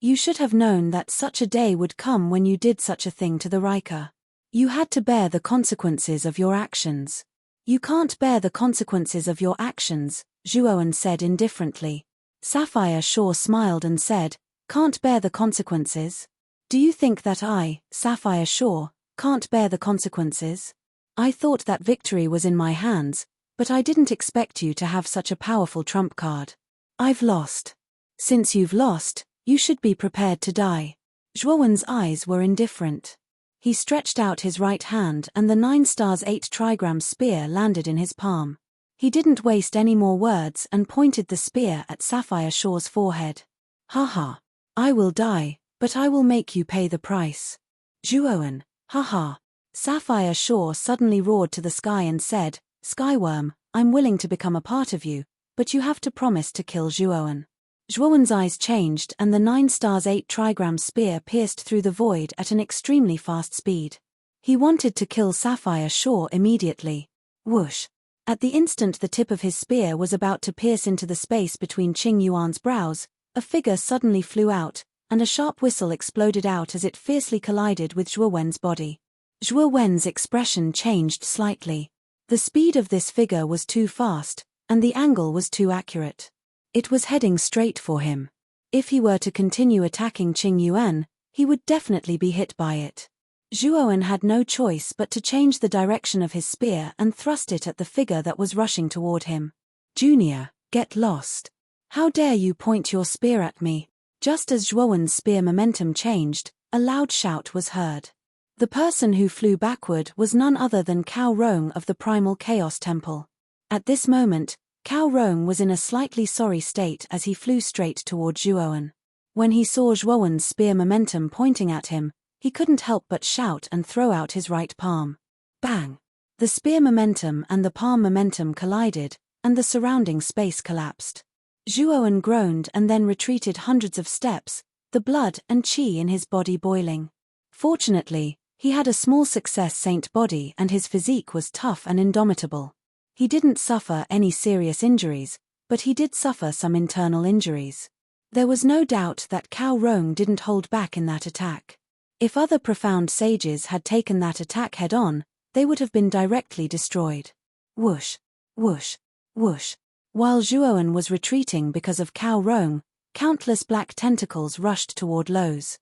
You should have known that such a day would come when you did such a thing to the Riker. You had to bear the consequences of your actions." "You can't bear the consequences of your actions," Zhuowen said indifferently. Sapphire Shore smiled and said, "Can't bear the consequences? Do you think that I, Sapphire Shore, can't bear the consequences? I thought that victory was in my hands, but I didn't expect you to have such a powerful trump card. I've lost. Since you've lost, you should be prepared to die." Zhuowen's eyes were indifferent. He stretched out his right hand and the 9 stars 8 trigram spear landed in his palm. He didn't waste any more words and pointed the spear at Sapphire Shore's forehead. "Ha ha. I will die, But I will make you pay the price. Zhuowen, haha. Sapphire Shore suddenly roared to the sky and said, Skyworm, I'm willing to become a part of you, but you have to promise to kill Zhuowen. Zhuowen's eyes changed and the 9 stars 8 trigram spear pierced through the void at an extremely fast speed. He wanted to kill Sapphire Shore immediately. Whoosh! At the instant the tip of his spear was about to pierce into the space between Qing Yuan's brows, a figure suddenly flew out, and a sharp whistle exploded out as it fiercely collided with Zhuowen's body. Zhuowen's expression changed slightly. The speed of this figure was too fast, and the angle was too accurate. It was heading straight for him. If he were to continue attacking Qing Yuan, he would definitely be hit by it. Zhuowen had no choice but to change the direction of his spear and thrust it at the figure that was rushing toward him. Junior, get lost. How dare you point your spear at me? Just as Zhuowen's spear momentum changed, a loud shout was heard. The person who flew backward was none other than Cao Rong of the Primal Chaos Temple. At this moment, Cao Rong was in a slightly sorry state as he flew straight toward Zhuowen. When he saw Zhuowen's spear momentum pointing at him, he couldn't help but shout and throw out his right palm. Bang! The spear momentum and the palm momentum collided, and the surrounding space collapsed. Zhuowen groaned and then retreated hundreds of steps, the blood and qi in his body boiling. Fortunately, he had a small success saint body and his physique was tough and indomitable. He didn't suffer any serious injuries, but he did suffer some internal injuries. There was no doubt that Cao Rong didn't hold back in that attack. If other profound sages had taken that attack head-on, they would have been directly destroyed. Whoosh, whoosh, whoosh. While Zhuowen was retreating because of Cao Rong, countless black tentacles rushed toward Lowe's.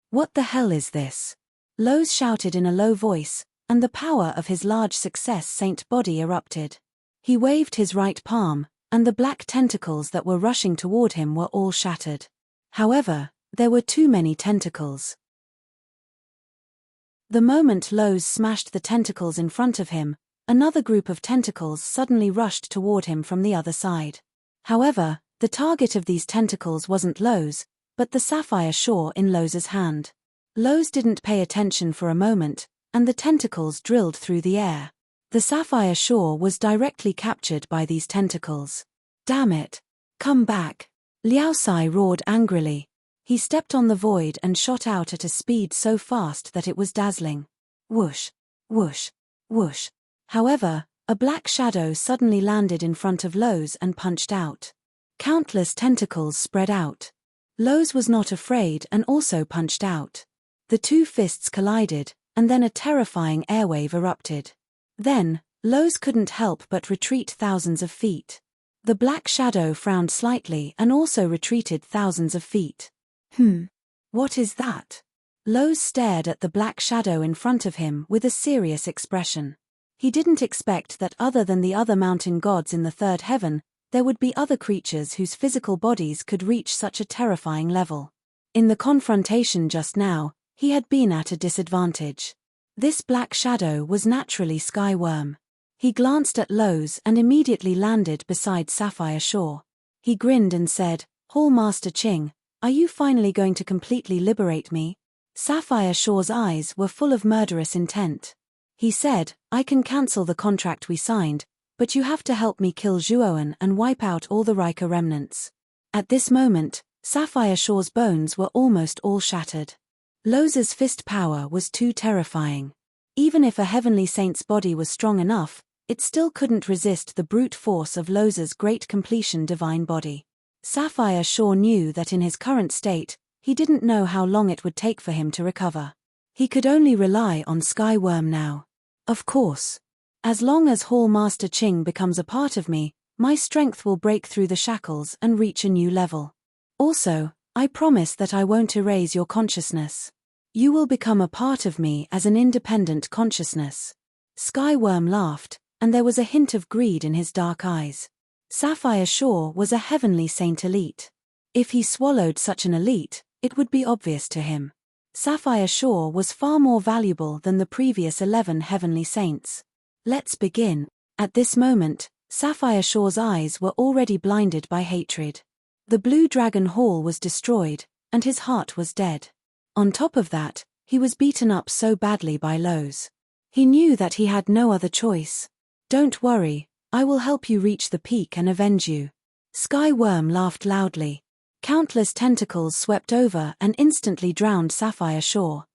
What the hell is this? Lowe's shouted in a low voice, and the power of his large success saint body erupted. He waved his right palm, and the black tentacles that were rushing toward him were all shattered. However, there were too many tentacles. The moment Lowe's smashed the tentacles in front of him, another group of tentacles suddenly rushed toward him from the other side. However, the target of these tentacles wasn't Lowe's, but the sapphire shore in Lowe's hand. Lowe's didn't pay attention for a moment, and the tentacles drilled through the air. The sapphire shore was directly captured by these tentacles. Damn it! Come back! Liao Sai roared angrily. He stepped on the void and shot out at a speed so fast that it was dazzling. Whoosh! Whoosh! Whoosh! However, a black shadow suddenly landed in front of Lowe's and punched out. Countless tentacles spread out. Lowe's was not afraid and also punched out. The two fists collided, and then a terrifying airwave erupted. Then, Lowe's couldn't help but retreat thousands of feet. The black shadow frowned slightly and also retreated thousands of feet. What is that? Lowe's stared at the black shadow in front of him with a serious expression. He didn't expect that other than the other mountain gods in the third heaven, there would be other creatures whose physical bodies could reach such a terrifying level. In the confrontation just now, he had been at a disadvantage. This black shadow was naturally Skyworm. He glanced at Lowe's and immediately landed beside Sapphire Shore. He grinned and said, Hall Master Qing, are you finally going to completely liberate me? Sapphire Shore's eyes were full of murderous intent. He said, I can cancel the contract we signed, but you have to help me kill Zhuowen and wipe out all the Rika remnants. At this moment, Sapphire Shore's bones were almost all shattered. Lowe's fist power was too terrifying. Even if a heavenly saint's body was strong enough, it still couldn't resist the brute force of Lowe's great completion divine body. Sapphire Shore knew that in his current state, he didn't know how long it would take for him to recover. He could only rely on Skyworm now. Of course. As long as Hall Master Qing becomes a part of me, my strength will break through the shackles and reach a new level. Also, I promise that I won't erase your consciousness. You will become a part of me as an independent consciousness. Skyworm laughed, and there was a hint of greed in his dark eyes. Sapphire Shore was a heavenly saint elite. If he swallowed such an elite, it would be obvious to him. Sapphire Shore was far more valuable than the previous 11 heavenly saints. Let's begin. At this moment, Sapphire Shore's eyes were already blinded by hatred. The Blue Dragon Hall was destroyed, and his heart was dead. On top of that, he was beaten up so badly by Lowe's. He knew that he had no other choice. "Don't worry, I will help you reach the peak and avenge you." Sky Worm laughed loudly. Countless tentacles swept over and instantly drowned Sapphire Shore.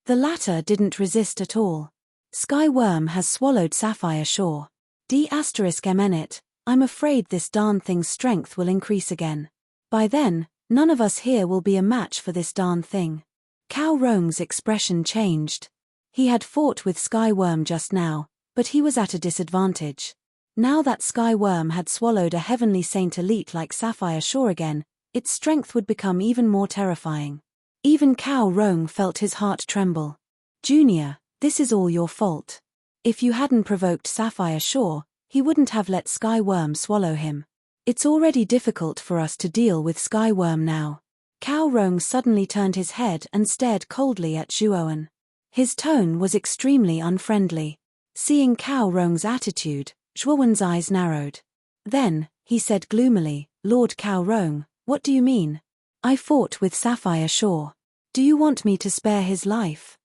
The latter didn't resist at all. Sky Worm has swallowed Sapphire Shore. D*MN, I'm afraid this darn thing's strength will increase again. By then, none of us here will be a match for this darn thing. Cao Rong's expression changed. He had fought with Sky Worm just now, but he was at a disadvantage. Now that Sky Worm had swallowed a heavenly saint elite like Sapphire Shore again, its strength would become even more terrifying. Even Cao Rong felt his heart tremble. "Junior, this is all your fault. If you hadn't provoked Sapphire Shore, he wouldn't have let Sky Worm swallow him. It's already difficult for us to deal with Sky Worm now." Cao Rong suddenly turned his head and stared coldly at Zhuowen. His tone was extremely unfriendly. Seeing Cao Rong's attitude, Zhuowen's eyes narrowed. Then, he said gloomily, "Lord Cao Rong, what do you mean? I fought with Sapphire Shore. Do you want me to spare his life?"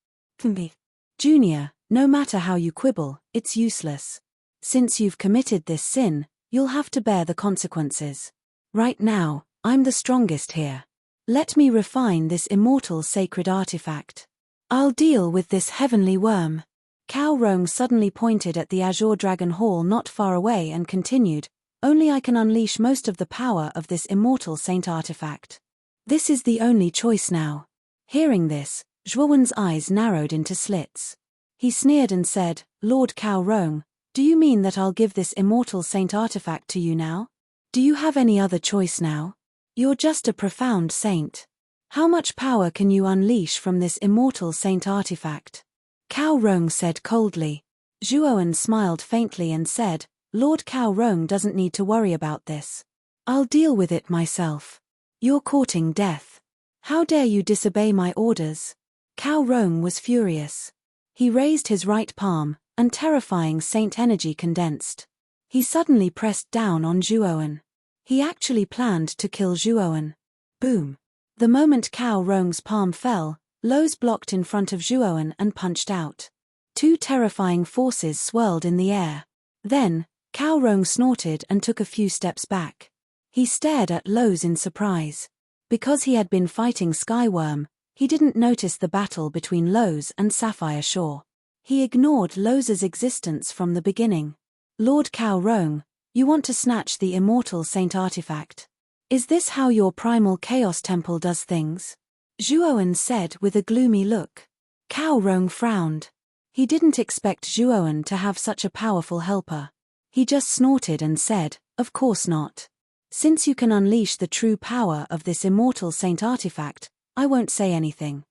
"Junior, no matter how you quibble, it's useless. Since you've committed this sin, you'll have to bear the consequences. Right now, I'm the strongest here. Let me refine this immortal sacred artifact. I'll deal with this heavenly worm." Cao Rong suddenly pointed at the Azure Dragon Hall not far away and continued, "Only I can unleash most of the power of this immortal saint artifact. This is the only choice now." Hearing this, Zhuowen's eyes narrowed into slits. He sneered and said, "Lord Cao Rong, do you mean that I'll give this immortal saint artifact to you now? Do you have any other choice now? You're just a profound saint. How much power can you unleash from this immortal saint artifact?" Cao Rong said coldly. Zhuowen smiled faintly and said, "Lord Cao Rong doesn't need to worry about this. I'll deal with it myself. You're courting death. How dare you disobey my orders?" Cao Rong was furious. He raised his right palm, and terrifying saint energy condensed. He suddenly pressed down on Zhuowen. He actually planned to kill Zhuowen. Boom. The moment Cao Rong's palm fell, Lowe's blocked in front of Zhuowen and punched out. Two terrifying forces swirled in the air. Then, Cao Rong snorted and took a few steps back. He stared at Lowe's in surprise. Because he had been fighting Sky Worm, he didn't notice the battle between Lowe's and Sapphire Shore. He ignored Lowe's existence from the beginning. "Lord Cao Rong, you want to snatch the immortal saint artifact. Is this how your primal chaos temple does things?" Zhuowen said with a gloomy look. Cao Rong frowned. He didn't expect Zhuowen to have such a powerful helper. He just snorted and said, "Of course not. Since you can unleash the true power of this immortal saint artifact, I won't say anything."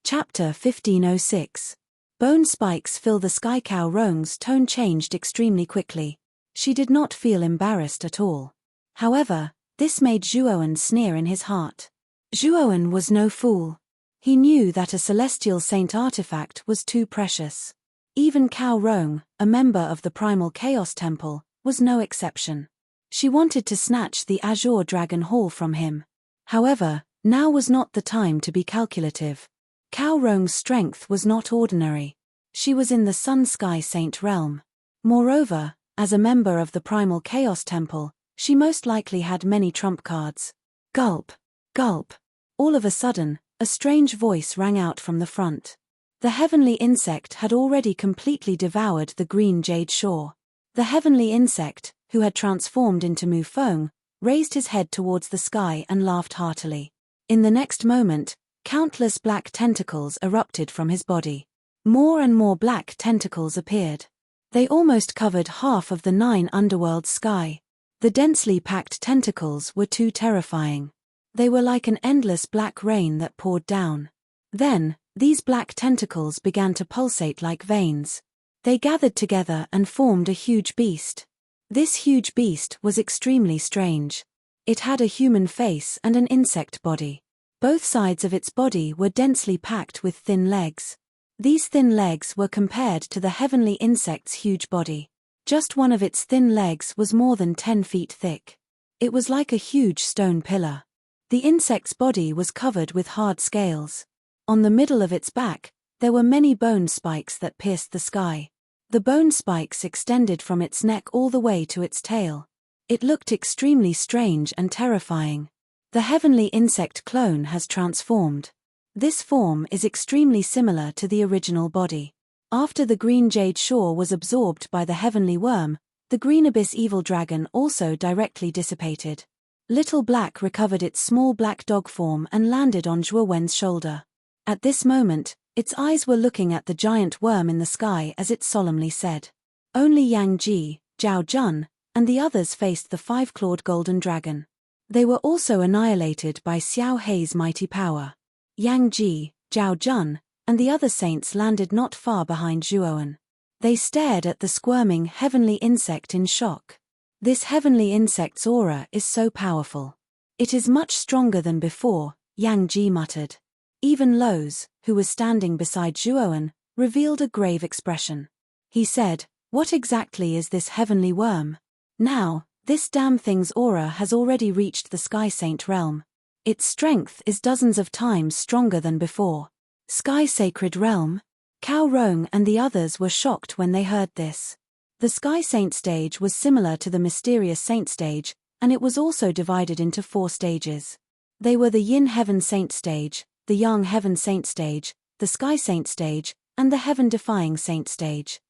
Chapter 1506. Bone spikes fill the sky. Cao Rong's tone changed extremely quickly. She did not feel embarrassed at all. However, this made Zhuowen sneer in his heart. Zhuowen was no fool. He knew that a celestial saint artifact was too precious. Even Cao Rong, a member of the Primal Chaos Temple, was no exception. She wanted to snatch the Azure Dragon Hall from him. However, now was not the time to be calculative. Cao Rong's strength was not ordinary. She was in the Sun Sky Saint realm. Moreover, as a member of the Primal Chaos Temple, she most likely had many trump cards. Gulp, gulp. All of a sudden, a strange voice rang out from the front. The heavenly insect had already completely devoured the green jade shore. The heavenly insect, who had transformed into Mufeng, raised his head towards the sky and laughed heartily. In the next moment, countless black tentacles erupted from his body. More and more black tentacles appeared. They almost covered half of the 9 underworld sky. The densely packed tentacles were too terrifying. They were like an endless black rain that poured down. Then, these black tentacles began to pulsate like veins. They gathered together and formed a huge beast. This huge beast was extremely strange. It had a human face and an insect body. Both sides of its body were densely packed with thin legs. These thin legs were compared to the heavenly insect's huge body. Just one of its thin legs was more than 10 feet thick. It was like a huge stone pillar. The insect's body was covered with hard scales. On the middle of its back, there were many bone spikes that pierced the sky. The bone spikes extended from its neck all the way to its tail. It looked extremely strange and terrifying. The heavenly insect clone has transformed. This form is extremely similar to the original body. After the green jade shore was absorbed by the heavenly worm, the green abyss evil dragon also directly dissipated. Little Black recovered its small black dog form and landed on Zhuo Wen's shoulder. At this moment, its eyes were looking at the giant worm in the sky as it solemnly said. Only Yang Ji, Zhao Jun, and the others faced the five-clawed golden dragon. They were also annihilated by Xiao Hei's mighty power. Yang Ji, Zhao Jun, and the other saints landed not far behind Zhuowen. They stared at the squirming heavenly insect in shock. This heavenly insect's aura is so powerful. It is much stronger than before, Yang Ji muttered. Even Lowe's, who was standing beside Zhuowen, revealed a grave expression. He said, "What exactly is this heavenly worm? Now, this damn thing's aura has already reached the Sky Saint realm. Its strength is dozens of times stronger than before." Sky Sacred Realm? Cao Rong and the others were shocked when they heard this. The Sky Saint stage was similar to the Mysterious Saint stage, and it was also divided into 4 stages. They were the Yin Heaven Saint stage, the Yang Heaven Saint stage, the Sky Saint stage, and the Heaven Defying Saint stage.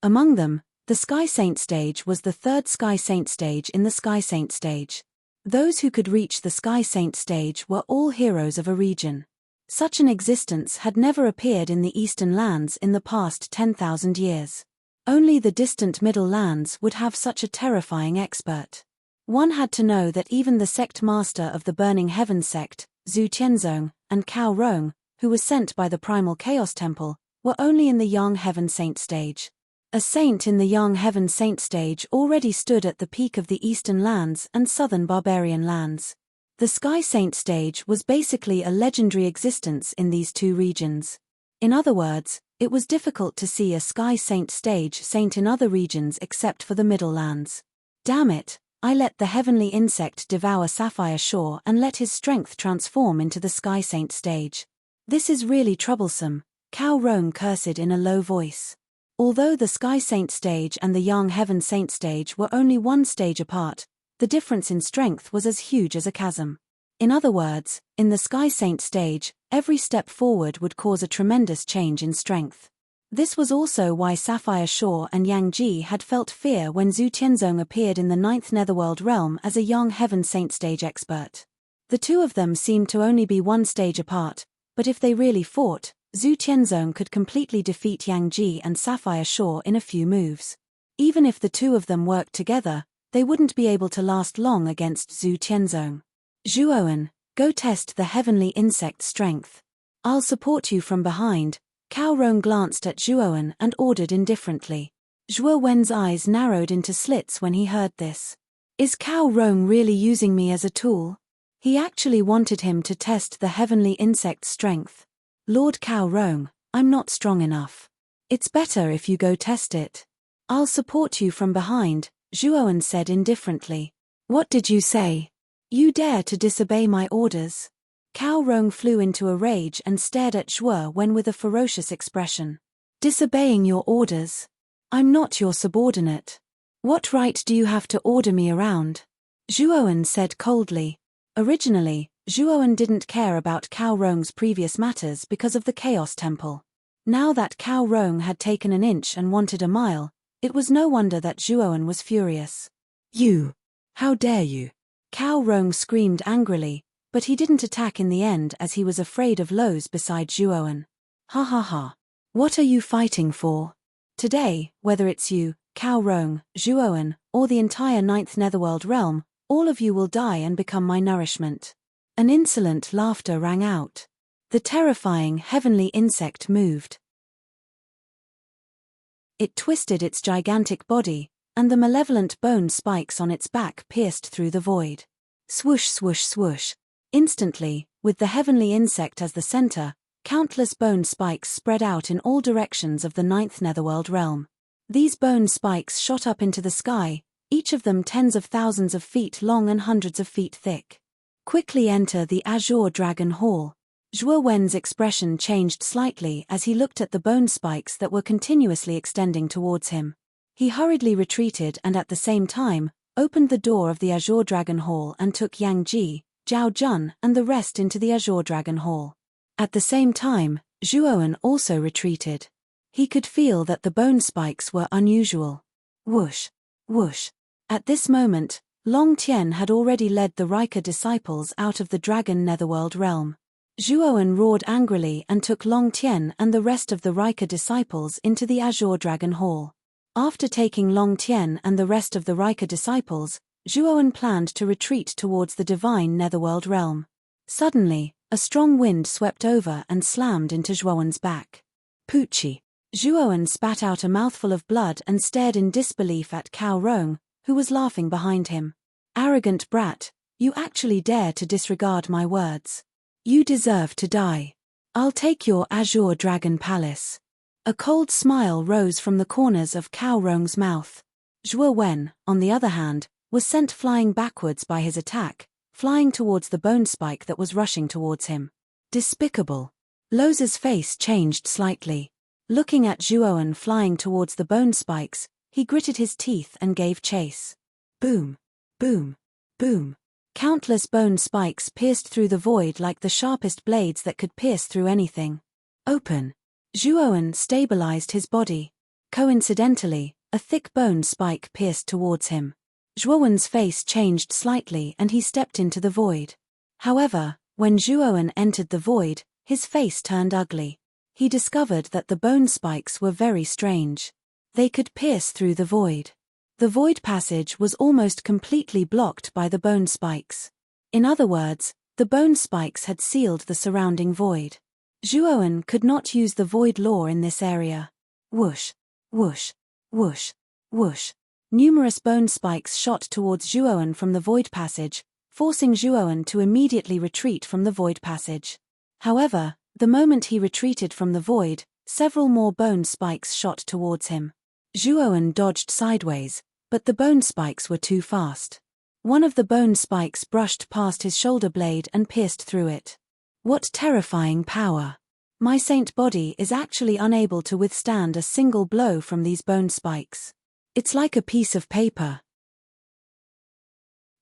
Among them, the Sky Saint stage was the 3rd Sky Saint stage in the Sky Saint stage. Those who could reach the Sky Saint stage were all heroes of a region. Such an existence had never appeared in the Eastern lands in the past 10,000 years. Only the distant Middle lands would have such a terrifying expert. One had to know that even the sect master of the Burning Heaven sect, Zhu Tianzong, and Cao Rong, who was sent by the Primal Chaos Temple, were only in the Yang Heaven Saint stage. A saint in the Yang Heaven Saint stage already stood at the peak of the Eastern lands and Southern Barbarian lands. The Sky Saint stage was basically a legendary existence in these 2 regions. In other words, it was difficult to see a Sky Saint stage saint in other regions except for the Middle Lands. Damn it, I let the heavenly insect devour Sapphire Shore and let his strength transform into the Sky Saint stage. This is really troublesome, Cao Rong cursed in a low voice. Although the Sky Saint stage and the Yang Heaven Saint stage were only 1 stage apart, the difference in strength was as huge as a chasm. In other words, in the Sky Saint stage, every step forward would cause a tremendous change in strength. This was also why Sapphire Shore and Yang Ji had felt fear when Zhu Tianzong appeared in the 9th Netherworld realm as a Yang Heaven Saint stage expert. The 2 of them seemed to only be 1 stage apart, but if they really fought, Zhu Tianzong could completely defeat Yang Ji and Sapphire Shore in a few moves. Even if the 2 of them worked together, they wouldn't be able to last long against Zhu Tianzong. Zhuowen, go test the heavenly insect strength. I'll support you from behind. Cao Rong glanced at Zhuowen and ordered indifferently. Zhuo Wen's eyes narrowed into slits when he heard this. Is Cao Rong really using me as a tool? He actually wanted him to test the heavenly insect's strength. Lord Cao Rong, I'm not strong enough. It's better if you go test it. I'll support you from behind, Zhuowen said indifferently. What did you say? You dare to disobey my orders? Cao Rong flew into a rage and stared at Zhuo Wen with a ferocious expression. Disobeying your orders? I'm not your subordinate. What right do you have to order me around? Zhuowen said coldly. Originally, Zhuowen didn't care about Cao Rong's previous matters because of the Chaos Temple. Now that Cao Rong had taken an inch and wanted a mile, it was no wonder that Zhuowen was furious. You! How dare you! Cao Rong screamed angrily, but he didn't attack in the end as he was afraid of Lowe's beside Zhuowen. Ha ha ha! What are you fighting for? Today, whether it's you, Cao Rong, Zhuowen, or the entire 9th Netherworld realm, all of you will die and become my nourishment. An insolent laughter rang out. The terrifying heavenly insect moved. It twisted its gigantic body, and the malevolent bone spikes on its back pierced through the void. Swoosh swoosh swoosh. Instantly, with the heavenly insect as the center, countless bone spikes spread out in all directions of the 9th Netherworld realm. These bone spikes shot up into the sky, each of them tens of thousands of feet long and hundreds of feet thick. Quickly enter the Azure Dragon Hall. Zhuo Wen's expression changed slightly as he looked at the bone spikes that were continuously extending towards him. He hurriedly retreated and at the same time, opened the door of the Azure Dragon Hall and took Yang Ji, Zhao Jun and the rest into the Azure Dragon Hall. At the same time, Zhuowen also retreated. He could feel that the bone spikes were unusual. Whoosh, whoosh. At this moment, Long Tian had already led the Rika disciples out of the dragon netherworld realm. Zhuowen roared angrily and took Long Tian and the rest of the Rika disciples into the Azure Dragon Hall. After taking Long Tian and the rest of the Rika disciples, Zhuowen planned to retreat towards the divine netherworld realm. Suddenly, a strong wind swept over and slammed into Zhuowen's back. Poochie. Zhuowen spat out a mouthful of blood and stared in disbelief at Cao Rong, who was laughing behind him. Arrogant brat, you actually dare to disregard my words. You deserve to die. I'll take your Azure Dragon Palace. A cold smile rose from the corners of Cao Rong's mouth. Zhuo Wen, on the other hand, was sent flying backwards by his attack, flying towards the bone spike that was rushing towards him. Despicable. Loz's face changed slightly. Looking at Zhuowen flying towards the bone spikes, he gritted his teeth and gave chase. Boom, boom, boom. Countless bone spikes pierced through the void like the sharpest blades that could pierce through anything. Open. Zhuowen stabilized his body. Coincidentally, a thick bone spike pierced towards him. Zhuowen's face changed slightly and he stepped into the void. However, when Zhuowen entered the void, his face turned ugly. He discovered that the bone spikes were very strange. They could pierce through the void. The void passage was almost completely blocked by the bone spikes. In other words, the bone spikes had sealed the surrounding void. Zhuowen could not use the void law in this area. Whoosh, whoosh, whoosh, whoosh. Numerous bone spikes shot towards Zhuowen from the void passage, forcing Zhuowen to immediately retreat from the void passage. However, the moment he retreated from the void, several more bone spikes shot towards him. Zhuowen dodged sideways, but the bone spikes were too fast. One of the bone spikes brushed past his shoulder blade and pierced through it. What terrifying power! My saint body is actually unable to withstand a single blow from these bone spikes. It's like a piece of paper.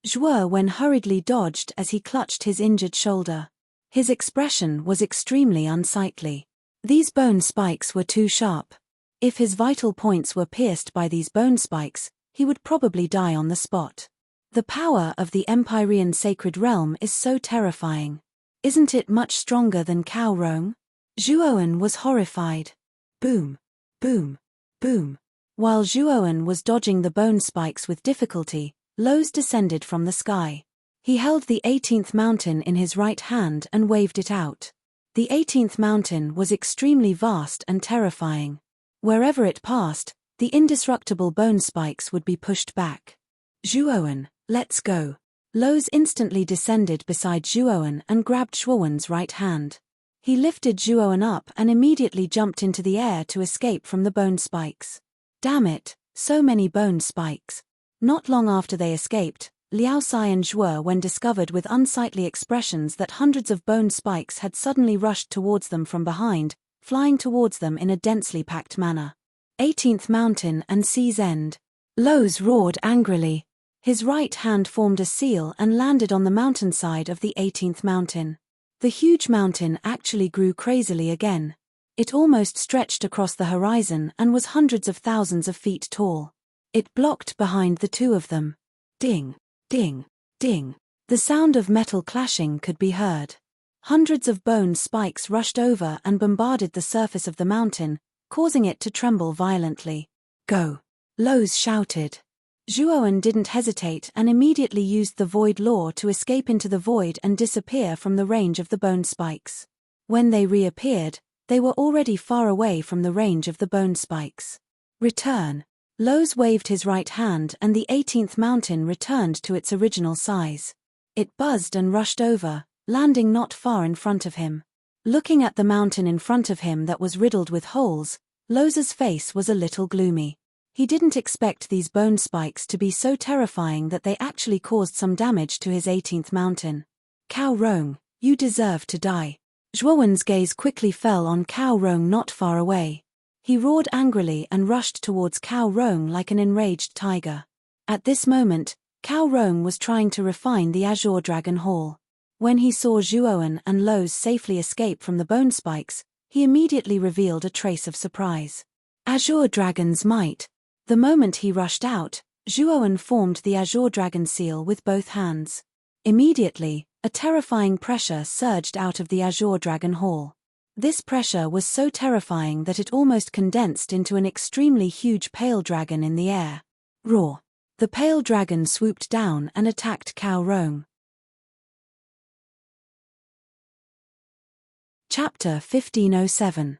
Zhuo Wen hurriedly dodged as he clutched his injured shoulder. His expression was extremely unsightly. These bone spikes were too sharp. If his vital points were pierced by these bone spikes, he would probably die on the spot. The power of the Empyrean sacred realm is so terrifying. Isn't it much stronger than Cao Rong? Zhuowen was horrified. Boom, boom, boom. While Zhuowen was dodging the bone spikes with difficulty, Loz descended from the sky. He held the 18th mountain in his right hand and waved it out. The 18th mountain was extremely vast and terrifying. Wherever it passed, the indestructible bone spikes would be pushed back. Zhuowen, let's go. Loz instantly descended beside Zhuowen and grabbed Zhuowen's right hand. He lifted Zhuowen up and immediately jumped into the air to escape from the bone spikes. Damn it, so many bone spikes. Not long after they escaped, Liao Sai and Zhuo Wen discovered with unsightly expressions that hundreds of bone spikes had suddenly rushed towards them from behind, flying towards them in a densely packed manner. 18th Mountain and Sea's End. Loz roared angrily. His right hand formed a seal and landed on the mountainside of the 18th mountain. The huge mountain actually grew crazily again. It almost stretched across the horizon and was hundreds of thousands of feet tall. It blocked behind the two of them. Ding, ding, ding. The sound of metal clashing could be heard. Hundreds of bone spikes rushed over and bombarded the surface of the mountain, causing it to tremble violently. Go! Loz shouted. Zhuowen didn't hesitate and immediately used the void law to escape into the void and disappear from the range of the bone spikes. When they reappeared, they were already far away from the range of the bone spikes. Return. Loz waved his right hand and the 18th mountain returned to its original size. It buzzed and rushed over, landing not far in front of him. Looking at the mountain in front of him that was riddled with holes, Loz's face was a little gloomy. He didn't expect these bone spikes to be so terrifying that they actually caused some damage to his 18th mountain. Cao Rong, you deserve to die. Zhuowen's gaze quickly fell on Cao Rong not far away. He roared angrily and rushed towards Cao Rong like an enraged tiger. At this moment, Cao Rong was trying to refine the Azure Dragon Hall. When he saw Zhuowen and Lo's safely escape from the bone spikes, he immediately revealed a trace of surprise. Azure Dragon's might. The moment he rushed out, Zhuowen formed the Azure Dragon seal with both hands. Immediately, a terrifying pressure surged out of the Azure Dragon Hall. This pressure was so terrifying that it almost condensed into an extremely huge pale dragon in the air. Roar! The pale dragon swooped down and attacked Cao Rong. Chapter 1507.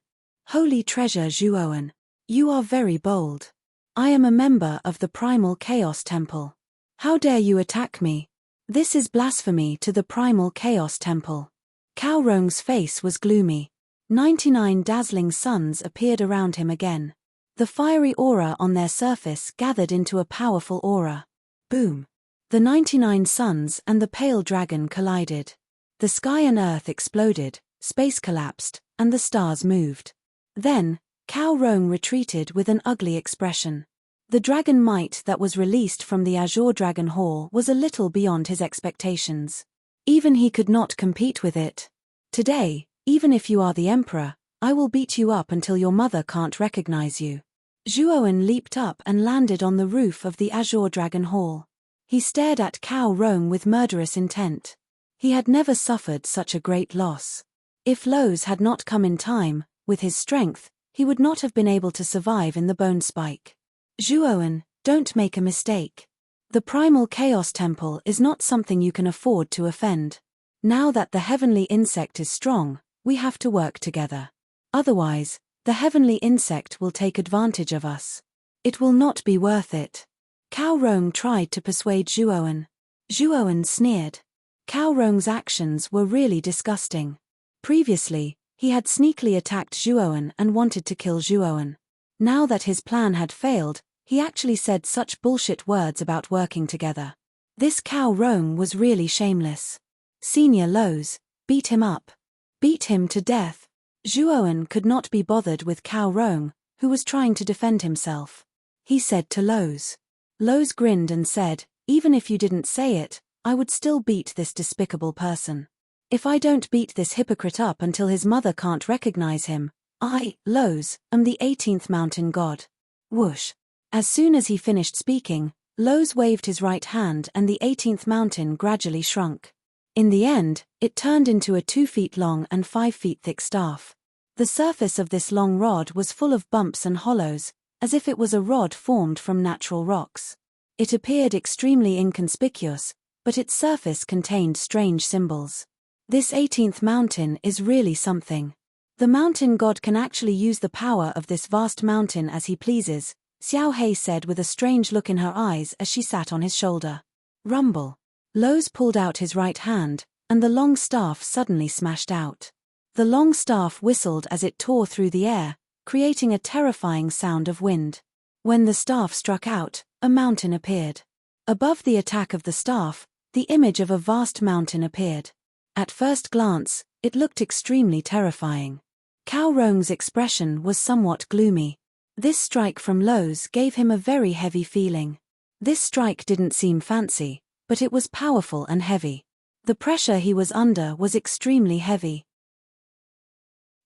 Holy Treasure Zhuowen. You are very bold. I am a member of the Primal Chaos Temple. How dare you attack me? This is blasphemy to the Primal Chaos Temple. Cao Rong's face was gloomy. 99 dazzling suns appeared around him again. The fiery aura on their surface gathered into a powerful aura. Boom! The 99 suns and the pale dragon collided. The sky and earth exploded, space collapsed, and the stars moved. Then, Cao Rong retreated with an ugly expression. The dragon might that was released from the Azure Dragon Hall was a little beyond his expectations. Even he could not compete with it. Today, even if you are the emperor, I will beat you up until your mother can't recognize you. Zhuowen leaped up and landed on the roof of the Azure Dragon Hall. He stared at Cao Rong with murderous intent. He had never suffered such a great loss. If Lo's had not come in time, with his strength, he would not have been able to survive in the bone spike. Zhuowen, don't make a mistake. The Primal Chaos Temple is not something you can afford to offend. Now that the heavenly insect is strong, we have to work together. Otherwise, the heavenly insect will take advantage of us. It will not be worth it. Cao Rong tried to persuade Zhuowen. Zhuowen sneered. Cao Rong's actions were really disgusting. Previously, he had sneakily attacked Zhuowen and wanted to kill Zhuowen. Now that his plan had failed, he actually said such bullshit words about working together. This Cao Rong was really shameless. Senior Lo's, beat him up. Beat him to death. Zhuowen could not be bothered with Cao Rong, who was trying to defend himself. He said to Lo's. Lo's grinned and said, even if you didn't say it, I would still beat this despicable person. If I don't beat this hypocrite up until his mother can't recognize him, I, Lo's, am the 18th mountain god. Whoosh. As soon as he finished speaking, Lo's waved his right hand and the 18th mountain gradually shrunk. In the end, it turned into a 2 feet long and 5 feet thick staff. The surface of this long rod was full of bumps and hollows, as if it was a rod formed from natural rocks. It appeared extremely inconspicuous, but its surface contained strange symbols. This 18th mountain is really something. The mountain god can actually use the power of this vast mountain as he pleases, Xiao Hei said with a strange look in her eyes as she sat on his shoulder. Rumble. Lo's pulled out his right hand, and the long staff suddenly smashed out. The long staff whistled as it tore through the air, creating a terrifying sound of wind. When the staff struck out, a mountain appeared. Above the attack of the staff, the image of a vast mountain appeared. At first glance, it looked extremely terrifying. Cao Rong's expression was somewhat gloomy. This strike from Lo's gave him a very heavy feeling. This strike didn't seem fancy, but it was powerful and heavy. The pressure he was under was extremely heavy.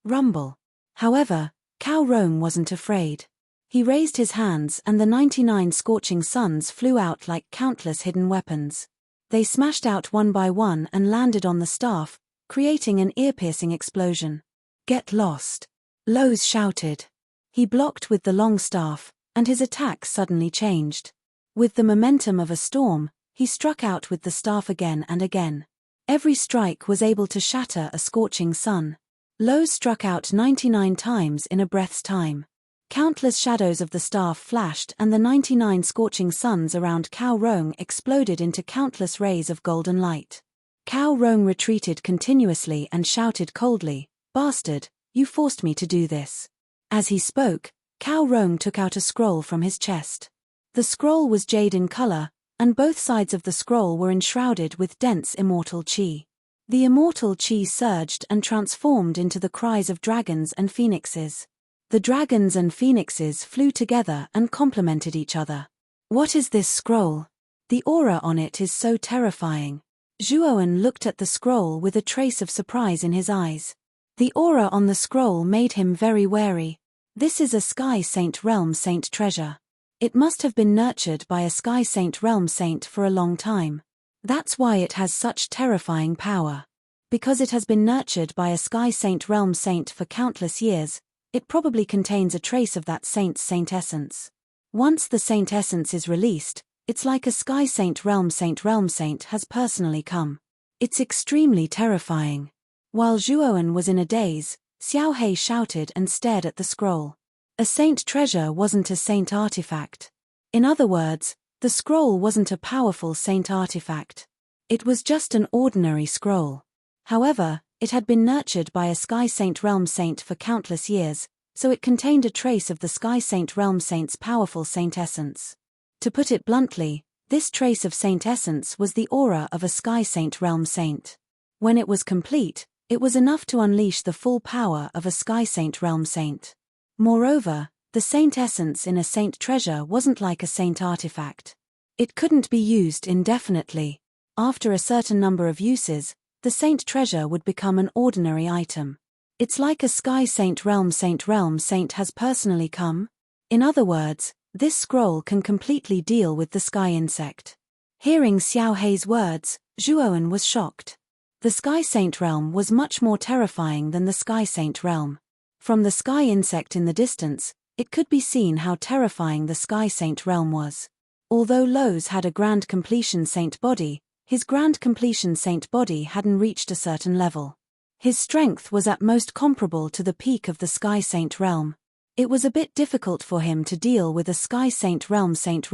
Rumble. However, Cao Rong wasn't afraid. He raised his hands and the 99 scorching suns flew out like countless hidden weapons. They smashed out one by one and landed on the staff, creating an ear-piercing explosion. Get lost. Lo's shouted. He blocked with the long staff, and his attack suddenly changed. With the momentum of a storm, he struck out with the staff again and again. Every strike was able to shatter a scorching sun. Lo struck out 99 times in a breath's time. Countless shadows of the staff flashed and the 99 scorching suns around Cao Rong exploded into countless rays of golden light. Cao Rong retreated continuously and shouted coldly, "Bastard, you forced me to do this." As he spoke, Cao Rong took out a scroll from his chest. The scroll was jade in color, and both sides of the scroll were enshrouded with dense immortal qi. The immortal qi surged and transformed into the cries of dragons and phoenixes. The dragons and phoenixes flew together and complemented each other. What is this scroll? The aura on it is so terrifying. Zhuowen looked at the scroll with a trace of surprise in his eyes. The aura on the scroll made him very wary. This is a Sky Saint Realm Saint treasure. It must have been nurtured by a Sky Saint Realm Saint for a long time. That's why it has such terrifying power. Because it has been nurtured by a Sky Saint Realm Saint for countless years, it probably contains a trace of that saint's saint essence. Once the saint essence is released, it's like a Sky Saint Realm Saint has personally come. It's extremely terrifying. While Zhuowen was in a daze, Xiao He shouted and stared at the scroll. A saint treasure wasn't a saint artifact. In other words, the scroll wasn't a powerful saint artifact. It was just an ordinary scroll. However, it had been nurtured by a Sky Saint Realm Saint for countless years, so it contained a trace of the Sky Saint Realm Saint's powerful saint essence. To put it bluntly, this trace of saint essence was the aura of a Sky Saint Realm Saint. When it was complete, it was enough to unleash the full power of a Sky Saint Realm Saint. Moreover, the saint essence in a saint treasure wasn't like a saint artifact. It couldn't be used indefinitely. After a certain number of uses, the saint treasure would become an ordinary item. It's like a Sky Saint Realm Saint has personally come. In other words, this scroll can completely deal with the sky insect. Hearing Xiao He's words, Zhuowen was shocked. The Sky Saint Realm was much more terrifying than the Sky Saint Realm. From the sky insect in the distance, it could be seen how terrifying the Sky Saint Realm was. Although Lowe's had a Grand Completion Saint body, his Grand Completion Saint body hadn't reached a certain level. His strength was at most comparable to the peak of the Sky Saint Realm. It was a bit difficult for him to deal with a Sky Saint Realm Saint.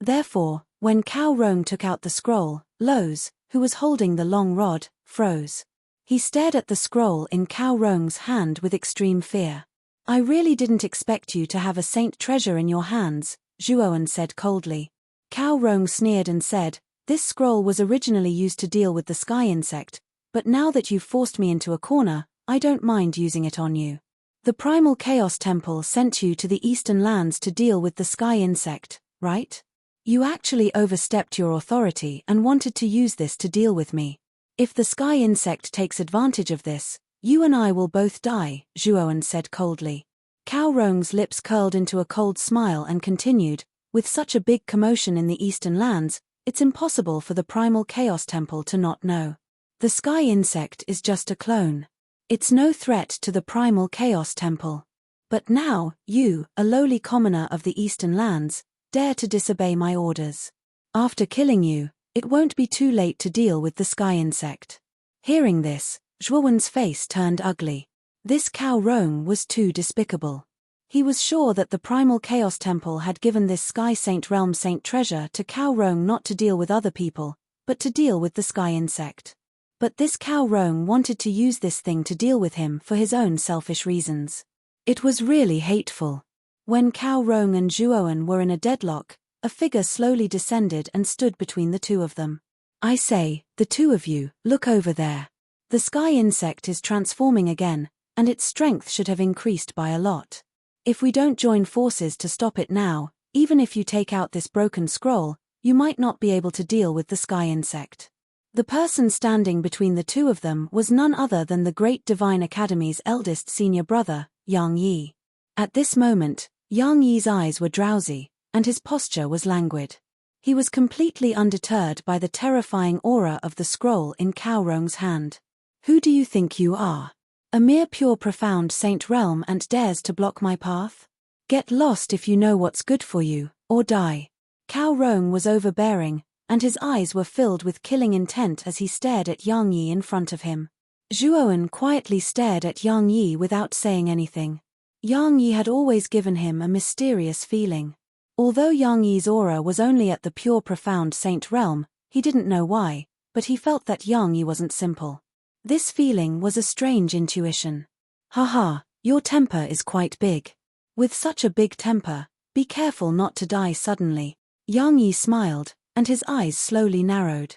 Therefore, when Cao Rong took out the scroll, Lowe's, who was holding the long rod, froze. He stared at the scroll in Cao Rong's hand with extreme fear. I really didn't expect you to have a saint treasure in your hands, Zhuowen said coldly. Cao Rong sneered and said, this scroll was originally used to deal with the sky insect, but now that you've forced me into a corner, I don't mind using it on you. The Primal Chaos Temple sent you to the Eastern Lands to deal with the sky insect, right? You actually overstepped your authority and wanted to use this to deal with me. If the sky insect takes advantage of this, you and I will both die, Zhuowen said coldly. Cao Rong's lips curled into a cold smile and continued, with such a big commotion in the Eastern Lands, it's impossible for the Primal Chaos Temple to not know. The sky insect is just a clone. It's no threat to the Primal Chaos Temple. But now, you, a lowly commoner of the Eastern Lands, dare to disobey my orders. After killing you, it won't be too late to deal with the sky insect. Hearing this, Zhuowen's face turned ugly. This Cao Rong was too despicable. He was sure that the Primal Chaos Temple had given this Sky Saint Realm Saint treasure to Cao Rong not to deal with other people, but to deal with the sky insect. But this Cao Rong wanted to use this thing to deal with him for his own selfish reasons. It was really hateful. When Cao Rong and Zhuowen were in a deadlock, a figure slowly descended and stood between the two of them. I say, the two of you, look over there. The sky insect is transforming again, and its strength should have increased by a lot. If we don't join forces to stop it now, even if you take out this broken scroll, you might not be able to deal with the sky insect. The person standing between the two of them was none other than the Great Divine Academy's eldest senior brother, Yang Yi. At this moment, Yang Yi's eyes were drowsy, and his posture was languid. He was completely undeterred by the terrifying aura of the scroll in Cao Rong's hand. Who do you think you are? A mere pure profound saint realm and dares to block my path? Get lost if you know what's good for you, or die. Cao Rong was overbearing, and his eyes were filled with killing intent as he stared at Yang Yi in front of him. Zhuowen quietly stared at Yang Yi without saying anything. Yang Yi had always given him a mysterious feeling. Although Yang Yi's aura was only at the pure profound saint realm, he didn't know why, but he felt that Yang Yi wasn't simple. This feeling was a strange intuition. Haha, your temper is quite big. With such a big temper, be careful not to die suddenly. Yang Yi smiled, and his eyes slowly narrowed.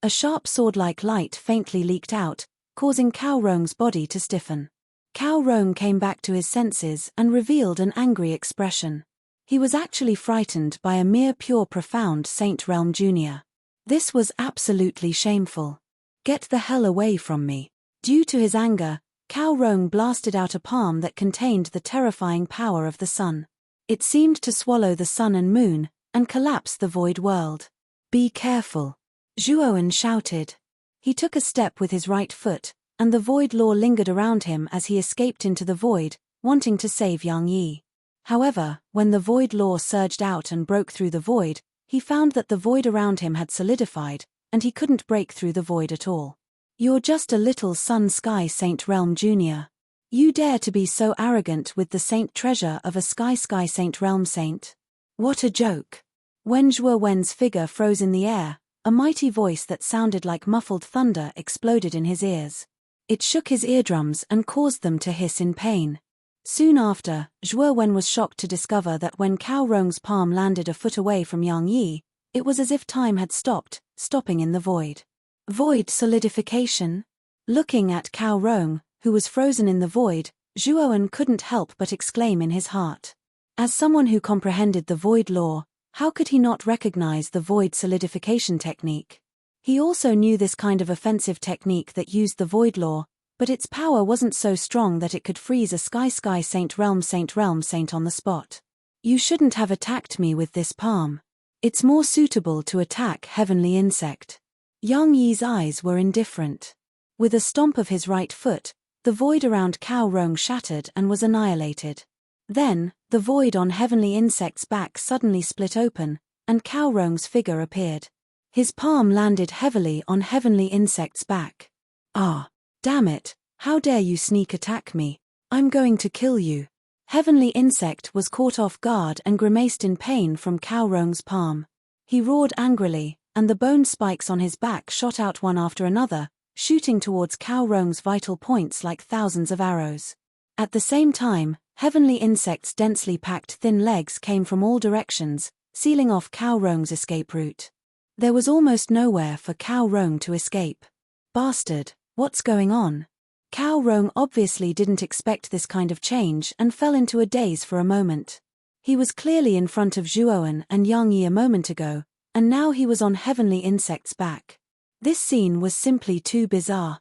A sharp sword-like light faintly leaked out, causing Cao Rong's body to stiffen. Cao Rong came back to his senses and revealed an angry expression. He was actually frightened by a mere pure profound Saint Realm Junior. This was absolutely shameful. Get the hell away from me. Due to his anger, Cao Rong blasted out a palm that contained the terrifying power of the sun. It seemed to swallow the sun and moon, and collapse the void world. Be careful. Zhuowen shouted. He took a step with his right foot, and the void law lingered around him as he escaped into the void, wanting to save Yang Yi. However, when the void law surged out and broke through the void, he found that the void around him had solidified, and he couldn't break through the void at all. You're just a little Sun-Sky Saint Realm Junior. You dare to be so arrogant with the saint treasure of a Sky Saint Realm Saint? What a joke. When Zhuowen's figure froze in the air, a mighty voice that sounded like muffled thunder exploded in his ears. It shook his eardrums and caused them to hiss in pain. Soon after, Zhuowen was shocked to discover that when Cao Rong's palm landed a foot away from Yang Yi, it was as if time had stopped, stopping in the void. Void solidification? Looking at Cao Rong, who was frozen in the void, Zhuowen couldn't help but exclaim in his heart. As someone who comprehended the void law, how could he not recognize the void solidification technique? He also knew this kind of offensive technique that used the void law, but its power wasn't so strong that it could freeze a Sky Saint Realm Saint on the spot. You shouldn't have attacked me with this palm. It's more suitable to attack Heavenly Insect. Yang Yi's eyes were indifferent. With a stomp of his right foot, the void around Cao Rong shattered and was annihilated. Then, the void on Heavenly Insect's back suddenly split open, and Cao Rong's figure appeared. His palm landed heavily on Heavenly Insect's back. Ah, damn it, how dare you sneak attack me? I'm going to kill you. Heavenly Insect was caught off guard and grimaced in pain from Cao Rong's palm. He roared angrily, and the bone spikes on his back shot out one after another, shooting towards Cao Rong's vital points like thousands of arrows. At the same time, Heavenly Insect's densely packed thin legs came from all directions, sealing off Cao Rong's escape route. There was almost nowhere for Cao Rong to escape. Bastard, what's going on? Cao Rong obviously didn't expect this kind of change and fell into a daze for a moment. He was clearly in front of Zhuowen and Yang Yi a moment ago, and now he was on Heavenly Insect's back. This scene was simply too bizarre.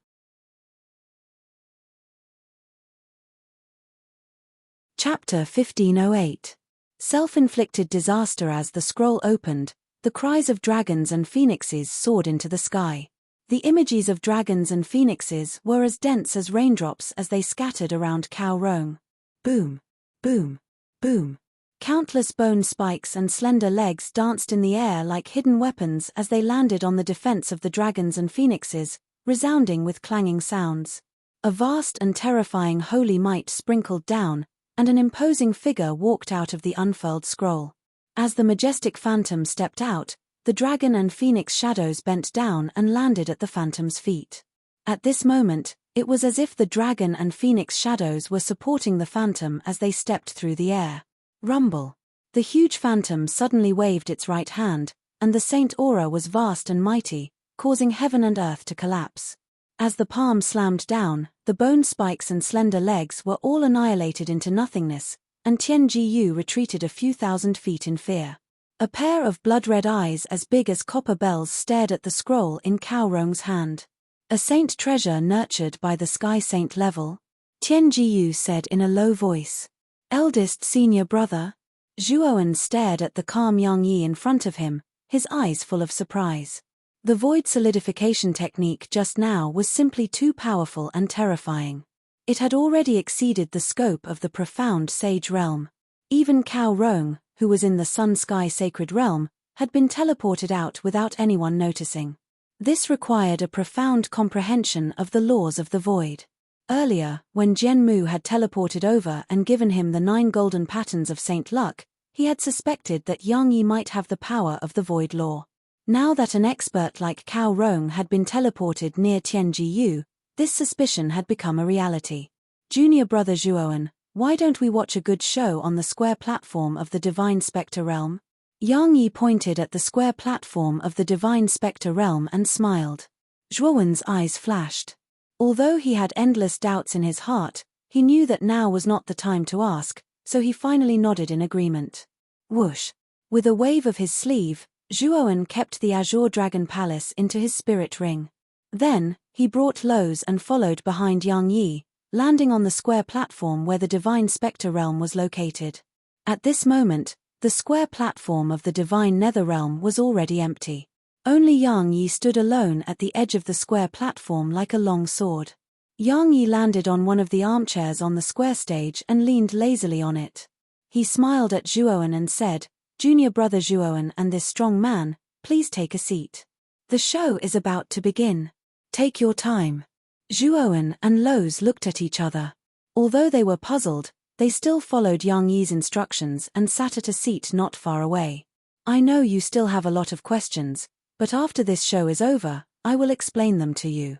Chapter 1508. Self-inflicted disaster. As the scroll opened, the cries of dragons and phoenixes soared into the sky. The images of dragons and phoenixes were as dense as raindrops as they scattered around Cao Rong. Boom, boom, boom. Countless bone spikes and slender legs danced in the air like hidden weapons as they landed on the defense of the dragons and phoenixes, resounding with clanging sounds. A vast and terrifying holy might sprinkled down, and an imposing figure walked out of the unfurled scroll. As the majestic phantom stepped out, the dragon and phoenix shadows bent down and landed at the phantom's feet. At this moment, it was as if the dragon and phoenix shadows were supporting the phantom as they stepped through the air. Rumble. The huge phantom suddenly waved its right hand, and the saint aura was vast and mighty, causing heaven and earth to collapse. As the palm slammed down, the bone spikes and slender legs were all annihilated into nothingness, and Tianjiyu retreated a few thousand feet in fear. A pair of blood-red eyes as big as copper bells stared at the scroll in Cao Rong's hand. A saint treasure nurtured by the Sky Saint level? Tianjiyu said in a low voice. Eldest senior brother? Zhuowen stared at the calm Yang Yi in front of him, his eyes full of surprise. The void solidification technique just now was simply too powerful and terrifying. It had already exceeded the scope of the profound sage realm. Even Cao Rong, who was in the sun-sky sacred realm, had been teleported out without anyone noticing. This required a profound comprehension of the laws of the void. Earlier, when Jianmu had teleported over and given him the 9 golden patterns of Saint Luck, he had suspected that Yang Yi might have the power of the void law. Now that an expert like Cao Rong had been teleported near Tianjiyu, This suspicion had become a reality. Junior brother Zhuoan, why don't we watch a good show on the square platform of the Divine Spectre Realm? Yang Yi pointed at the square platform of the Divine Spectre Realm and smiled. Zhuoan's eyes flashed. Although he had endless doubts in his heart, he knew that now was not the time to ask, so he finally nodded in agreement. Whoosh! With a wave of his sleeve, Zhuoan kept the Azure Dragon Palace into his spirit ring. Then, he brought Lowe's and followed behind Yang Yi, landing on the square platform where the Divine Spectre Realm was located. At this moment, the square platform of the Divine Nether Realm was already empty. Only Yang Yi stood alone at the edge of the square platform like a long sword. Yang Yi landed on one of the armchairs on the square stage and leaned lazily on it. He smiled at Zhuoan and said, "Junior brother Zhuoan and this strong man, please take a seat. The show is about to begin. Take your time." Zhuoan and Lowe's looked at each other. Although they were puzzled, they still followed Yang Yi's instructions and sat at a seat not far away. "I know you still have a lot of questions, but after this show is over, I will explain them to you."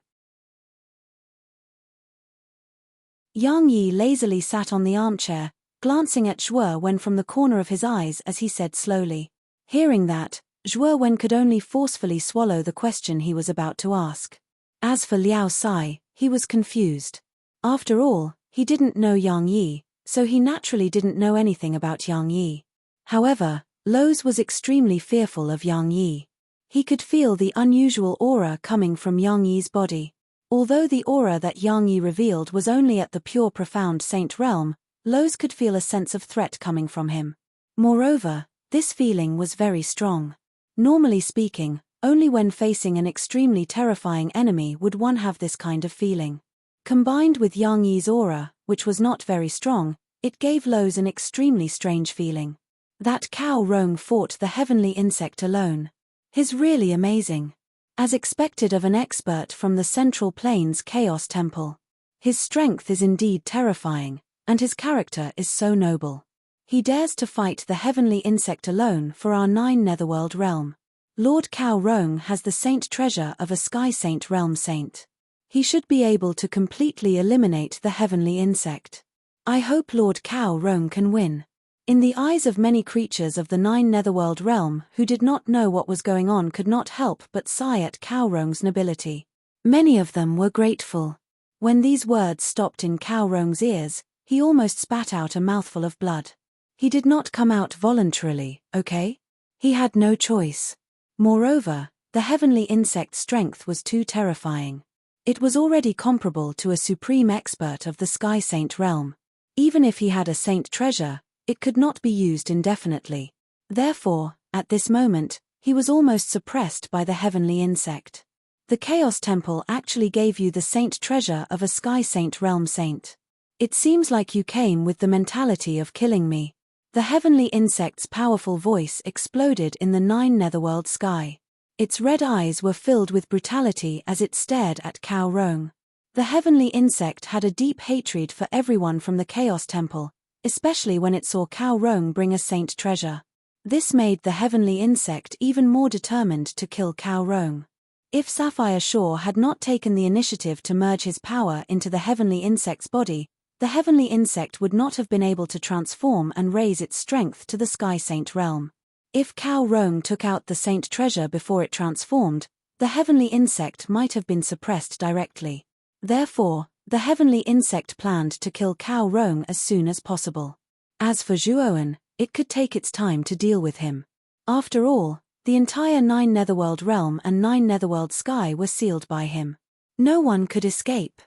Yang Yi lazily sat on the armchair, glancing at Zhuoan from the corner of his eyes as he said slowly. Hearing that, Zhuoan could only forcefully swallow the question he was about to ask. As for Liao Sai, he was confused. After all, he didn't know Yang Yi, so he naturally didn't know anything about Yang Yi. However, Lowe's was extremely fearful of Yang Yi. He could feel the unusual aura coming from Yang Yi's body. Although the aura that Yang Yi revealed was only at the pure profound saint realm, Lowe's could feel a sense of threat coming from him. Moreover, this feeling was very strong. Normally speaking, only when facing an extremely terrifying enemy would one have this kind of feeling. Combined with Yang Yi's aura, which was not very strong, it gave Lowe's an extremely strange feeling. That Cao Rong fought the heavenly insect alone. Is really amazing. As expected of an expert from the Central Plains Chaos Temple. His strength is indeed terrifying, and his character is so noble. He dares to fight the heavenly insect alone for our 9 Netherworld realm. Lord Cao Rong has the saint treasure of a Sky Saint realm saint. He should be able to completely eliminate the heavenly insect. I hope Lord Cao Rong can win. In the eyes of many creatures of the 9 Netherworld realm who did not know what was going on could not help but sigh at Cao Rong's nobility. Many of them were grateful. When these words stopped in Cao Rong's ears, he almost spat out a mouthful of blood. He did not come out voluntarily, okay? He had no choice. Moreover, the heavenly insect's strength was too terrifying. It was already comparable to a supreme expert of the Sky Saint realm. Even if he had a saint treasure, it could not be used indefinitely. Therefore, at this moment, he was almost suppressed by the heavenly insect. The Chaos Temple actually gave you the saint treasure of a Sky Saint realm saint. It seems like you came with the mentality of killing me. The heavenly insect's powerful voice exploded in the 9 Netherworld sky. Its red eyes were filled with brutality as it stared at Cao Rong. The heavenly insect had a deep hatred for everyone from the Chaos Temple, especially when it saw Cao Rong bring a saint treasure. This made the heavenly insect even more determined to kill Cao Rong. If Sapphire Shaw had not taken the initiative to merge his power into the heavenly insect's body, the heavenly insect would not have been able to transform and raise its strength to the Sky Saint realm. If Cao Rong took out the saint treasure before it transformed, the heavenly insect might have been suppressed directly. Therefore, the heavenly insect planned to kill Cao Rong as soon as possible. As for Zhuoan, it could take its time to deal with him. After all, the entire 9 Netherworld realm and 9 Netherworld sky were sealed by him. No one could escape.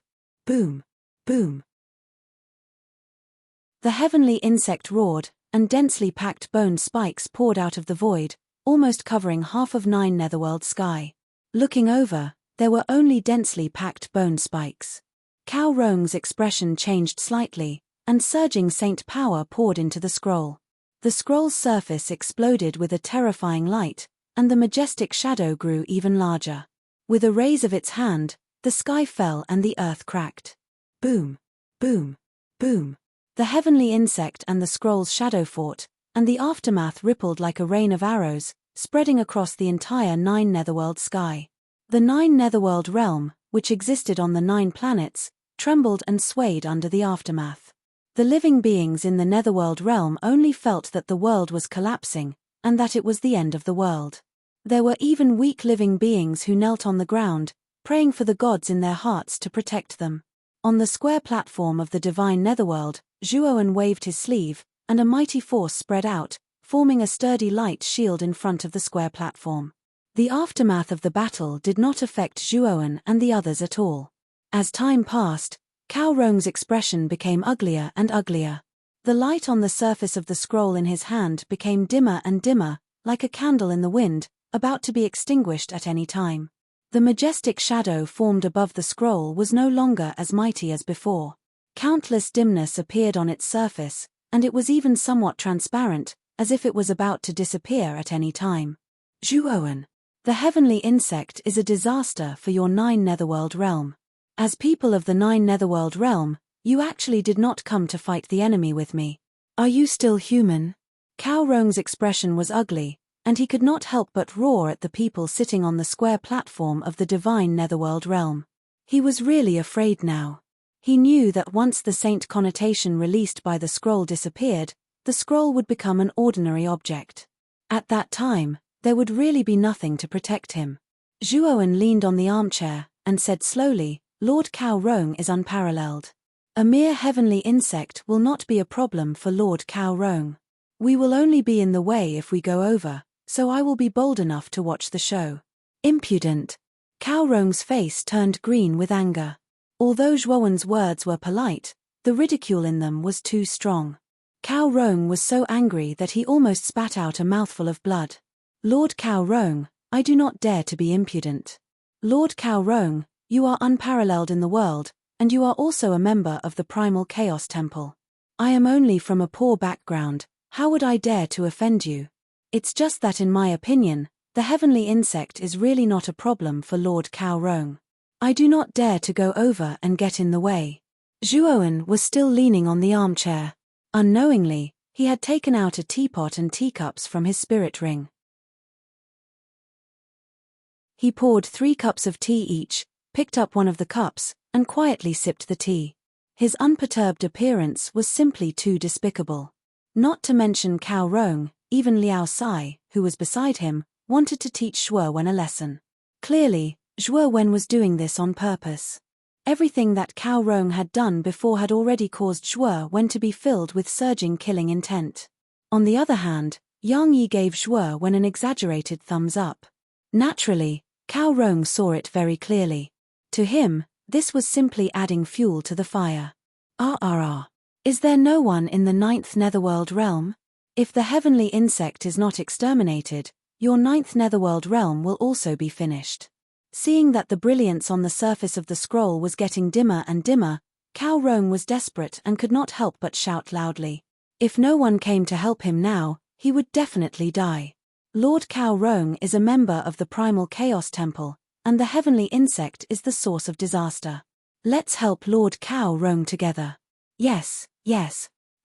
Boom. Boom. The heavenly insect roared, and densely packed bone spikes poured out of the void, almost covering half of 9 Netherworld sky. Looking over, there were only densely packed bone spikes. Cao Rong's expression changed slightly, and surging saint power poured into the scroll. The scroll's surface exploded with a terrifying light, and the majestic shadow grew even larger. With a raise of its hand, the sky fell and the earth cracked. Boom. Boom. Boom. The heavenly insect and the scroll's shadow fought, and the aftermath rippled like a rain of arrows, spreading across the entire 9 Netherworld sky. The 9 Netherworld realm, which existed on the 9 planets, trembled and swayed under the aftermath. The living beings in the netherworld realm only felt that the world was collapsing, and that it was the end of the world. There were even weak living beings who knelt on the ground, praying for the gods in their hearts to protect them. On the square platform of the divine netherworld, Zhuowen waved his sleeve, and a mighty force spread out, forming a sturdy light shield in front of the square platform. The aftermath of the battle did not affect Zhuowen and the others at all. As time passed, Cao Rong's expression became uglier and uglier. The light on the surface of the scroll in his hand became dimmer and dimmer, like a candle in the wind, about to be extinguished at any time. The majestic shadow formed above the scroll was no longer as mighty as before. Countless dimness appeared on its surface, and it was even somewhat transparent, as if it was about to disappear at any time. Zhuowen, the heavenly insect is a disaster for your 9 netherworld realm. As people of the 9 netherworld realm, you actually did not come to fight the enemy with me. Are you still human? Cao Rong's expression was ugly, and he could not help but roar at the people sitting on the square platform of the divine netherworld realm. He was really afraid now. He knew that once the saint connotation released by the scroll disappeared, the scroll would become an ordinary object. At that time, there would really be nothing to protect him. Zhuowen leaned on the armchair, and said slowly, Lord Cao Rong is unparalleled. A mere heavenly insect will not be a problem for Lord Cao Rong. We will only be in the way if we go over, so I will be bold enough to watch the show. Impudent. Cao Rong's face turned green with anger. Although Zhuowen's words were polite, the ridicule in them was too strong. Cao Rong was so angry that he almost spat out a mouthful of blood. Lord Cao Rong, I do not dare to be impudent. Lord Cao Rong, you are unparalleled in the world, and you are also a member of the Primal Chaos Temple. I am only from a poor background, how would I dare to offend you? It's just that in my opinion, the heavenly insect is really not a problem for Lord Cao Rong. I do not dare to go over and get in the way. Zhuowen was still leaning on the armchair. Unknowingly, he had taken out a teapot and teacups from his spirit ring. He poured 3 cups of tea each, picked up one of the cups, and quietly sipped the tea. His unperturbed appearance was simply too despicable. Not to mention Cao Rong, even Liao Sai, who was beside him, wanted to teach Zhuowen a lesson. Clearly, Zhuowen was doing this on purpose. Everything that Cao Rong had done before had already caused Zhuowen to be filled with surging killing intent. On the other hand, Yang Yi gave Zhuowen an exaggerated thumbs up. Naturally, Cao Rong saw it very clearly. To him, this was simply adding fuel to the fire. Is there no one in the 9th netherworld realm? If the heavenly insect is not exterminated, your 9th netherworld realm will also be finished. Seeing that the brilliance on the surface of the scroll was getting dimmer and dimmer, Cao Rong was desperate and could not help but shout loudly. If no one came to help him now, he would definitely die. Lord Cao Rong is a member of the Primal Chaos Temple, and the heavenly insect is the source of disaster. Let's help Lord Cao Rong together. Yes,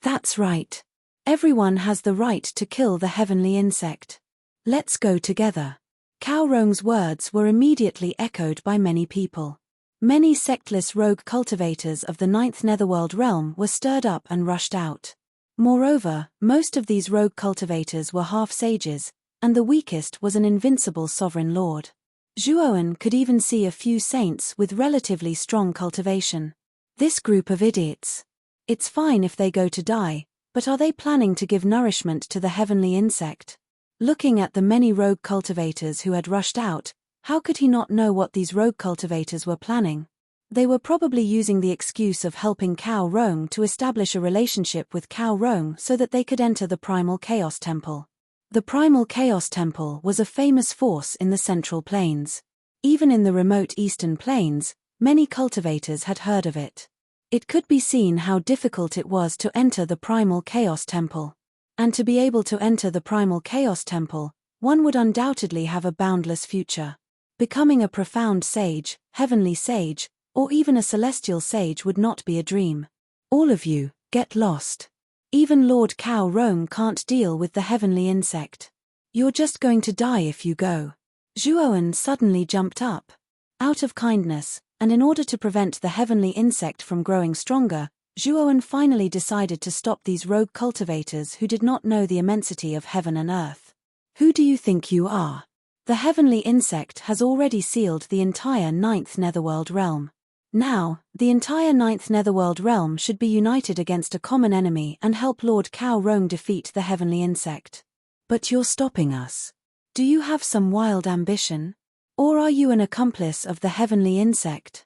that's right. Everyone has the right to kill the heavenly insect. Let's go together. Cao Rong's words were immediately echoed by many people. Many sectless rogue cultivators of the 9th netherworld realm were stirred up and rushed out. Moreover, most of these rogue cultivators were half-sages, and the weakest was an invincible sovereign lord. Zhuowen could even see a few saints with relatively strong cultivation. This group of idiots. It's fine if they go to die, but are they planning to give nourishment to the heavenly insect? Looking at the many rogue cultivators who had rushed out, how could he not know what these rogue cultivators were planning? They were probably using the excuse of helping Cao Rong to establish a relationship with Cao Rong so that they could enter the Primal Chaos Temple. The Primal Chaos Temple was a famous force in the Central Plains. Even in the remote Eastern Plains, many cultivators had heard of it. It could be seen how difficult it was to enter the Primal Chaos Temple. And to be able to enter the Primal Chaos Temple, one would undoubtedly have a boundless future. Becoming a profound sage, heavenly sage, or even a celestial sage would not be a dream. All of you, get lost. Even Lord Cao Rong can't deal with the heavenly insect. You're just going to die if you go. Zhuowen suddenly jumped up. Out of kindness, and in order to prevent the heavenly insect from growing stronger, Zhuowen finally decided to stop these rogue cultivators who did not know the immensity of heaven and earth. Who do you think you are? The heavenly insect has already sealed the entire 9th Netherworld realm. Now, the entire 9th Netherworld realm should be united against a common enemy and help Lord Cao Rong defeat the heavenly insect. But you're stopping us. Do you have some wild ambition? Or are you an accomplice of the heavenly insect?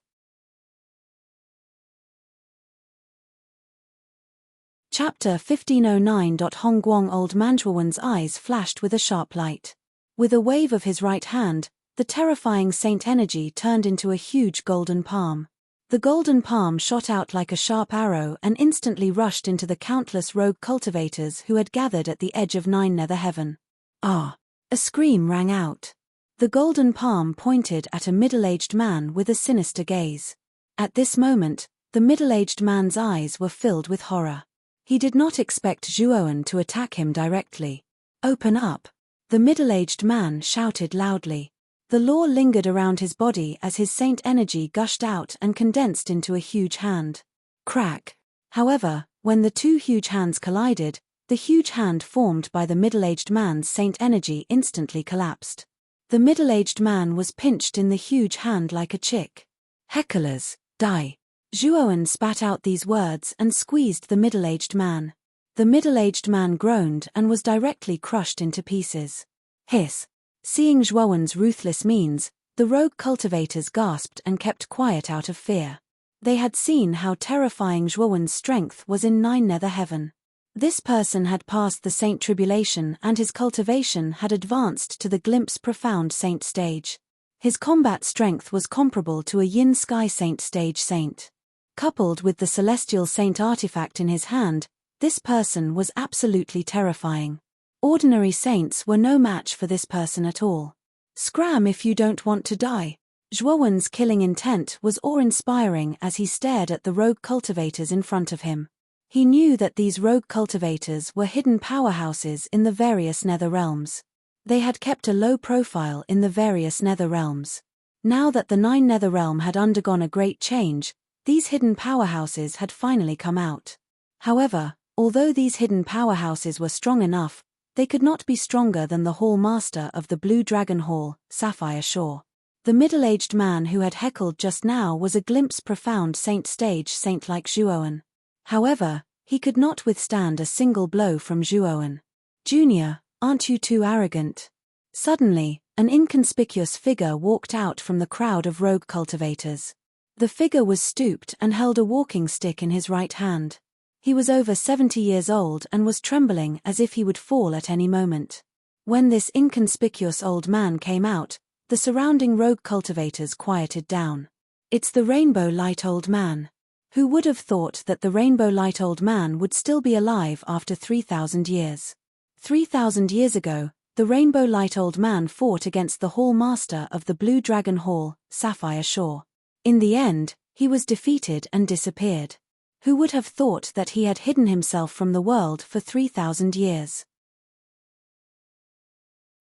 Chapter 1509. Hongguang. Old man Zhuowen's eyes flashed with a sharp light. With a wave of his right hand, the terrifying saint energy turned into a huge golden palm. The golden palm shot out like a sharp arrow and instantly rushed into the countless rogue cultivators who had gathered at the edge of 9 Nether Heaven. Ah! A scream rang out. The golden palm pointed at a middle-aged man with a sinister gaze. At this moment, the middle-aged man's eyes were filled with horror. He did not expect Zhuowen to attack him directly. "Open up!" The middle-aged man shouted loudly. The law lingered around his body as his saint energy gushed out and condensed into a huge hand. Crack! However, when the two huge hands collided, the huge hand formed by the middle-aged man's saint energy instantly collapsed. The middle-aged man was pinched in the huge hand like a chick. "Hecklers, die!" Zhuowen spat out these words and squeezed the middle-aged man. The middle-aged man groaned and was directly crushed into pieces. Hiss! Seeing Zhuowen's ruthless means, the rogue cultivators gasped and kept quiet out of fear. They had seen how terrifying Zhuowen's strength was in 9 Nether Heaven. This person had passed the saint tribulation and his cultivation had advanced to the glimpse profound saint stage. His combat strength was comparable to a yin sky saint stage saint. Coupled with the celestial saint artifact in his hand, this person was absolutely terrifying. Ordinary saints were no match for this person at all. "Scram if you don't want to die." Zhuowen's killing intent was awe-inspiring as he stared at the rogue cultivators in front of him. He knew that these rogue cultivators were hidden powerhouses in the various nether realms. They had kept a low profile in the various nether realms. Now that the 9 Nether realm had undergone a great change, these hidden powerhouses had finally come out. However, although these hidden powerhouses were strong enough, they could not be stronger than the Hall Master of the Blue Dragon Hall, Sapphire Shore. The middle-aged man who had heckled just now was a glimpse profound saint stage saint like Zhuowen. However, he could not withstand a single blow from Zhuowen. "Junior, aren't you too arrogant?" Suddenly, an inconspicuous figure walked out from the crowd of rogue cultivators. The figure was stooped and held a walking stick in his right hand. He was over 70 years old and was trembling as if he would fall at any moment. When this inconspicuous old man came out, the surrounding rogue cultivators quieted down. "It's the Rainbow Light Old Man." Who would have thought that the Rainbow Light Old Man would still be alive after 3,000 years? 3,000 years ago, the Rainbow Light Old Man fought against the Hall Master of the Blue Dragon Hall, Sapphire Shore. In the end, he was defeated and disappeared. Who would have thought that he had hidden himself from the world for 3,000 years?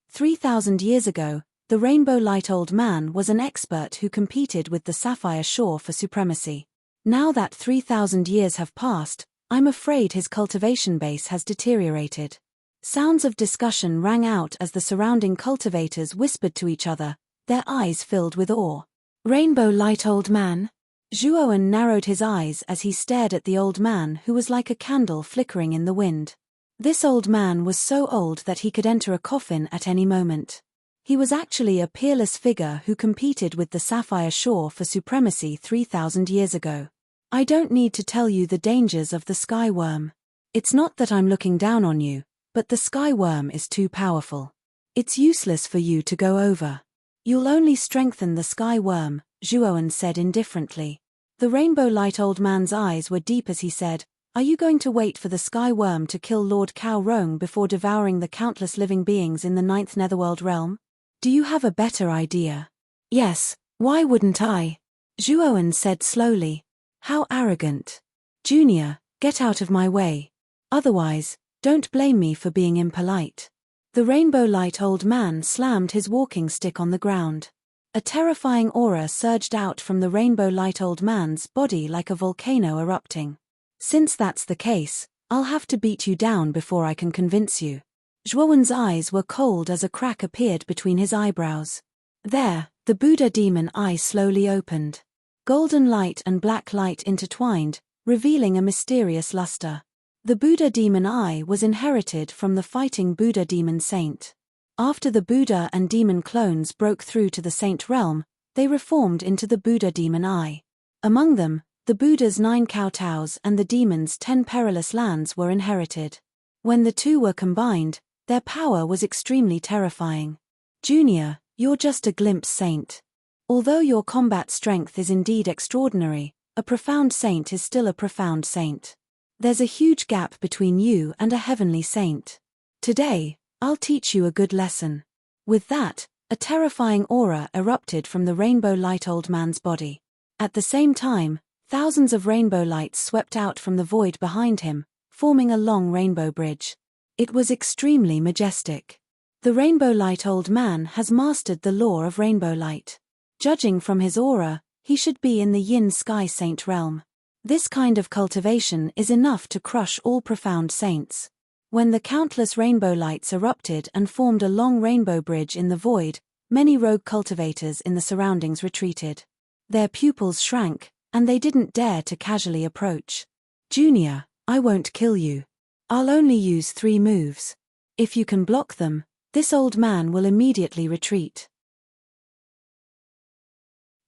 3,000 years ago, the Rainbow Light Old Man was an expert who competed with the Sapphire Shore for supremacy. Now that 3,000 years have passed, I'm afraid his cultivation base has deteriorated. Sounds of discussion rang out as the surrounding cultivators whispered to each other, their eyes filled with awe. "Rainbow Light Old Man?" Zhuowen narrowed his eyes as he stared at the old man who was like a candle flickering in the wind. This old man was so old that he could enter a coffin at any moment. He was actually a peerless figure who competed with the Sapphire Shore for supremacy 3,000 years ago. "I don't need to tell you the dangers of the sky worm. It's not that I'm looking down on you, but the sky worm is too powerful. It's useless for you to go over. You'll only strengthen the sky worm," Zhuowen said indifferently. The Rainbow Light Old Man's eyes were deep as he said, "Are you going to wait for the sky worm to kill Lord Cao Rong before devouring the countless living beings in the 9th Netherworld realm? Do you have a better idea?" "Yes, why wouldn't I?" Zhuowen said slowly. "How arrogant. Junior, get out of my way. Otherwise, don't blame me for being impolite." The Rainbow Light Old Man slammed his walking stick on the ground. A terrifying aura surged out from the rainbow light old man's body like a volcano erupting. Since that's the case, I'll have to beat you down before I can convince you. Zhuowen's eyes were cold as a crack appeared between his eyebrows. There, the Buddha demon eye slowly opened. Golden light and black light intertwined, revealing a mysterious luster. The Buddha demon eye was inherited from the fighting Buddha demon saint. After the Buddha and demon clones broke through to the saint realm, they reformed into the Buddha demon eye. Among them, the Buddha's 9 kowtows and the demon's 10 perilous lands were inherited. When the two were combined, their power was extremely terrifying. Junior, you're just a glimpse saint. Although your combat strength is indeed extraordinary, a profound saint is still a profound saint. There's a huge gap between you and a heavenly saint. Today, I'll teach you a good lesson. With that, a terrifying aura erupted from the rainbow light old man's body. At the same time, thousands of rainbow lights swept out from the void behind him, forming a long rainbow bridge. It was extremely majestic. The rainbow light old man has mastered the law of rainbow light. Judging from his aura, he should be in the yin sky saint realm. This kind of cultivation is enough to crush all profound saints. When the countless rainbow lights erupted and formed a long rainbow bridge in the void, many rogue cultivators in the surroundings retreated. Their pupils shrank, and they didn't dare to casually approach. Junior, I won't kill you. I'll only use 3 moves. If you can block them, this old man will immediately retreat.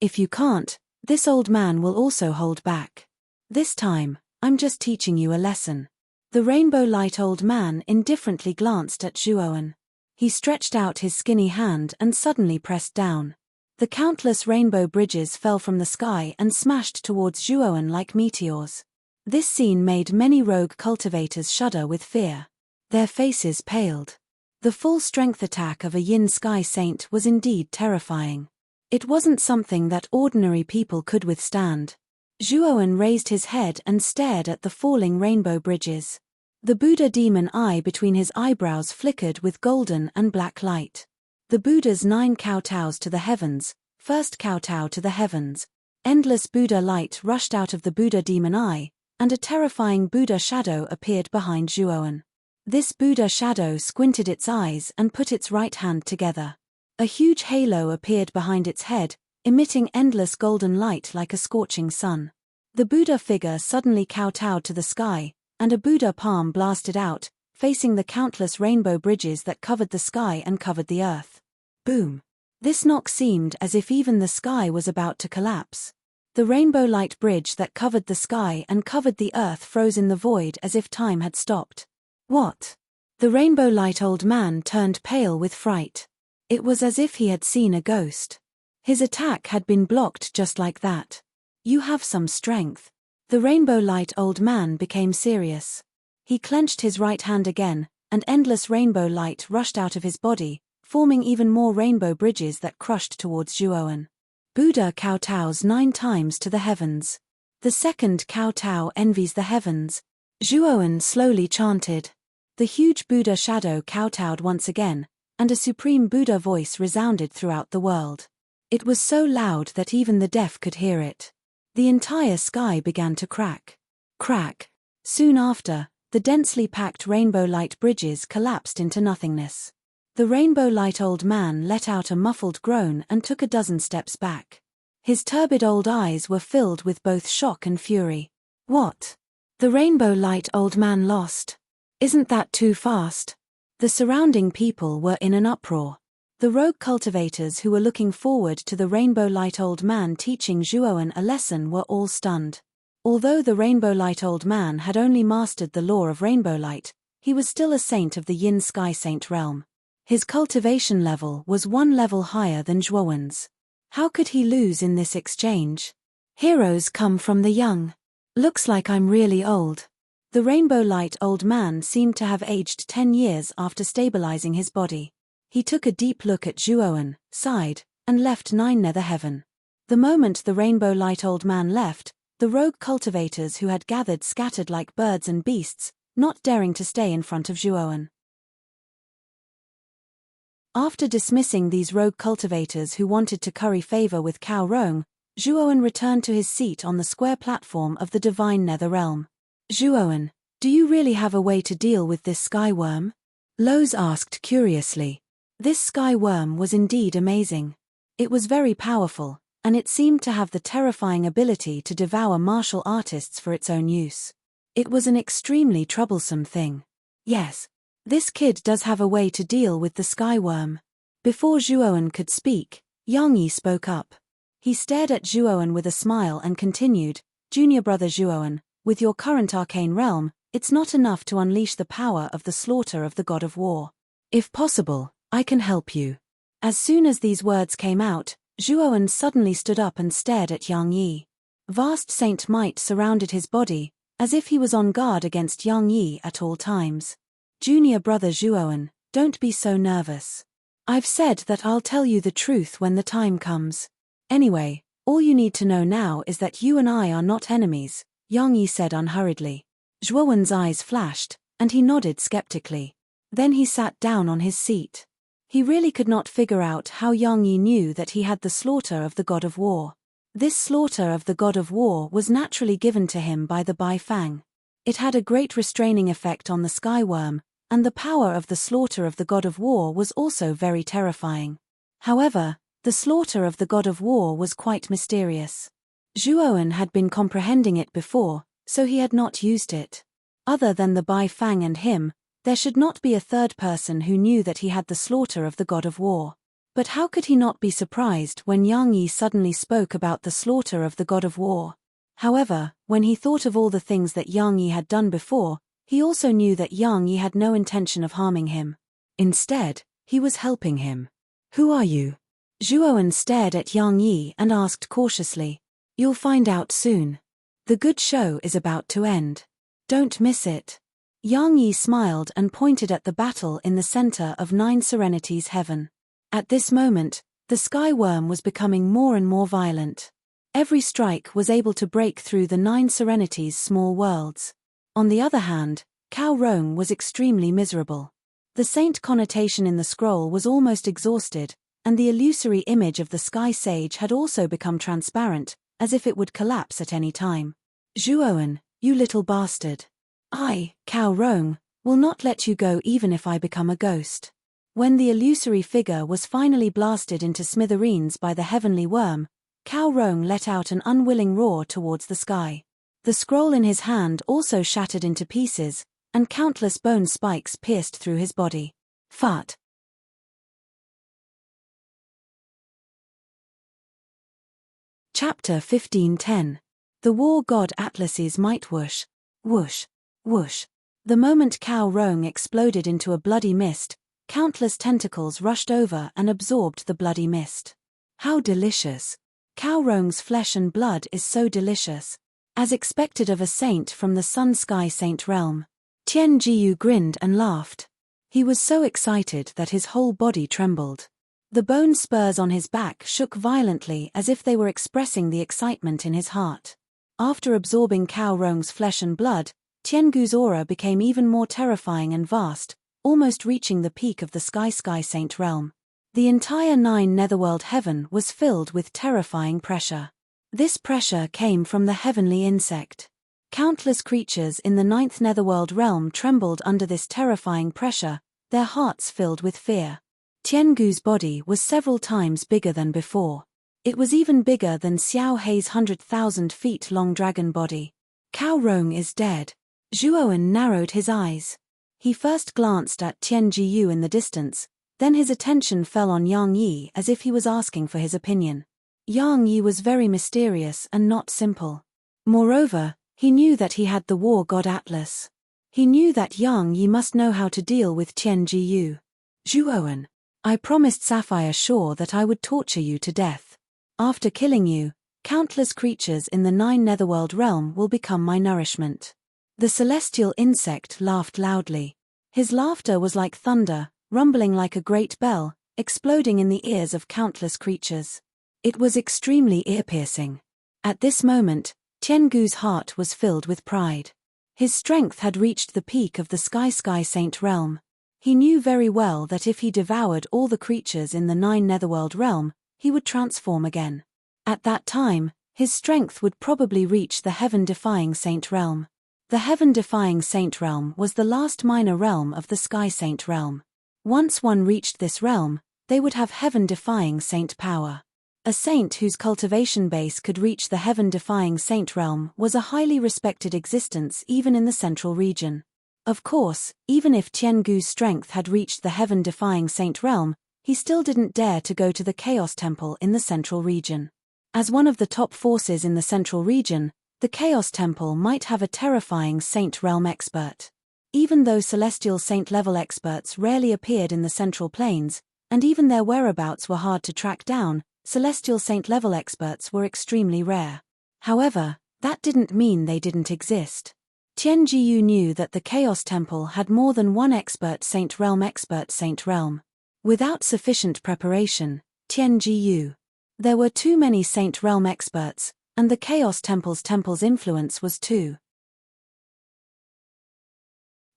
If you can't, this old man will also hold back. This time, I'm just teaching you a lesson. The rainbow light old man indifferently glanced at Zhuowen. He stretched out his skinny hand and suddenly pressed down. The countless rainbow bridges fell from the sky and smashed towards Zhuowen like meteors. This scene made many rogue cultivators shudder with fear. Their faces paled. The full-strength attack of a yin sky saint was indeed terrifying. It wasn't something that ordinary people could withstand. Zhuowen raised his head and stared at the falling rainbow bridges. The Buddha demon eye between his eyebrows flickered with golden and black light. The Buddha's 9 kowtows to the heavens, first kowtow to the heavens. Endless Buddha light rushed out of the Buddha demon eye, and a terrifying Buddha shadow appeared behind Zhuowen. This Buddha shadow squinted its eyes and put its right hand together. A huge halo appeared behind its head, emitting endless golden light like a scorching sun. The Buddha figure suddenly kowtowed to the sky, and a Buddha palm blasted out, facing the countless rainbow bridges that covered the sky and covered the earth. Boom! This knock seemed as if even the sky was about to collapse. The rainbow light bridge that covered the sky and covered the earth froze in the void as if time had stopped. What? The rainbow light old man turned pale with fright. It was as if he had seen a ghost. His attack had been blocked just like that. You have some strength. The rainbow light old man became serious. He clenched his right hand again, and endless rainbow light rushed out of his body, forming even more rainbow bridges that crushed towards Zhuowen. Buddha kowtows 9 times to the heavens. The second kowtow envies the heavens. Zhuowen slowly chanted. The huge Buddha shadow kowtowed once again, and a supreme Buddha voice resounded throughout the world. It was so loud that even the deaf could hear it. The entire sky began to crack. Crack. Soon after, the densely packed rainbow light bridges collapsed into nothingness. The rainbow light old man let out a muffled groan and took a dozen steps back. His turbid old eyes were filled with both shock and fury. What? The rainbow light old man lost. Isn't that too fast? The surrounding people were in an uproar. The rogue cultivators who were looking forward to the rainbow light old man teaching Zhuowen a lesson were all stunned. Although the rainbow light old man had only mastered the law of rainbow light, he was still a saint of the yin sky saint realm. His cultivation level was 1 level higher than Zhuowen's. How could he lose in this exchange? Heroes come from the young. Looks like I'm really old. The rainbow light old man seemed to have aged 10 years after stabilizing his body. He took a deep look at Zhuowen, sighed, and left 9 nether heaven. The moment the rainbow light old man left, the rogue cultivators who had gathered scattered like birds and beasts, not daring to stay in front of Zhuowen. After dismissing these rogue cultivators who wanted to curry favor with Cao Rong, Zhuowen returned to his seat on the square platform of the divine nether realm. Zhuowen, do you really have a way to deal with this sky worm? Loz asked curiously. This sky worm was indeed amazing. It was very powerful, and it seemed to have the terrifying ability to devour martial artists for its own use. It was an extremely troublesome thing. Yes, this kid does have a way to deal with the sky worm. Before Zhuowen could speak, Yang Yi spoke up. He stared at Zhuowen with a smile and continued, Junior brother Zhuowen, with your current arcane realm, it's not enough to unleash the power of the slaughter of the god of war. If possible, I can help you. As soon as these words came out, Zhuowen suddenly stood up and stared at Yang Yi. Vast saint might surrounded his body, as if he was on guard against Yang Yi at all times. Junior brother Zhuowen, don't be so nervous. I've said that I'll tell you the truth when the time comes. Anyway, all you need to know now is that you and I are not enemies, Yang Yi said unhurriedly. Zhuowen's eyes flashed, and he nodded skeptically. Then he sat down on his seat. He really could not figure out how Yang Yi knew that he had the slaughter of the god of war. This slaughter of the god of war was naturally given to him by the Bai Fang. It had a great restraining effect on the sky worm, and the power of the slaughter of the god of war was also very terrifying. However, the slaughter of the god of war was quite mysterious. Zhuowen had been comprehending it before, so he had not used it. Other than the Bai Fang and him, there should not be a third person who knew that he had the slaughter of the god of war. But how could he not be surprised when Yang Yi suddenly spoke about the slaughter of the god of war? However, when he thought of all the things that Yang Yi had done before, he also knew that Yang Yi had no intention of harming him. Instead, he was helping him. Who are you? Zhuowen stared at Yang Yi and asked cautiously. You'll find out soon. The good show is about to end. Don't miss it. Yang Yi smiled and pointed at the battle in the center of Nine Serenities heaven. At this moment, the sky worm was becoming more and more violent. Every strike was able to break through the Nine Serenities' small worlds. On the other hand, Cao Rong was extremely miserable. The saint connotation in the scroll was almost exhausted, and the illusory image of the sky sage had also become transparent, as if it would collapse at any time. Zhuowen, you little bastard. I, Cao Rong, will not let you go even if I become a ghost. When the illusory figure was finally blasted into smithereens by the heavenly worm, Cao Rong let out an unwilling roar towards the sky. The scroll in his hand also shattered into pieces, and countless bone spikes pierced through his body. Fart. Chapter 15:10. The war god Atlas's might whoosh, whoosh, whoosh. The moment Cao Rong exploded into a bloody mist, countless tentacles rushed over and absorbed the bloody mist. How delicious. Cao Rong's flesh and blood is so delicious. As expected of a saint from the Sun-Sky Saint realm. Tian Jiyu grinned and laughed. He was so excited that his whole body trembled. The bone spurs on his back shook violently as if they were expressing the excitement in his heart. After absorbing Cao Rong's flesh and blood, Tiangu's aura became even more terrifying and vast, almost reaching the peak of the Sky Saint realm. The entire Nine Netherworld heaven was filled with terrifying pressure. This pressure came from the heavenly insect. Countless creatures in the Ninth Netherworld realm trembled under this terrifying pressure, their hearts filled with fear. Tiangu's body was several times bigger than before. It was even bigger than Xiao Hei's 100,000 feet long dragon body. Cao Rong is dead. Zhuowen narrowed his eyes. He first glanced at Tian Jiyu in the distance, then his attention fell on Yang Yi as if he was asking for his opinion. Yang Yi was very mysterious and not simple. Moreover, he knew that he had the war god Atlas. He knew that Yang Yi must know how to deal with Tian Jiyu. Zhuowen, I promised Sapphire Shore that I would torture you to death. After killing you, countless creatures in the Nine Netherworld realm will become my nourishment. The celestial insect laughed loudly. His laughter was like thunder, rumbling like a great bell, exploding in the ears of countless creatures. It was extremely ear-piercing. At this moment, Tiangu's heart was filled with pride. His strength had reached the peak of the Sky Saint realm. He knew very well that if he devoured all the creatures in the 9 Netherworld realm, he would transform again. At that time, his strength would probably reach the heaven-defying Saint realm. The heaven-defying Saint realm was the last minor realm of the Sky Saint realm. Once one reached this realm, they would have heaven-defying saint power. A saint whose cultivation base could reach the heaven-defying saint realm was a highly respected existence even in the central region. Of course, even if Tiangu's strength had reached the heaven-defying saint realm, he still didn't dare to go to the Chaos Temple in the central region. As one of the top forces in the central region, the Chaos Temple might have a terrifying saint realm expert. Even though celestial saint-level experts rarely appeared in the central plains, and even their whereabouts were hard to track down, celestial saint-level experts were extremely rare. However, that didn't mean they didn't exist. Tianjiyu knew that the Chaos Temple had more than one expert saint realm. Without sufficient preparation, Tianjiyu. There were too many saint realm experts, and the Chaos Temple's influence was too.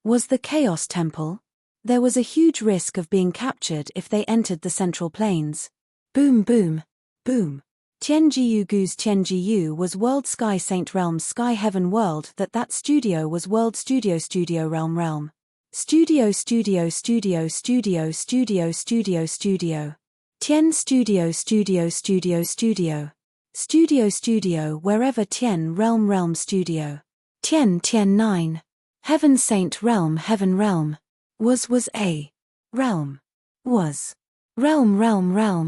Was the Chaos Temple? There was a huge risk of being captured if they entered the central plains. Boom boom, boom. Tianjiyu was World Sky Saint Realm's Sky Heaven World that studio was World Studio Realm. Studio. Tien Studio wherever Tien Realm Studio. Tien 9. Heaven Saint Realm was a realm. Was realm.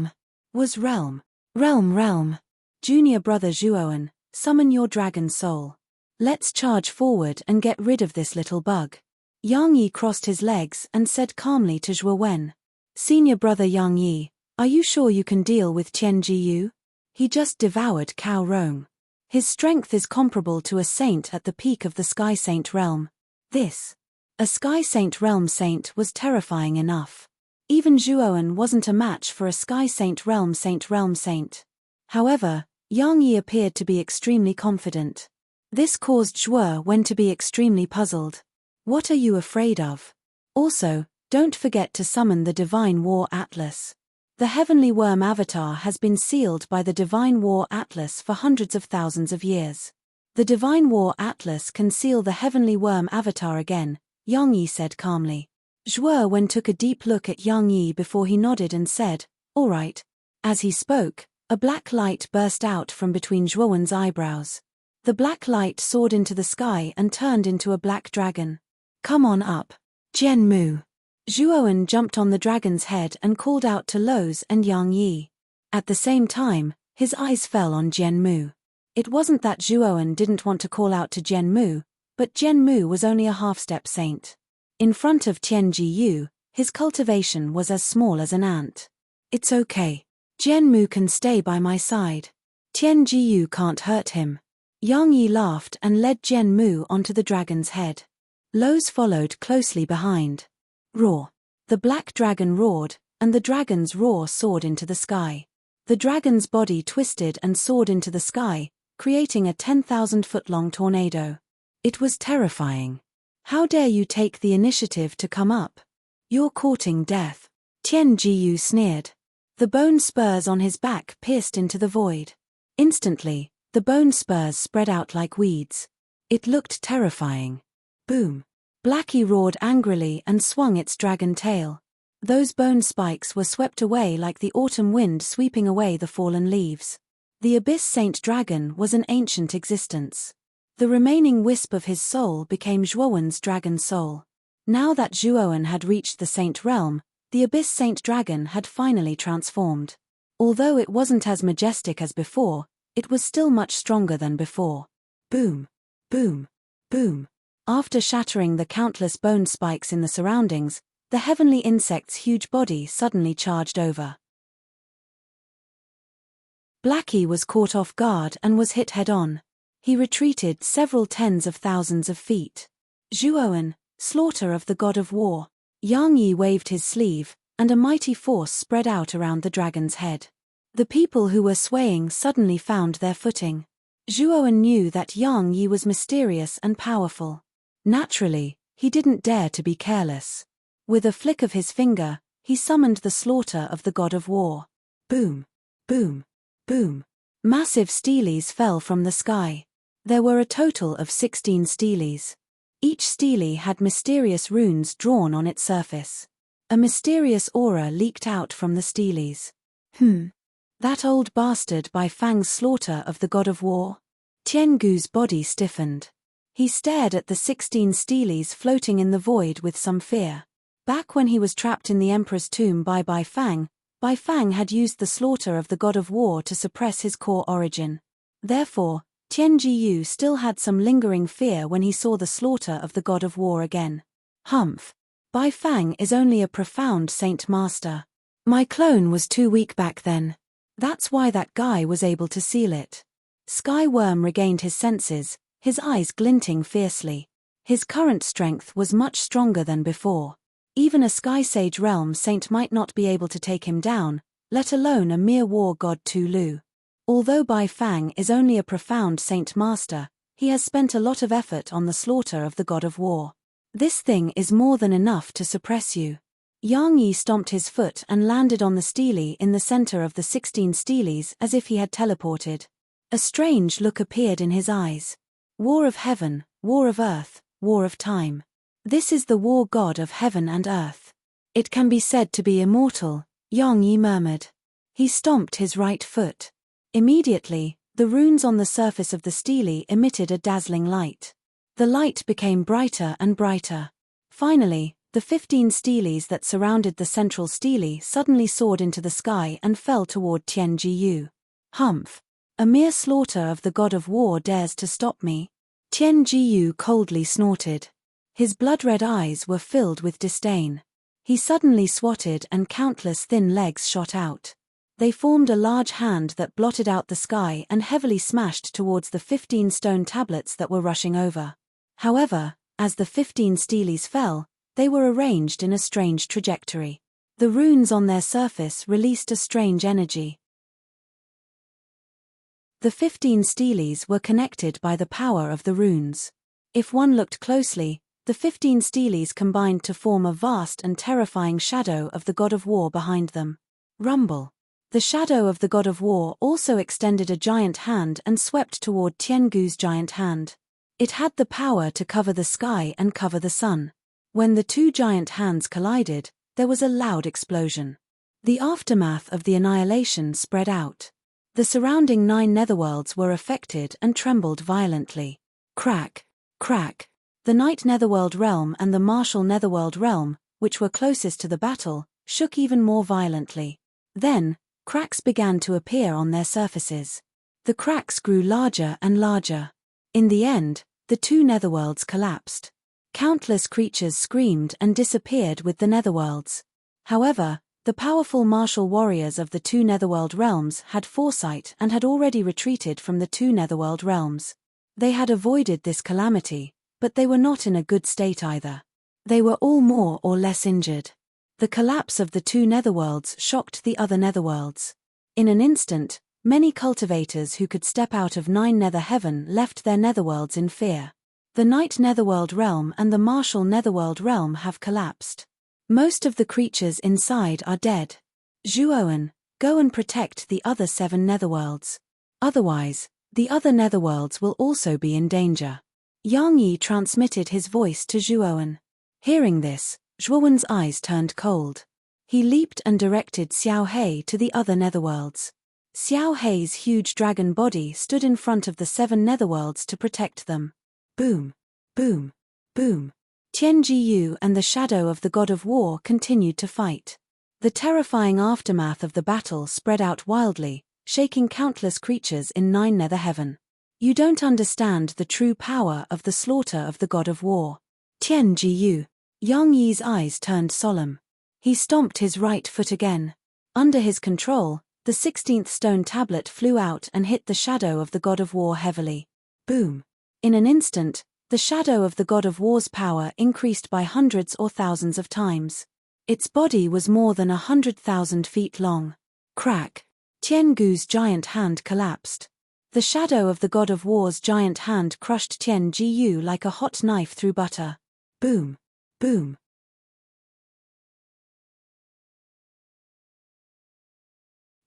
Was realm. Junior brother Zhuoan, summon your dragon soul. Let's charge forward and get rid of this little bug. Yang Yi crossed his legs and said calmly to Zhuowen. Senior brother Yang Yi, are you sure you can deal with Tianjiyu? He just devoured Cao Rong. His strength is comparable to a saint at the peak of the Sky Saint realm. A Sky Saint realm saint was terrifying enough. Even Zhuoan wasn't a match for a Sky Saint realm saint. However, Yang Yi appeared to be extremely confident. This caused Zhuowen to be extremely puzzled. What are you afraid of? Also, don't forget to summon the Divine War Atlas. The Heavenly Worm Avatar has been sealed by the Divine War Atlas for hundreds of thousands of years. The Divine War Atlas can seal the Heavenly Worm Avatar again, Yang Yi said calmly. Zhuowen took a deep look at Yang Yi before he nodded and said, all right. As he spoke, a black light burst out from between Zhuowen's eyebrows. The black light soared into the sky and turned into a black dragon. Come on up. Jian Mu. Zhuowen jumped on the dragon's head and called out to Loz and Yang Yi. At the same time, his eyes fell on Jian Mu. It wasn't that Zhuowen didn't want to call out to Jian Mu, but Jian Mu was only a half-step saint. In front of Tianjiyu, his cultivation was as small as an ant. It's okay. Jian Mu can stay by my side. Tianjiyu can't hurt him. Yang Yi laughed and led Jian Mu onto the dragon's head. Loz followed closely behind. Roar. The black dragon roared, and the dragon's roar soared into the sky. The dragon's body twisted and soared into the sky, creating a 10,000-foot-long tornado. It was terrifying. How dare you take the initiative to come up? You're courting death. Tianjiyu sneered. The bone spurs on his back pierced into the void. Instantly, the bone spurs spread out like weeds. It looked terrifying. Boom. Blackie roared angrily and swung its dragon tail. Those bone spikes were swept away like the autumn wind sweeping away the fallen leaves. The Abyss Saint Dragon was an ancient existence. The remaining wisp of his soul became Zhuowen's dragon soul. Now that Zhuowen had reached the Saint Realm, the Abyss Saint Dragon had finally transformed. Although it wasn't as majestic as before, it was still much stronger than before. Boom. Boom. Boom. After shattering the countless bone spikes in the surroundings, the heavenly insect's huge body suddenly charged over. Blackie was caught off guard and was hit head-on. He retreated several tens of thousands of feet. Zhuowen, slaughter of the god of war. Yang Yi waved his sleeve, and a mighty force spread out around the dragon's head. The people who were swaying suddenly found their footing. Zhuowen knew that Yang Yi was mysterious and powerful. Naturally, he didn't dare to be careless. With a flick of his finger, he summoned the slaughter of the god of war. Boom, boom, boom. Massive steles fell from the sky. There were a total of 16 steles. Each stele had mysterious runes drawn on its surface. A mysterious aura leaked out from the steles. That old bastard Bai Fang's slaughter of the god of war? Tiangu's body stiffened. He stared at the 16 steles floating in the void with some fear. Back when he was trapped in the emperor's tomb by Bai Fang had used the slaughter of the god of war to suppress his core origin. Therefore, Tianjiyu still had some lingering fear when he saw the slaughter of the god of war again. Humph. Bai Fang is only a profound saint master. My clone was too weak back then. That's why that guy was able to seal it. Sky Worm regained his senses, his eyes glinting fiercely. His current strength was much stronger than before. Even a Sky Sage realm saint might not be able to take him down, let alone a mere war god Tulu. Although Bai Fang is only a profound saint master, he has spent a lot of effort on the slaughter of the god of war. This thing is more than enough to suppress you. Yang Yi stomped his foot and landed on the stele in the center of the 16 steles as if he had teleported. A strange look appeared in his eyes. War of heaven, war of earth, war of time. This is the war god of heaven and earth. It can be said to be immortal, Yang Yi murmured. He stomped his right foot. Immediately, the runes on the surface of the stele emitted a dazzling light. The light became brighter and brighter. Finally, the 15 steles that surrounded the central stele suddenly soared into the sky and fell toward Tianjiyu. Humph. A mere slaughter of the god of war dares to stop me. Tianjiyu coldly snorted. His blood-red eyes were filled with disdain. He suddenly swatted and countless thin legs shot out. They formed a large hand that blotted out the sky and heavily smashed towards the 15 stone tablets that were rushing over. However, as the 15 steles fell, they were arranged in a strange trajectory. The runes on their surface released a strange energy. The 15 steles were connected by the power of the runes. If one looked closely, the 15 steles combined to form a vast and terrifying shadow of the god of war behind them. Rumble. The shadow of the god of war also extended a giant hand and swept toward Tiangu's giant hand. It had the power to cover the sky and cover the sun. When the two giant hands collided, there was a loud explosion. The aftermath of the annihilation spread out. The surrounding 9 netherworlds were affected and trembled violently. Crack, crack. The Night Netherworld realm and the Martial Netherworld realm, which were closest to the battle, shook even more violently. Then, cracks began to appear on their surfaces. The cracks grew larger and larger. In the end, the 2 netherworlds collapsed. Countless creatures screamed and disappeared with the netherworlds. However, the powerful martial warriors of the 2 netherworld realms had foresight and had already retreated from the 2 netherworld realms. They had avoided this calamity, but they were not in a good state either. They were all more or less injured. The collapse of the 2 netherworlds shocked the other netherworlds. In an instant, many cultivators who could step out of 9 nether heaven left their netherworlds in fear. The Night Netherworld realm and the Martial Netherworld realm have collapsed. Most of the creatures inside are dead. Zhuoan, go and protect the other 7 netherworlds. Otherwise, the other netherworlds will also be in danger. Yang Yi transmitted his voice to Zhuoan. Hearing this, Zhuoan's eyes turned cold. He leaped and directed Xiao Hei to the other netherworlds. Xiao Hei's huge dragon body stood in front of the 7 netherworlds to protect them. Boom, boom, boom. Tianjiyu and the shadow of the god of war continued to fight. The terrifying aftermath of the battle spread out wildly, shaking countless creatures in 9 nether heaven. You don't understand the true power of the slaughter of the god of war. Tianjiyu. Yang Yi's eyes turned solemn. He stomped his right foot again. Under his control, the 16th stone tablet flew out and hit the shadow of the god of war heavily. Boom. In an instant, the shadow of the god of war's power increased by hundreds or thousands of times. Its body was more than 100,000 feet long. Crack. Tiangu's giant hand collapsed. The shadow of the god of war's giant hand crushed Tianjiyu like a hot knife through butter. Boom. Boom.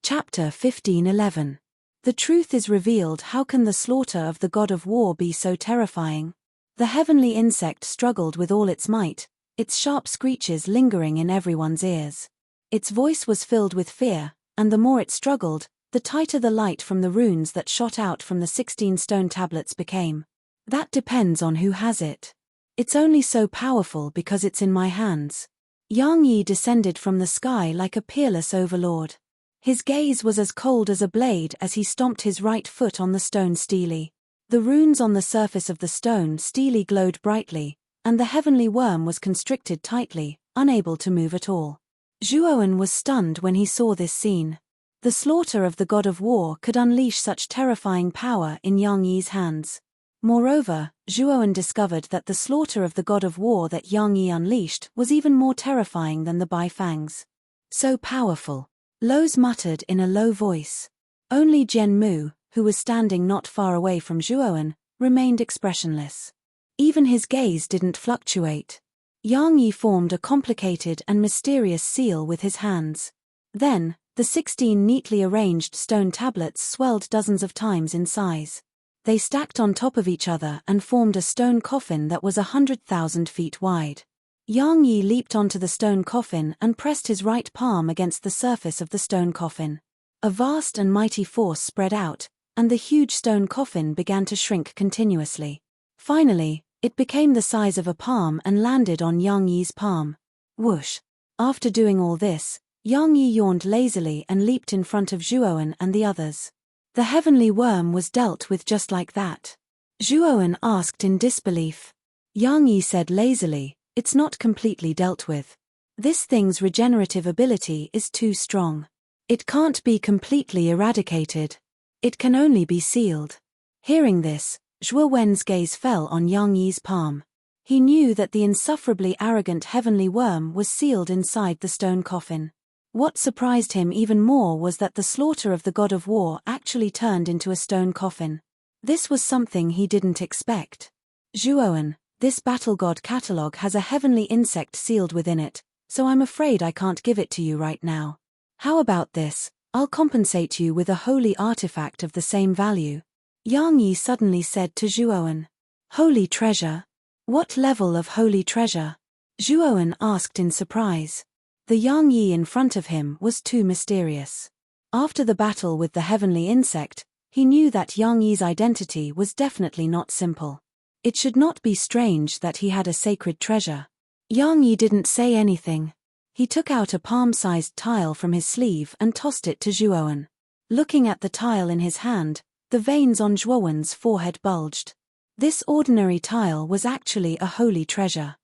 Chapter 15:11. The truth is revealed. How can the slaughter of the god of war be so terrifying? The heavenly insect struggled with all its might, its sharp screeches lingering in everyone's ears. Its voice was filled with fear, and the more it struggled, the tighter the light from the runes that shot out from the 16 stone tablets became. That depends on who has it. It's only so powerful because it's in my hands. Yang Yi descended from the sky like a peerless overlord. His gaze was as cold as a blade as he stomped his right foot on the stone stele. The runes on the surface of the stone stele glowed brightly, and the heavenly worm was constricted tightly, unable to move at all. Zhuowen was stunned when he saw this scene. The slaughter of the god of war could unleash such terrifying power in Yang Yi's hands. Moreover, Zhuowen discovered that the slaughter of the god of war that Yang Yi unleashed was even more terrifying than the Baifangs. So powerful. Lo's muttered in a low voice. Only Jian Mu, who was standing not far away from Zhuowen, remained expressionless. Even his gaze didn't fluctuate. Yang Yi formed a complicated and mysterious seal with his hands. Then, the 16 neatly arranged stone tablets swelled dozens of times in size. They stacked on top of each other and formed a stone coffin that was 100,000 feet wide. Yang Yi leaped onto the stone coffin and pressed his right palm against the surface of the stone coffin. A vast and mighty force spread out, and the huge stone coffin began to shrink continuously. Finally, it became the size of a palm and landed on Yang Yi's palm. Whoosh! After doing all this, Yang Yi yawned lazily and leaped in front of Zhuowen and the others. The heavenly worm was dealt with just like that. Zhuowen asked in disbelief. Yang Yi said lazily, "It's not completely dealt with. This thing's regenerative ability is too strong. It can't be completely eradicated. It can only be sealed." Hearing this, Zhuowen's gaze fell on Yang Yi's palm. He knew that the insufferably arrogant heavenly worm was sealed inside the stone coffin. What surprised him even more was that the slaughter of the god of war actually turned into a stone coffin. This was something he didn't expect. "Zhuowen, this battle god catalogue has a heavenly insect sealed within it, so I'm afraid I can't give it to you right now. How about this? I'll compensate you with a holy artifact of the same value." Yang Yi suddenly said to Zhuowen. "Holy treasure? What level of holy treasure?" Zhuowen asked in surprise. The Yang Yi in front of him was too mysterious. After the battle with the heavenly insect, he knew that Yang Yi's identity was definitely not simple. It should not be strange that he had a sacred treasure. Yang Yi didn't say anything. He took out a palm-sized tile from his sleeve and tossed it to Zhuowen. Looking at the tile in his hand, the veins on Zhuowen's forehead bulged. This ordinary tile was actually a holy treasure.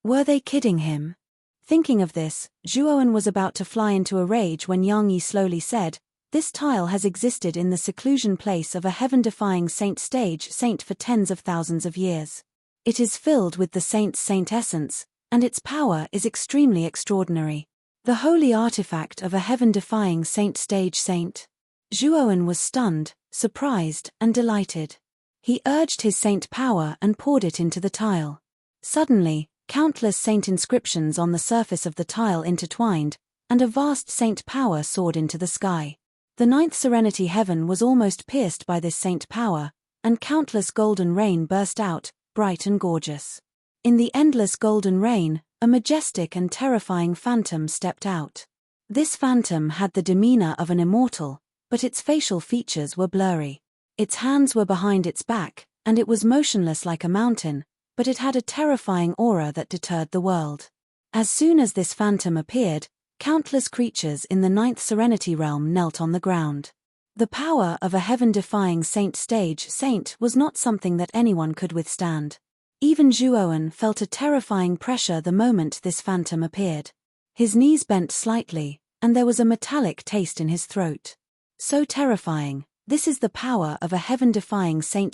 Were they kidding him? Thinking of this, Zhuowen was about to fly into a rage when Yang Yi slowly said, "This tile has existed in the seclusion place of a heaven-defying saint for tens of thousands of years. It is filled with the saint's saint essence, and its power is extremely extraordinary. The holy artifact of a heaven-defying saint." Zhuowen was stunned, surprised, and delighted. He urged his saint power and poured it into the tile. Suddenly, countless saint inscriptions on the surface of the tile intertwined, and a vast saint power soared into the sky. The ninth serenity heaven was almost pierced by this saint power, and countless golden rain burst out, bright and gorgeous. In the endless golden rain, a majestic and terrifying phantom stepped out. This phantom had the demeanor of an immortal, but its facial features were blurry. Its hands were behind its back, and it was motionless like a mountain, but it had a terrifying aura that deterred the world. As soon as this phantom appeared, countless creatures in the ninth serenity realm knelt on the ground. The power of a heaven-defying saint was not something that anyone could withstand. Even Zhuowen felt a terrifying pressure the moment this phantom appeared. His knees bent slightly, and there was a metallic taste in his throat. So terrifying, this is the power of a heaven-defying saint,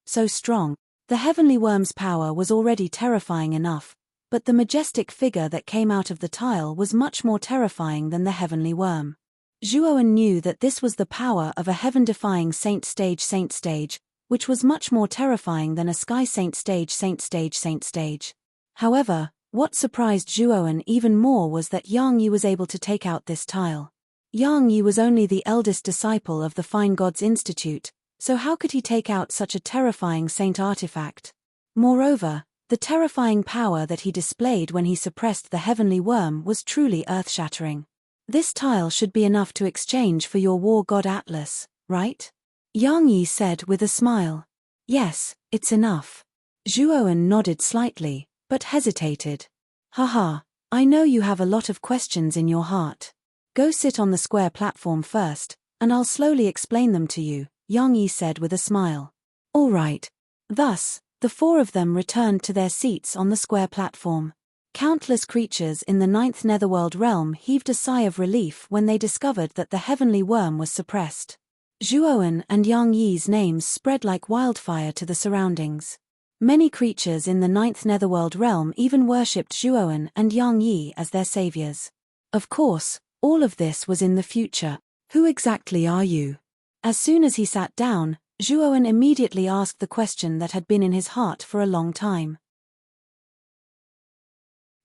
so strong. The heavenly worm's power was already terrifying enough, but the majestic figure that came out of the tile was much more terrifying than the heavenly worm. Zhuowen knew that this was the power of a heaven-defying saint, which was much more terrifying than a sky saint stage. However, What surprised Zhuoan even more was that Yang Yi was able to take out this tile. Yang Yi was only the eldest disciple of the Fine Gods Institute, so how could he take out such a terrifying saint artifact? Moreover, the terrifying power that he displayed when he suppressed the heavenly worm was truly earth-shattering. This tile should be enough to exchange for your war god Atlas, right? Yang Yi said with a smile. Yes, it's enough. Zhuoan nodded slightly, but hesitated. Haha, I know you have a lot of questions in your heart. Go sit on the square platform first, and I'll slowly explain them to you, Yang Yi said with a smile. All right. Thus, the four of them returned to their seats on the square platform. Countless creatures in the 9th Netherworld realm heaved a sigh of relief when they discovered that the heavenly worm was suppressed. Zhuoan and Yang Yi's names spread like wildfire to the surroundings. Many creatures in the 9th Netherworld realm even worshipped Zhuoan and Yang Yi as their saviors. Of course, all of this was in the future. Who exactly are you? As soon as he sat down, Zhuoan immediately asked the question that had been in his heart for a long time.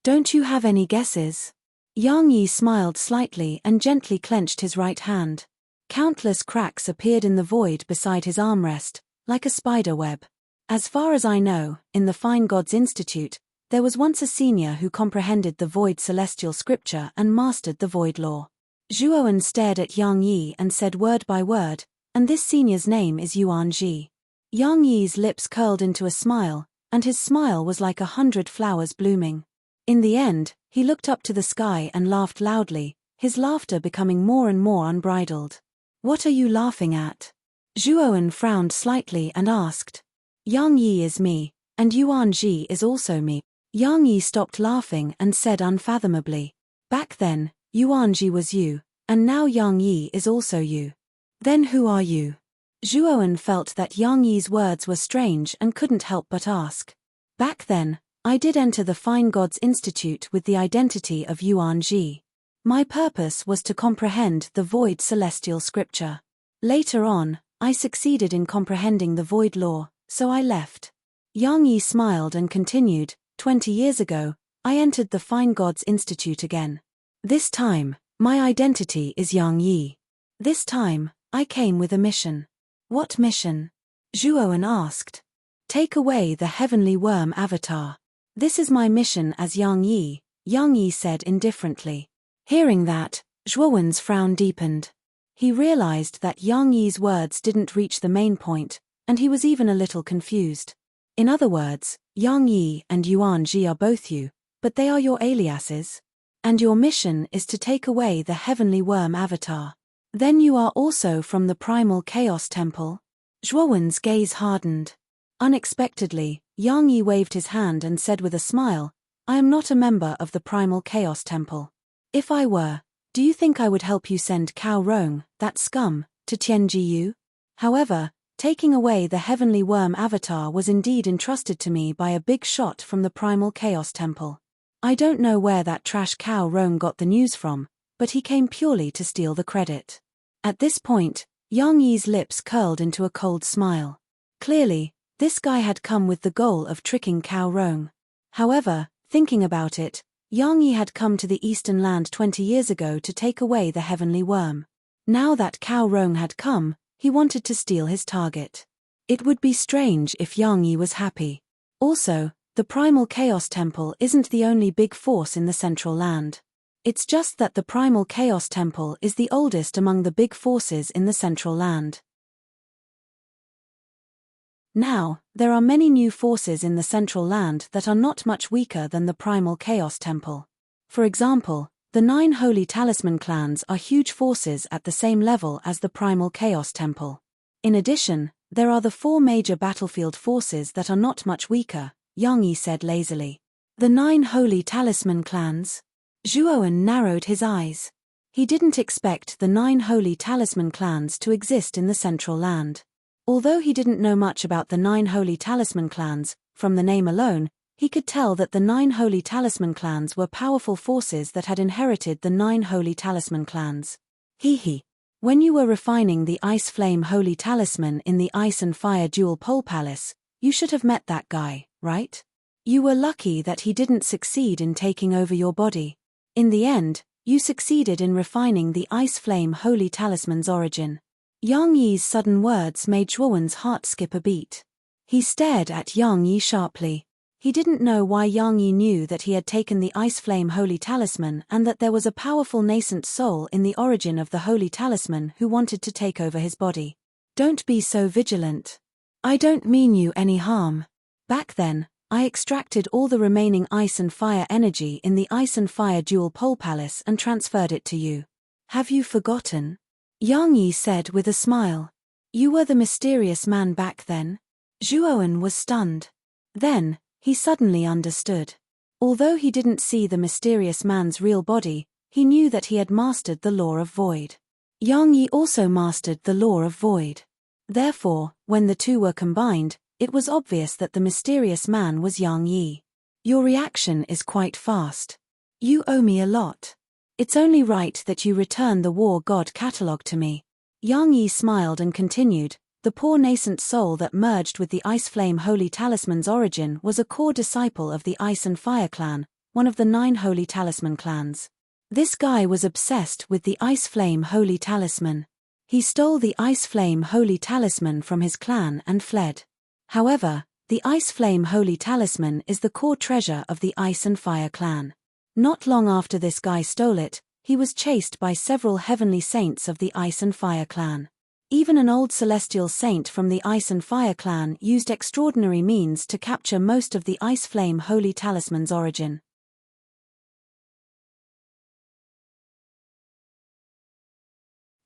Don't you have any guesses? Yang Yi smiled slightly and gently clenched his right hand. Countless cracks appeared in the void beside his armrest, like a spider web. As far as I know, in the Fine Gods Institute, there was once a senior who comprehended the void celestial scripture and mastered the void law. Zhuoan stared at Yang Yi and said word by word, and this senior's name is Yuan Ji. Yang Yi's lips curled into a smile, and his smile was like 100 flowers blooming. In the end, he looked up to the sky and laughed loudly, his laughter becoming more and more unbridled. What are you laughing at? Zhuoan frowned slightly and asked. Yang Yi is me, and Yuan Ji is also me. Yang Yi stopped laughing and said unfathomably. Back then, Yuan Ji was you, and now Yang Yi is also you. Then who are you? Zhuoan felt that Yang Yi's words were strange and couldn't help but ask. Back then, I did enter the Fine Gods Institute with the identity of Yuan Ji. My purpose was to comprehend the void celestial scripture. Later on, I succeeded in comprehending the void law, so I left. Yang Yi smiled and continued, 20 years ago, I entered the Fine Gods Institute again. This time, my identity is Yang Yi. This time, I came with a mission. What mission? Zhuoan asked. Take away the heavenly worm avatar. This is my mission as Yang Yi, Yang Yi said indifferently. Hearing that, Zhuoan's frown deepened. He realized that Yang Yi's words didn't reach the main point, and he was even a little confused. In other words, Yang Yi and Yuan Ji are both you, but they are your aliases. And your mission is to take away the heavenly worm avatar. Then you are also from the primal chaos temple? Zhuoan's gaze hardened. Unexpectedly, Yang Yi waved his hand and said with a smile, I am not a member of the primal chaos temple. If I were, do you think I would help you send Cao Rong, that scum, to Tianjiyu? However, taking away the heavenly worm avatar was indeed entrusted to me by a big shot from the primal chaos temple. I don't know where that trash Cao Rong got the news from, but he came purely to steal the credit. At this point, Yang Yi's lips curled into a cold smile. Clearly, this guy had come with the goal of tricking Cao Rong. However, thinking about it, Yang Yi had come to the Eastern Land 20 years ago to take away the heavenly worm. Now that Cao Rong had come, he wanted to steal his target. It would be strange if Yang Yi was happy. Also, the Primal Chaos Temple isn't the only big force in the Central Land. It's just that the Primal Chaos Temple is the oldest among the big forces in the Central Land. Now, there are many new forces in the Central Land that are not much weaker than the Primal Chaos Temple. For example, the 9 Holy Talisman clans are huge forces at the same level as the Primal Chaos Temple. In addition, there are the 4 major battlefield forces that are not much weaker, Yang Yi said lazily. The 9 Holy Talisman clans? Zhuoan narrowed his eyes. He didn't expect the 9 Holy Talisman clans to exist in the Central Land. Although he didn't know much about the 9 Holy Talisman clans, from the name alone, he could tell that the 9 Holy Talisman clans were powerful forces that had inherited the 9 Holy Talisman clans. Hee. When you were refining the Ice Flame Holy Talisman in the Ice and Fire Dual Pole Palace, you should have met that guy, right? You were lucky that he didn't succeed in taking over your body. In the end, you succeeded in refining the ice flame holy talisman's origin. Yang Yi's sudden words made Zhuowen's heart skip a beat. He stared at Yang Yi sharply. He didn't know why Yang Yi knew that he had taken the ice flame holy talisman and that there was a powerful nascent soul in the origin of the holy talisman who wanted to take over his body. Don't be so vigilant. I don't mean you any harm. Back then, I extracted all the remaining ice and fire energy in the ice and fire dual pole palace and transferred it to you. Have you forgotten? Yang Yi said with a smile. You were the mysterious man back then? Zhuowen was stunned. Then, he suddenly understood. Although he didn't see the mysterious man's real body, he knew that he had mastered the law of void. Yang Yi also mastered the law of void. Therefore, when the two were combined, it was obvious that the mysterious man was Yang Yi. Your reaction is quite fast. You owe me a lot. It's only right that you return the war god catalogue to me. Yang Yi smiled and continued. The poor nascent soul that merged with the Ice Flame Holy Talisman's origin was a core disciple of the Ice and Fire clan, one of the 9 Holy Talisman clans. This guy was obsessed with the Ice Flame Holy Talisman. He stole the Ice Flame Holy Talisman from his clan and fled. However, the Ice Flame Holy Talisman is the core treasure of the Ice and Fire clan. Not long after this guy stole it, he was chased by several heavenly saints of the Ice and Fire clan. Even an old celestial saint from the Ice and Fire clan used extraordinary means to capture most of the Ice Flame Holy Talisman's origin.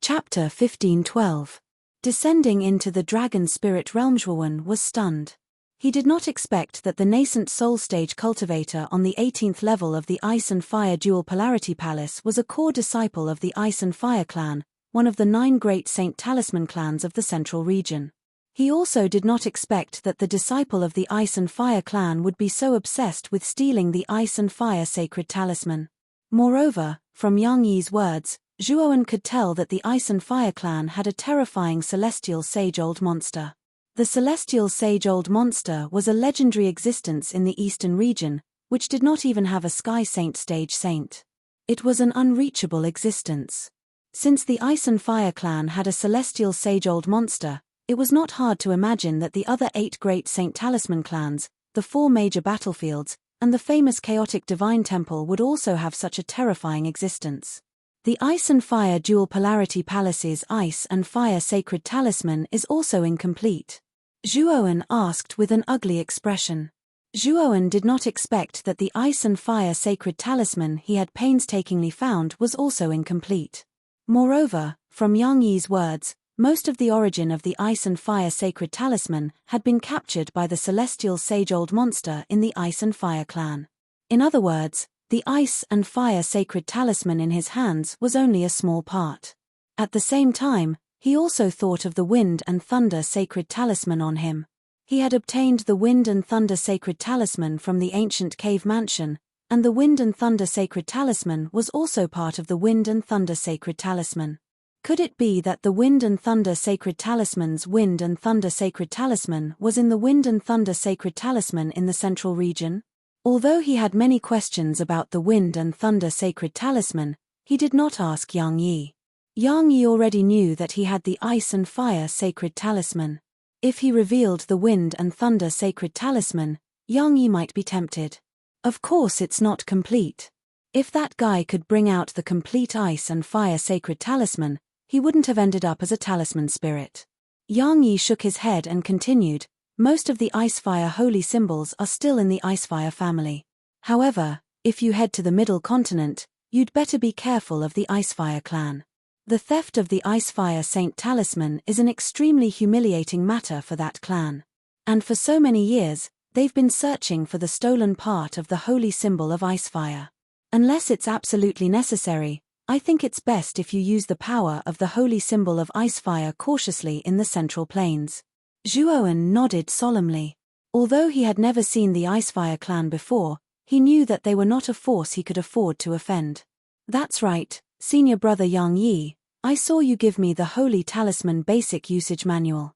Chapter 15:12. Descending into the dragon spirit realm. Zhuowen was stunned. He did not expect that the nascent soul stage cultivator on the 18th level of the Ice and Fire Dual Polarity Palace was a core disciple of the Ice and Fire clan, one of the 9 great Saint Talisman clans of the central region. He also did not expect that the disciple of the Ice and Fire clan would be so obsessed with stealing the Ice and Fire sacred talisman. Moreover, from Yang Yi's words, Zhuowen could tell that the Ice and Fire clan had a terrifying celestial sage-old monster. The celestial sage-old monster was a legendary existence in the eastern region, which did not even have a sky saint stage saint. It was an unreachable existence. Since the Ice and Fire clan had a celestial sage-old monster, it was not hard to imagine that the other 8 great Saint Talisman clans, the 4 major battlefields, and the famous chaotic divine temple would also have such a terrifying existence. The Ice and Fire Dual Polarity Palace's Ice and Fire Sacred Talisman is also incomplete. Zhuowen asked with an ugly expression. Zhuowen did not expect that the Ice and Fire Sacred Talisman he had painstakingly found was also incomplete. Moreover, from Yang Yi's words, most of the origin of the Ice and Fire Sacred Talisman had been captured by the celestial sage-old monster in the Ice and Fire clan. In other words, the Ice and Fire Sacred Talisman in his hands was only a small part. At the same time, he also thought of the Wind and Thunder Sacred Talisman on him. He had obtained the Wind and Thunder Sacred Talisman from the ancient cave mansion, and the Wind and Thunder Sacred Talisman was also part of the Wind and Thunder Sacred Talisman. Could it be that the Wind and Thunder Sacred Talisman's Wind and Thunder Sacred Talisman was in the Wind and Thunder Sacred Talisman in the central region? Although he had many questions about the Wind and Thunder Sacred Talisman, he did not ask Yang Yi. Yang Yi already knew that he had the Ice and Fire Sacred Talisman. If he revealed the Wind and Thunder Sacred Talisman, Yang Yi might be tempted. Of course it's not complete. If that guy could bring out the complete Ice and Fire Sacred Talisman, he wouldn't have ended up as a talisman spirit. Yang Yi shook his head and continued, most of the Ice-Fire holy symbols are still in the Ice-Fire family. However, if you head to the Middle Continent, you'd better be careful of the Ice-Fire clan. The theft of the Ice-Fire Saint Talisman is an extremely humiliating matter for that clan. And for so many years, they've been searching for the stolen part of the holy symbol of Ice-Fire. Unless it's absolutely necessary, I think it's best if you use the power of the holy symbol of Ice-Fire cautiously in the Central Plains. Zhuowen nodded solemnly. Although he had never seen the Ice-Fire clan before, he knew that they were not a force he could afford to offend. That's right, senior brother Yang Yi, I saw you give me the Holy Talisman Basic Usage Manual.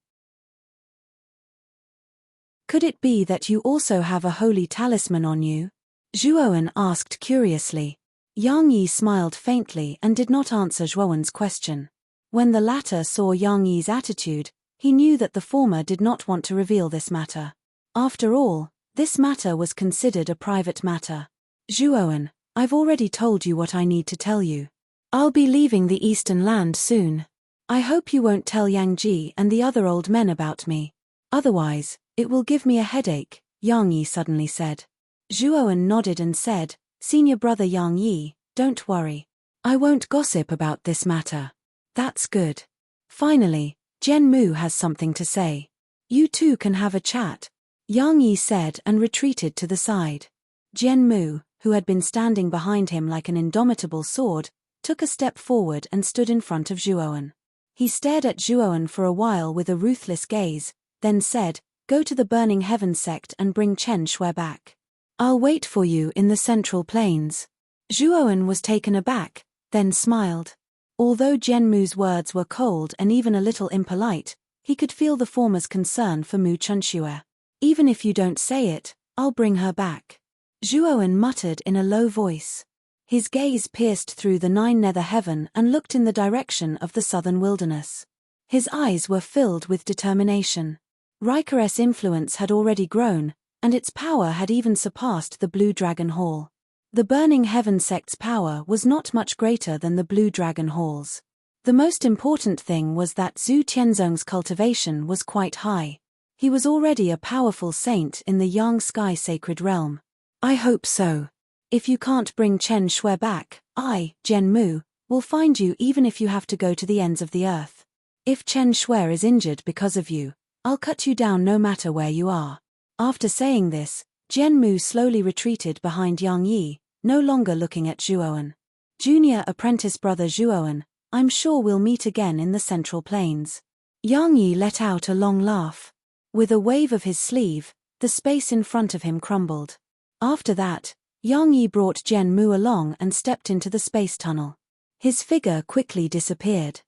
Could it be that you also have a holy talisman on you? Zhuowen asked curiously. Yang Yi smiled faintly and did not answer Zhuowen's question. When the latter saw Yang Yi's attitude, he knew that the former did not want to reveal this matter. After all, this matter was considered a private matter. Zhuowen, I've already told you what I need to tell you. I'll be leaving the Eastern Land soon. I hope you won't tell Yang Ji and the other old men about me. Otherwise, it will give me a headache, Yang Yi suddenly said. Zhuowen nodded and said, Senior brother Yang Yi, don't worry. I won't gossip about this matter. That's good. Finally, Jian Mu has something to say. You two can have a chat, Yang Yi said and retreated to the side. Jian Mu, who had been standing behind him like an indomitable sword, took a step forward and stood in front of Zhuowen. He stared at Zhuowen for a while with a ruthless gaze, then said, Go to the Burning Heaven sect and bring Chen Shui back. I'll wait for you in the Central Plains. Zhuowen was taken aback, then smiled. Although Jian Mu's words were cold and even a little impolite, he could feel the former's concern for Mu Chunxue. Even if you don't say it, I'll bring her back. Zhuowen muttered in a low voice. His gaze pierced through the nine nether heaven and looked in the direction of the southern wilderness. His eyes were filled with determination. Riker's influence had already grown, and its power had even surpassed the Blue Dragon Hall. The Burning Heaven sect's power was not much greater than the Blue Dragon Hall's. The most important thing was that Zhu Tianzong's cultivation was quite high. He was already a powerful saint in the Yang Sky Sacred Realm. I hope so. If you can't bring Chen Shui back, I, Jian Mu, will find you even if you have to go to the ends of the earth. If Chen Shui is injured because of you, I'll cut you down no matter where you are. After saying this, Jian Mu slowly retreated behind Yang Yi, no longer looking at Zhuowen. Junior apprentice brother Zhuowen, I'm sure we'll meet again in the Central Plains. Yang Yi let out a long laugh. With a wave of his sleeve, the space in front of him crumbled. After that, Yang Yi brought Jian Mu along and stepped into the space tunnel. His figure quickly disappeared.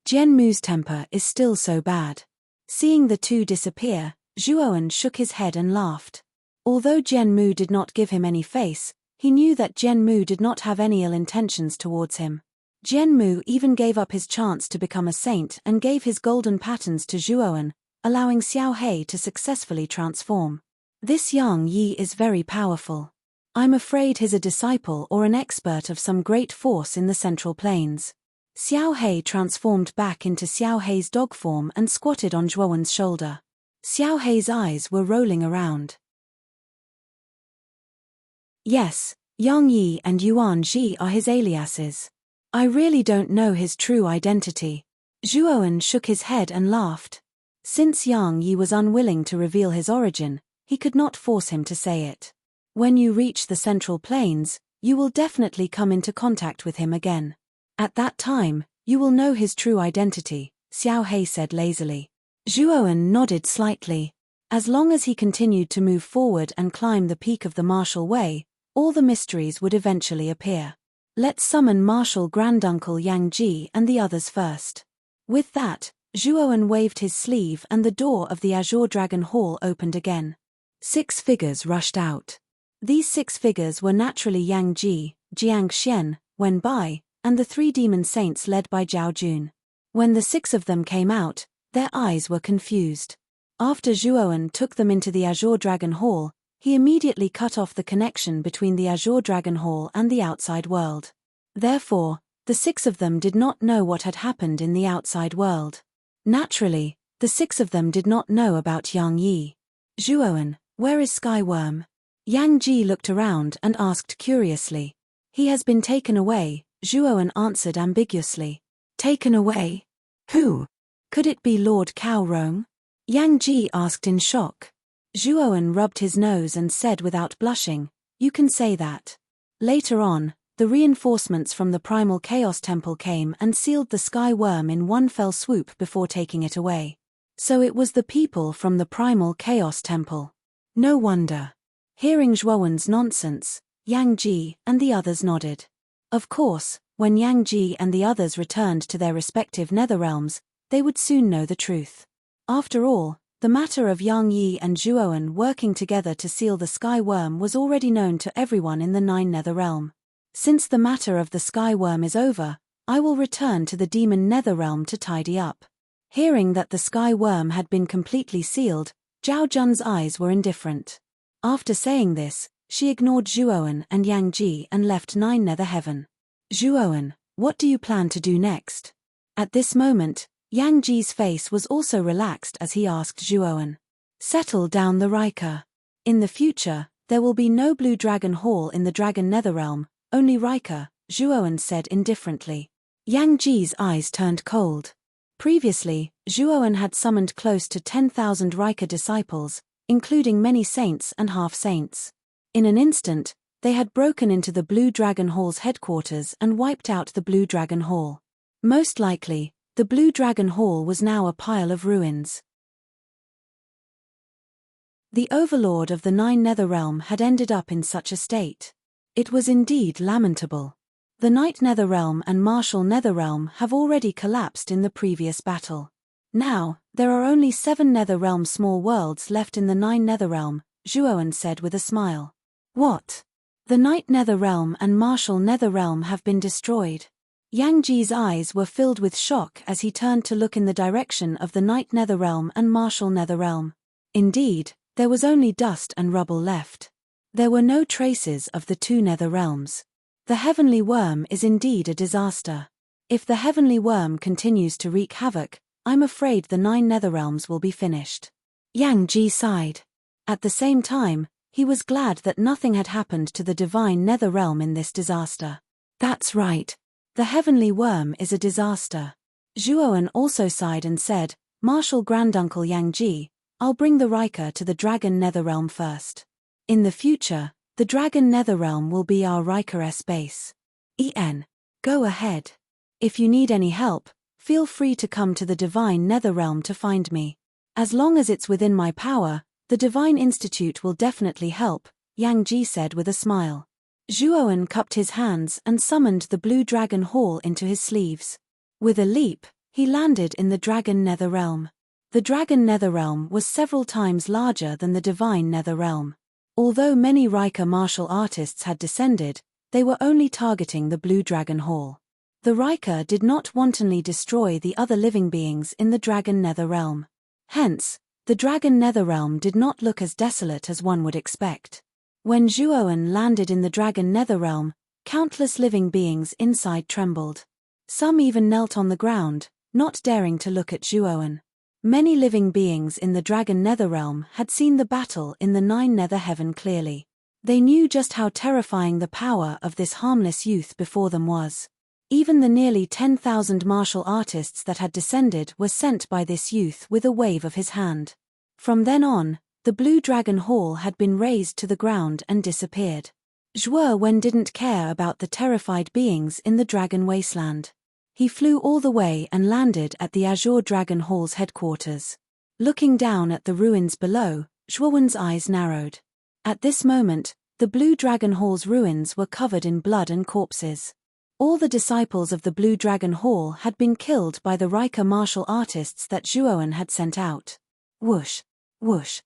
Jian Mu's temper is still so bad. Seeing the two disappear, Zhuowen shook his head and laughed. Although Jian Mu did not give him any face, he knew that Jian Mu did not have any ill intentions towards him. Jian Mu even gave up his chance to become a saint and gave his golden patterns to Zhuowen, allowing Xiao He to successfully transform. This Yang Yi is very powerful. I'm afraid he's a disciple or an expert of some great force in the Central Plains. Xiao He transformed back into Xiao He's dog form and squatted on Zhuowen's shoulder. Xiao He's eyes were rolling around. Yes, Yang Yi and Yuan Ji are his aliases. I really don't know his true identity. Zhuowen shook his head and laughed. Since Yang Yi was unwilling to reveal his origin, he could not force him to say it. When you reach the Central Plains, you will definitely come into contact with him again. At that time, you will know his true identity, Xiao He said lazily. Zhuowen nodded slightly. As long as he continued to move forward and climb the peak of the Martial Way, all the mysteries would eventually appear. Let's summon Martial Granduncle Yang Ji and the others first. With that, Zhuowen waved his sleeve and the door of the Azure Dragon Hall opened again. 6 figures rushed out. These 6 figures were naturally Yang Ji, Jiang Xian, Wen Bai, and the 3 demon saints led by Zhao Jun. When the 6 of them came out, their eyes were confused. After Zhuowen took them into the Azure Dragon Hall, he immediately cut off the connection between the Azure Dragon Hall and the outside world. Therefore, the 6 of them did not know what had happened in the outside world. Naturally, the 6 of them did not know about Yang Yi. Zhuowen, where is Skyworm? Yang Ji looked around and asked curiously. He has been taken away, Zhuowen answered ambiguously. Taken away? Who? Could it be Lord Cao Rong? Yang Ji asked in shock. Zhuowen rubbed his nose and said without blushing, You can say that. Later on, the reinforcements from the Primal Chaos Temple came and sealed the Sky Worm in one fell swoop before taking it away. So it was the people from the Primal Chaos Temple. No wonder. Hearing Zhuowen's nonsense, Yang Ji and the others nodded. Of course, when Yang Ji and the others returned to their respective nether realms, they would soon know the truth. After all, The matter of Yang Yi and Zhuoan working together to seal the Sky Worm was already known to everyone in the Nine Netherrealm. Since the matter of the Sky Worm is over, I will return to the Demon Netherrealm to tidy up. Hearing that the Sky Worm had been completely sealed, Zhao Jun's eyes were indifferent. After saying this, she ignored Zhuoan and Yang Ji and left Nine Nether Heaven. Zhuoan, what do you plan to do next? At this moment, Yang Ji's face was also relaxed as he asked Zhuoan. Settle down the Riker. In the future, there will be no Blue Dragon Hall in the Dragon Netherrealm, only Riker, Zhuoan said indifferently. Yang Ji's eyes turned cold. Previously, Zhuoan had summoned close to 10,000 Riker disciples, including many saints and half-saints. In an instant, they had broken into the Blue Dragon Hall's headquarters and wiped out the Blue Dragon Hall. Most likely, the Blue Dragon Hall was now a pile of ruins. The Overlord of the Nine Netherrealm had ended up in such a state. It was indeed lamentable. The Night Netherrealm and Martial Netherrealm have already collapsed in the previous battle. Now, there are only 7 Netherrealm small worlds left in the Nine Netherrealm, Zhuoan said with a smile. What? The Night Netherrealm and Martial Netherrealm have been destroyed. Yang Ji's eyes were filled with shock as he turned to look in the direction of the Night Netherrealm and Martial Netherrealm. Indeed, there was only dust and rubble left. There were no traces of the 2 Netherrealms. The Heavenly Worm is indeed a disaster. If the Heavenly Worm continues to wreak havoc, I'm afraid the 9 Netherrealms will be finished. Yang Ji sighed. At the same time, he was glad that nothing had happened to the Divine Netherrealm in this disaster. That's right. The Heavenly Worm is a disaster. Zhuoan also sighed and said, Martial Granduncle Yang Ji, I'll bring the Riker to the Dragon Netherrealm first. In the future, the Dragon Netherrealm will be our Riker's base. Go ahead. If you need any help, feel free to come to the Divine Netherrealm to find me. As long as it's within my power, the Divine Institute will definitely help, Yang Ji said with a smile. Zhuoan cupped his hands and summoned the Blue Dragon Hall into his sleeves. With a leap, he landed in the Dragon Netherrealm. The Dragon Netherrealm was several times larger than the Divine Netherrealm. Although many Riker martial artists had descended, they were only targeting the Blue Dragon Hall. The Riker did not wantonly destroy the other living beings in the Dragon Netherrealm. Hence, the Dragon Netherrealm did not look as desolate as one would expect. When Zhuoan landed in the Dragon Netherrealm, countless living beings inside trembled. Some even knelt on the ground, not daring to look at Zhuoan. Many living beings in the Dragon Netherrealm had seen the battle in the Nine Nether Heaven clearly. They knew just how terrifying the power of this harmless youth before them was. Even the nearly 10,000 martial artists that had descended were sent by this youth with a wave of his hand. From then on, the Blue Dragon Hall had been razed to the ground and disappeared. Zhuoan didn't care about the terrified beings in the Dragon Wasteland. He flew all the way and landed at the Azure Dragon Hall's headquarters. Looking down at the ruins below, Zhuoan's eyes narrowed. At this moment, the Blue Dragon Hall's ruins were covered in blood and corpses. All the disciples of the Blue Dragon Hall had been killed by the Riker martial artists that Zhuoan had sent out. Whoosh, whoosh.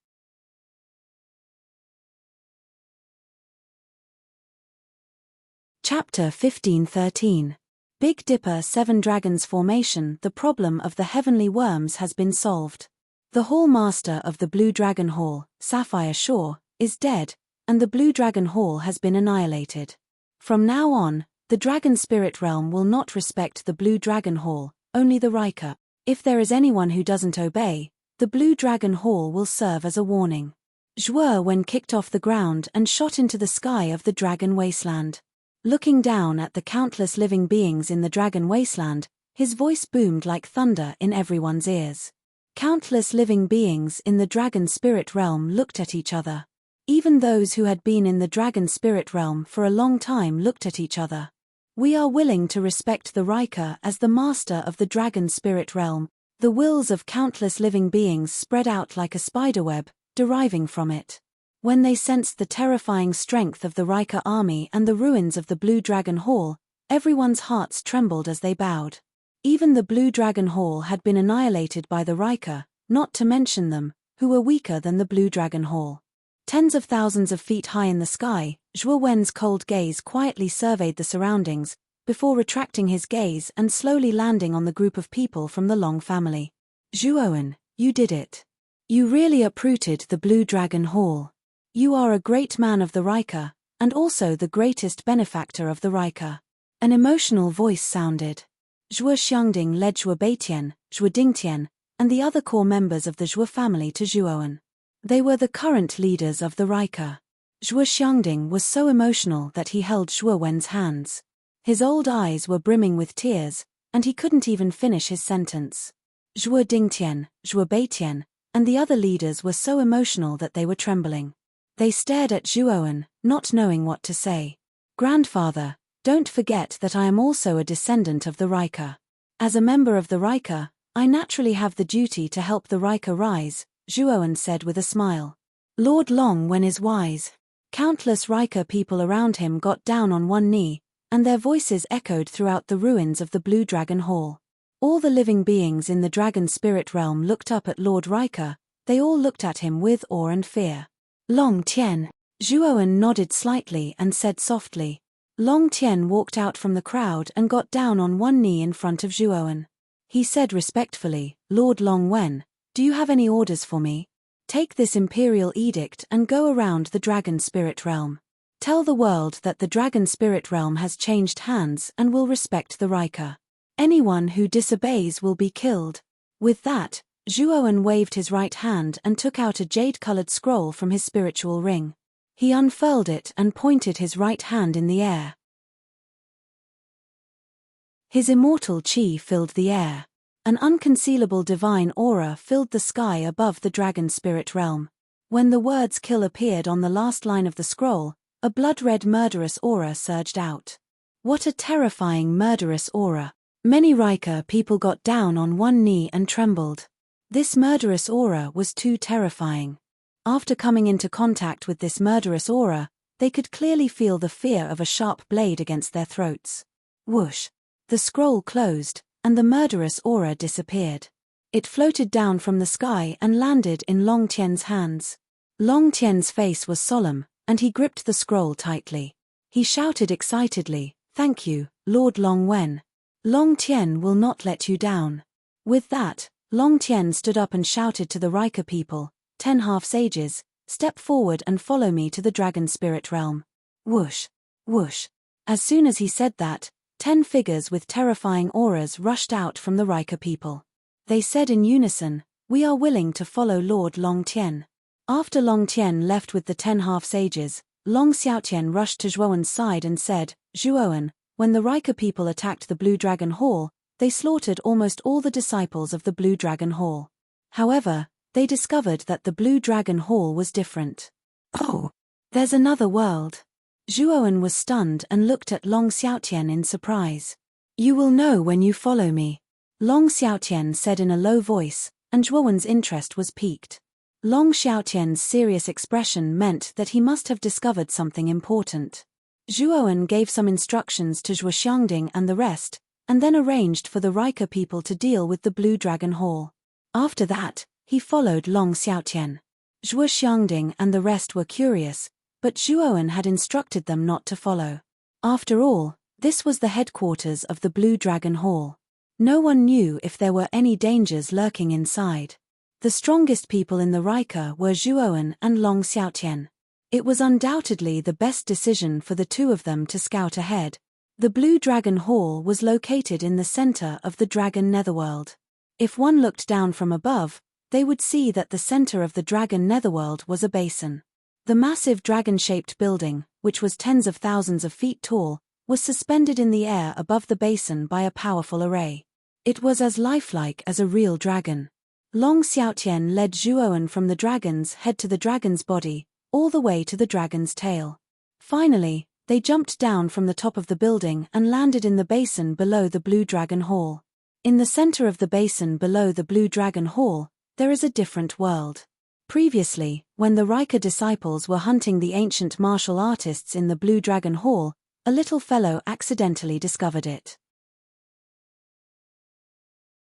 Chapter 1513. Big Dipper 7 Dragons Formation. The problem of the Heavenly Worms has been solved. The Hall Master of the Blue Dragon Hall, Sapphire Shore, is dead, and the Blue Dragon Hall has been annihilated. From now on, the Dragon Spirit Realm will not respect the Blue Dragon Hall, only the Riker. If there is anyone who doesn't obey, the Blue Dragon Hall will serve as a warning. Zhuoan kicked off the ground and shot into the sky of the Dragon Wasteland. Looking down at the countless living beings in the Dragon Wasteland, his voice boomed like thunder in everyone's ears. Countless living beings in the Dragon Spirit Realm looked at each other. Even those who had been in the Dragon Spirit Realm for a long time looked at each other. We are willing to respect the Riker as the master of the Dragon Spirit Realm. The wills of countless living beings spread out like a spiderweb, deriving from it. When they sensed the terrifying strength of the Riker army and the ruins of the Blue Dragon Hall, everyone's hearts trembled as they bowed. Even the Blue Dragon Hall had been annihilated by the Riker, not to mention them, who were weaker than the Blue Dragon Hall. Tens of thousands of feet high in the sky, Zhuo Wen's cold gaze quietly surveyed the surroundings, before retracting his gaze and slowly landing on the group of people from the Long family. Zhuowen, you did it. You really uprooted the Blue Dragon Hall. You are a great man of the Rika, and also the greatest benefactor of the Rika. An emotional voice sounded. Zhuo Xiangding led Zhuo Beitian, Zhuo Dingtian, and the other core members of the Zhuo family to Zhuowen. They were the current leaders of the Rika. Zhuo Xiangding was so emotional that he held Zhuo Wen's hands. His old eyes were brimming with tears, and he couldn't even finish his sentence. Zhuo Dingtian, Zhuo Beitian, and the other leaders were so emotional that they were trembling. They stared at Zhuowen, not knowing what to say. Grandfather, don't forget that I am also a descendant of the Rika. As a member of the Rika, I naturally have the duty to help the Rika rise, Zhuowen said with a smile. Lord Long Wen is wise. Countless Rika people around him got down on one knee, and their voices echoed throughout the ruins of the Blue Dragon Hall. All the living beings in the Dragon Spirit Realm looked up at Lord Rika. They all looked at him with awe and fear. Long Tian. Zhuowen nodded slightly and said softly. Long Tian walked out from the crowd and got down on one knee in front of Zhuowen. He said respectfully, Lord Long Wen, do you have any orders for me? Take this imperial edict and go around the Dragon Spirit Realm. Tell the world that the Dragon Spirit Realm has changed hands and will respect the Rika. Anyone who disobeys will be killed. With that, Zhuowen waved his right hand and took out a jade-colored scroll from his spiritual ring. He unfurled it and pointed his right hand in the air. His immortal chi filled the air. An unconcealable divine aura filled the sky above the Dragon Spirit Realm. When the words kill appeared on the last line of the scroll, a blood-red murderous aura surged out. What a terrifying murderous aura. Many Rika people got down on one knee and trembled. This murderous aura was too terrifying. After coming into contact with this murderous aura, they could clearly feel the fear of a sharp blade against their throats. Whoosh! The scroll closed, and the murderous aura disappeared. It floated down from the sky and landed in Long Tian's hands. Long Tian's face was solemn, and he gripped the scroll tightly. He shouted excitedly, Thank you, Lord Long Wen. Long Tian will not let you down. With that, Long Tian stood up and shouted to the Rika people, 10 half-sages, step forward and follow me to the Dragon Spirit Realm. Whoosh! Whoosh! As soon as he said that, 10 figures with terrifying auras rushed out from the Rika people. They said in unison, We are willing to follow Lord Long Tian. After Long Tian left with the 10 half-sages, Long Xiaotian rushed to Zhuowen's side and said, Zhuowen, when the Rika people attacked the Blue Dragon Hall, they slaughtered almost all the disciples of the Blue Dragon Hall. However, they discovered that the Blue Dragon Hall was different. Oh, there's another world. Zhuowen was stunned and looked at Long Xiaotian in surprise. You will know when you follow me, Long Xiaotian said in a low voice, and Zhuowen's interest was piqued. Long Xiaotian's serious expression meant that he must have discovered something important. Zhuowen gave some instructions to Zhuo Xiangding and the rest, and then arranged for the Rika people to deal with the Blue Dragon Hall. After that, he followed Long Xiaotian. Zhuo Xiangding and the rest were curious, but Zhuowen had instructed them not to follow. After all, this was the headquarters of the Blue Dragon Hall. No one knew if there were any dangers lurking inside. The strongest people in the Rika were Zhuowen and Long Xiaotian. It was undoubtedly the best decision for the two of them to scout ahead. The Blue Dragon Hall was located in the center of the Dragon Netherworld. If one looked down from above, they would see that the center of the Dragon Netherworld was a basin. The massive dragon-shaped building, which was tens of thousands of feet tall, was suspended in the air above the basin by a powerful array. It was as lifelike as a real dragon. Long Xiaotian led Zhuowen from the dragon's head to the dragon's body, all the way to the dragon's tail. Finally, they jumped down from the top of the building and landed in the basin below the Blue Dragon Hall. In the center of the basin below the Blue Dragon Hall, there is a different world. Previously, when the Rika disciples were hunting the ancient martial artists in the Blue Dragon Hall, a little fellow accidentally discovered it.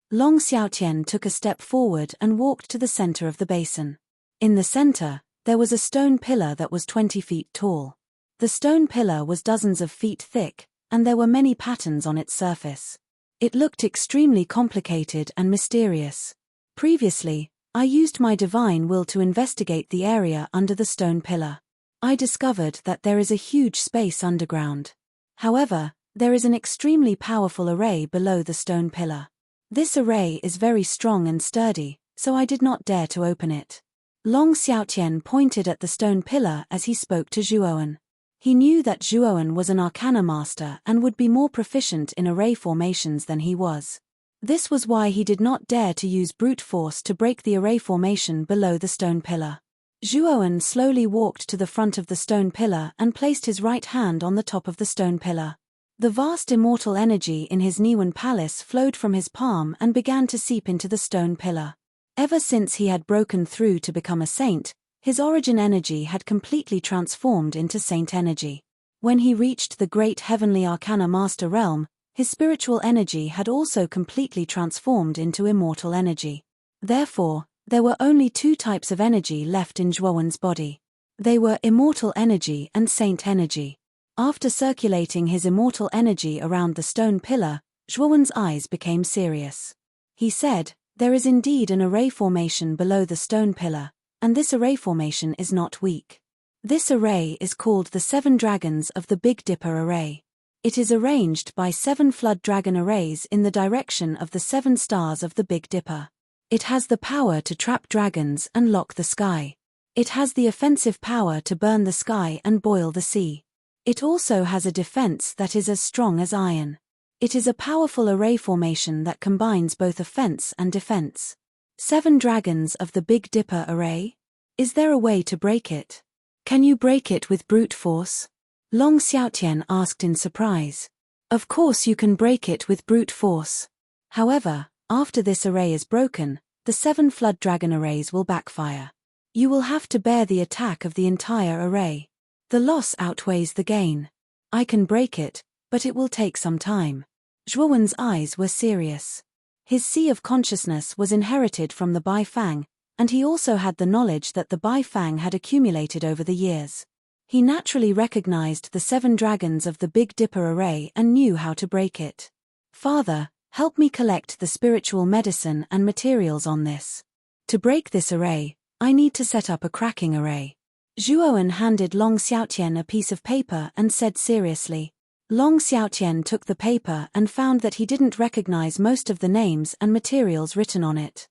Long Xiaotian took a step forward and walked to the center of the basin. In the center, there was a stone pillar that was 20 feet tall. The stone pillar was dozens of feet thick, and there were many patterns on its surface. It looked extremely complicated and mysterious. Previously, I used my divine will to investigate the area under the stone pillar. I discovered that there is a huge space underground. However, there is an extremely powerful array below the stone pillar. This array is very strong and sturdy, so I did not dare to open it. Long Xiaotian pointed at the stone pillar as he spoke to Zhuowen. He knew that Zhuowen was an arcana master and would be more proficient in array formations than he was. This was why he did not dare to use brute force to break the array formation below the stone pillar. Zhuowen slowly walked to the front of the stone pillar and placed his right hand on the top of the stone pillar. The vast immortal energy in his Niwen palace flowed from his palm and began to seep into the stone pillar. Ever since he had broken through to become a saint, his origin energy had completely transformed into saint energy. When he reached the great heavenly arcana master realm, his spiritual energy had also completely transformed into immortal energy. Therefore, there were only two types of energy left in Zhuowen's body. They were immortal energy and saint energy. After circulating his immortal energy around the stone pillar, Zhuowen's eyes became serious. He said, "There is indeed an array formation below the stone pillar, and this array formation is not weak. This array is called the 7 dragons of the Big Dipper array. It is arranged by 7 flood dragon arrays in the direction of the 7 stars of the Big Dipper. It has the power to trap dragons and lock the sky. It has the offensive power to burn the sky and boil the sea. It also has a defense that is as strong as iron. It is a powerful array formation that combines both offense and defense. 7 dragons of the Big Dipper array? Is there a way to break it? Can you break it with brute force?" Long Xiaotian asked in surprise. "Of course you can break it with brute force. However, after this array is broken, the 7 flood dragon arrays will backfire. You will have to bear the attack of the entire array. The loss outweighs the gain. I can break it, but it will take some time." Zhuowen's eyes were serious. His sea of consciousness was inherited from the Bai Fang, and he also had the knowledge that the Bai Fang had accumulated over the years. He naturally recognized the 7 dragons of the Big Dipper array and knew how to break it. "Father, help me collect the spiritual medicine and materials on this. To break this array, I need to set up a cracking array." Zhuowen handed Long Xiaotian a piece of paper and said seriously. Long Xiaotian took the paper and found that he didn't recognize most of the names and materials written on it.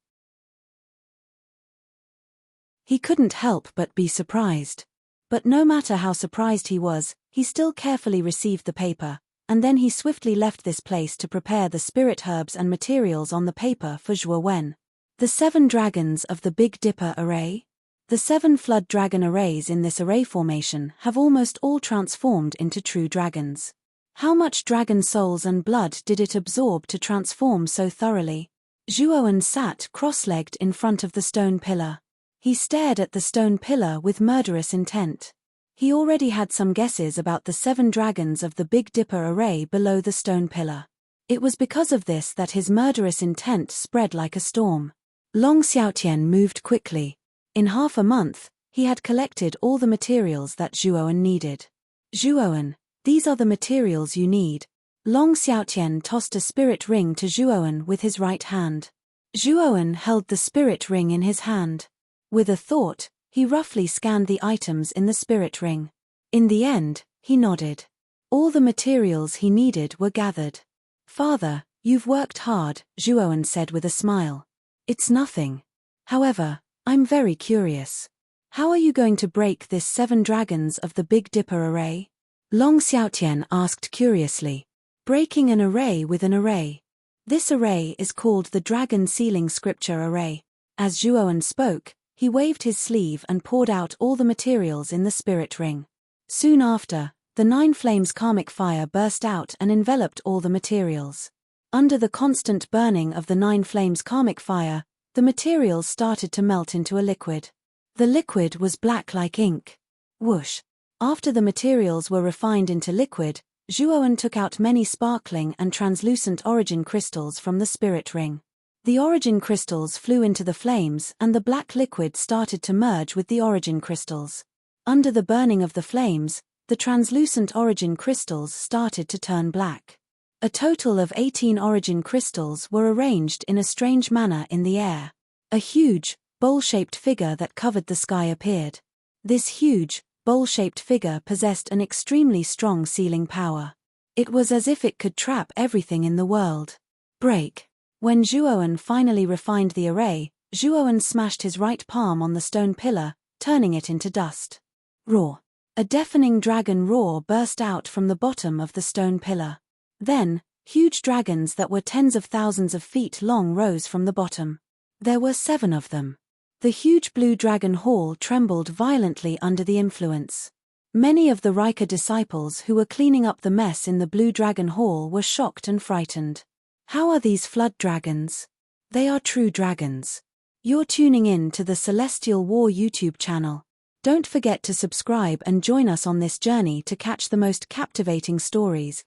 He couldn't help but be surprised. But no matter how surprised he was, he still carefully received the paper, and then he swiftly left this place to prepare the spirit herbs and materials on the paper for Zhuowen. The 7 dragons of the Big Dipper array? The 7 flood dragon arrays in this array formation have almost all transformed into true dragons. How much dragon souls and blood did it absorb to transform so thoroughly? Zhuowen sat cross-legged in front of the stone pillar. He stared at the stone pillar with murderous intent. He already had some guesses about the 7 dragons of the Big Dipper array below the stone pillar. It was because of this that his murderous intent spread like a storm. Long Xiaotian moved quickly. In half a month, he had collected all the materials that Zhuowen needed. "Zhuowen, these are the materials you need." Long Xiaotian tossed a spirit ring to Zhuowen with his right hand. Zhuowen held the spirit ring in his hand. With a thought, he roughly scanned the items in the spirit ring. In the end, he nodded. All the materials he needed were gathered. "Father, you've worked hard," Zhuowen said with a smile. "It's nothing. However, I'm very curious. How are you going to break this 7 dragons of the Big Dipper array?" Long Xiaotian asked curiously. "Breaking an array with an array. This array is called the Dragon Sealing Scripture Array." As Zhuowen spoke, he waved his sleeve and poured out all the materials in the spirit ring. Soon after, the 9 flames karmic fire burst out and enveloped all the materials. Under the constant burning of the 9 flames karmic fire, the materials started to melt into a liquid. The liquid was black like ink. Whoosh! After the materials were refined into liquid, Zhuowen took out many sparkling and translucent origin crystals from the spirit ring. The origin crystals flew into the flames and the black liquid started to merge with the origin crystals. Under the burning of the flames, the translucent origin crystals started to turn black. A total of 18 origin crystals were arranged in a strange manner in the air. A huge, bowl-shaped figure that covered the sky appeared. This huge, bowl-shaped figure possessed an extremely strong sealing power. It was as if it could trap everything in the world. Break. When Zhuoan finally refined the array, Zhuoan smashed his right palm on the stone pillar, turning it into dust. Roar. A deafening dragon roar burst out from the bottom of the stone pillar. Then, huge dragons that were tens of thousands of feet long rose from the bottom. There were 7 of them. The huge blue dragon hall trembled violently under the influence. Many of the Rika disciples who were cleaning up the mess in the blue dragon hall were shocked and frightened. How are these flood dragons? They are true dragons. You're tuning in to the Celestial War YouTube channel. Don't forget to subscribe and join us on this journey to catch the most captivating stories,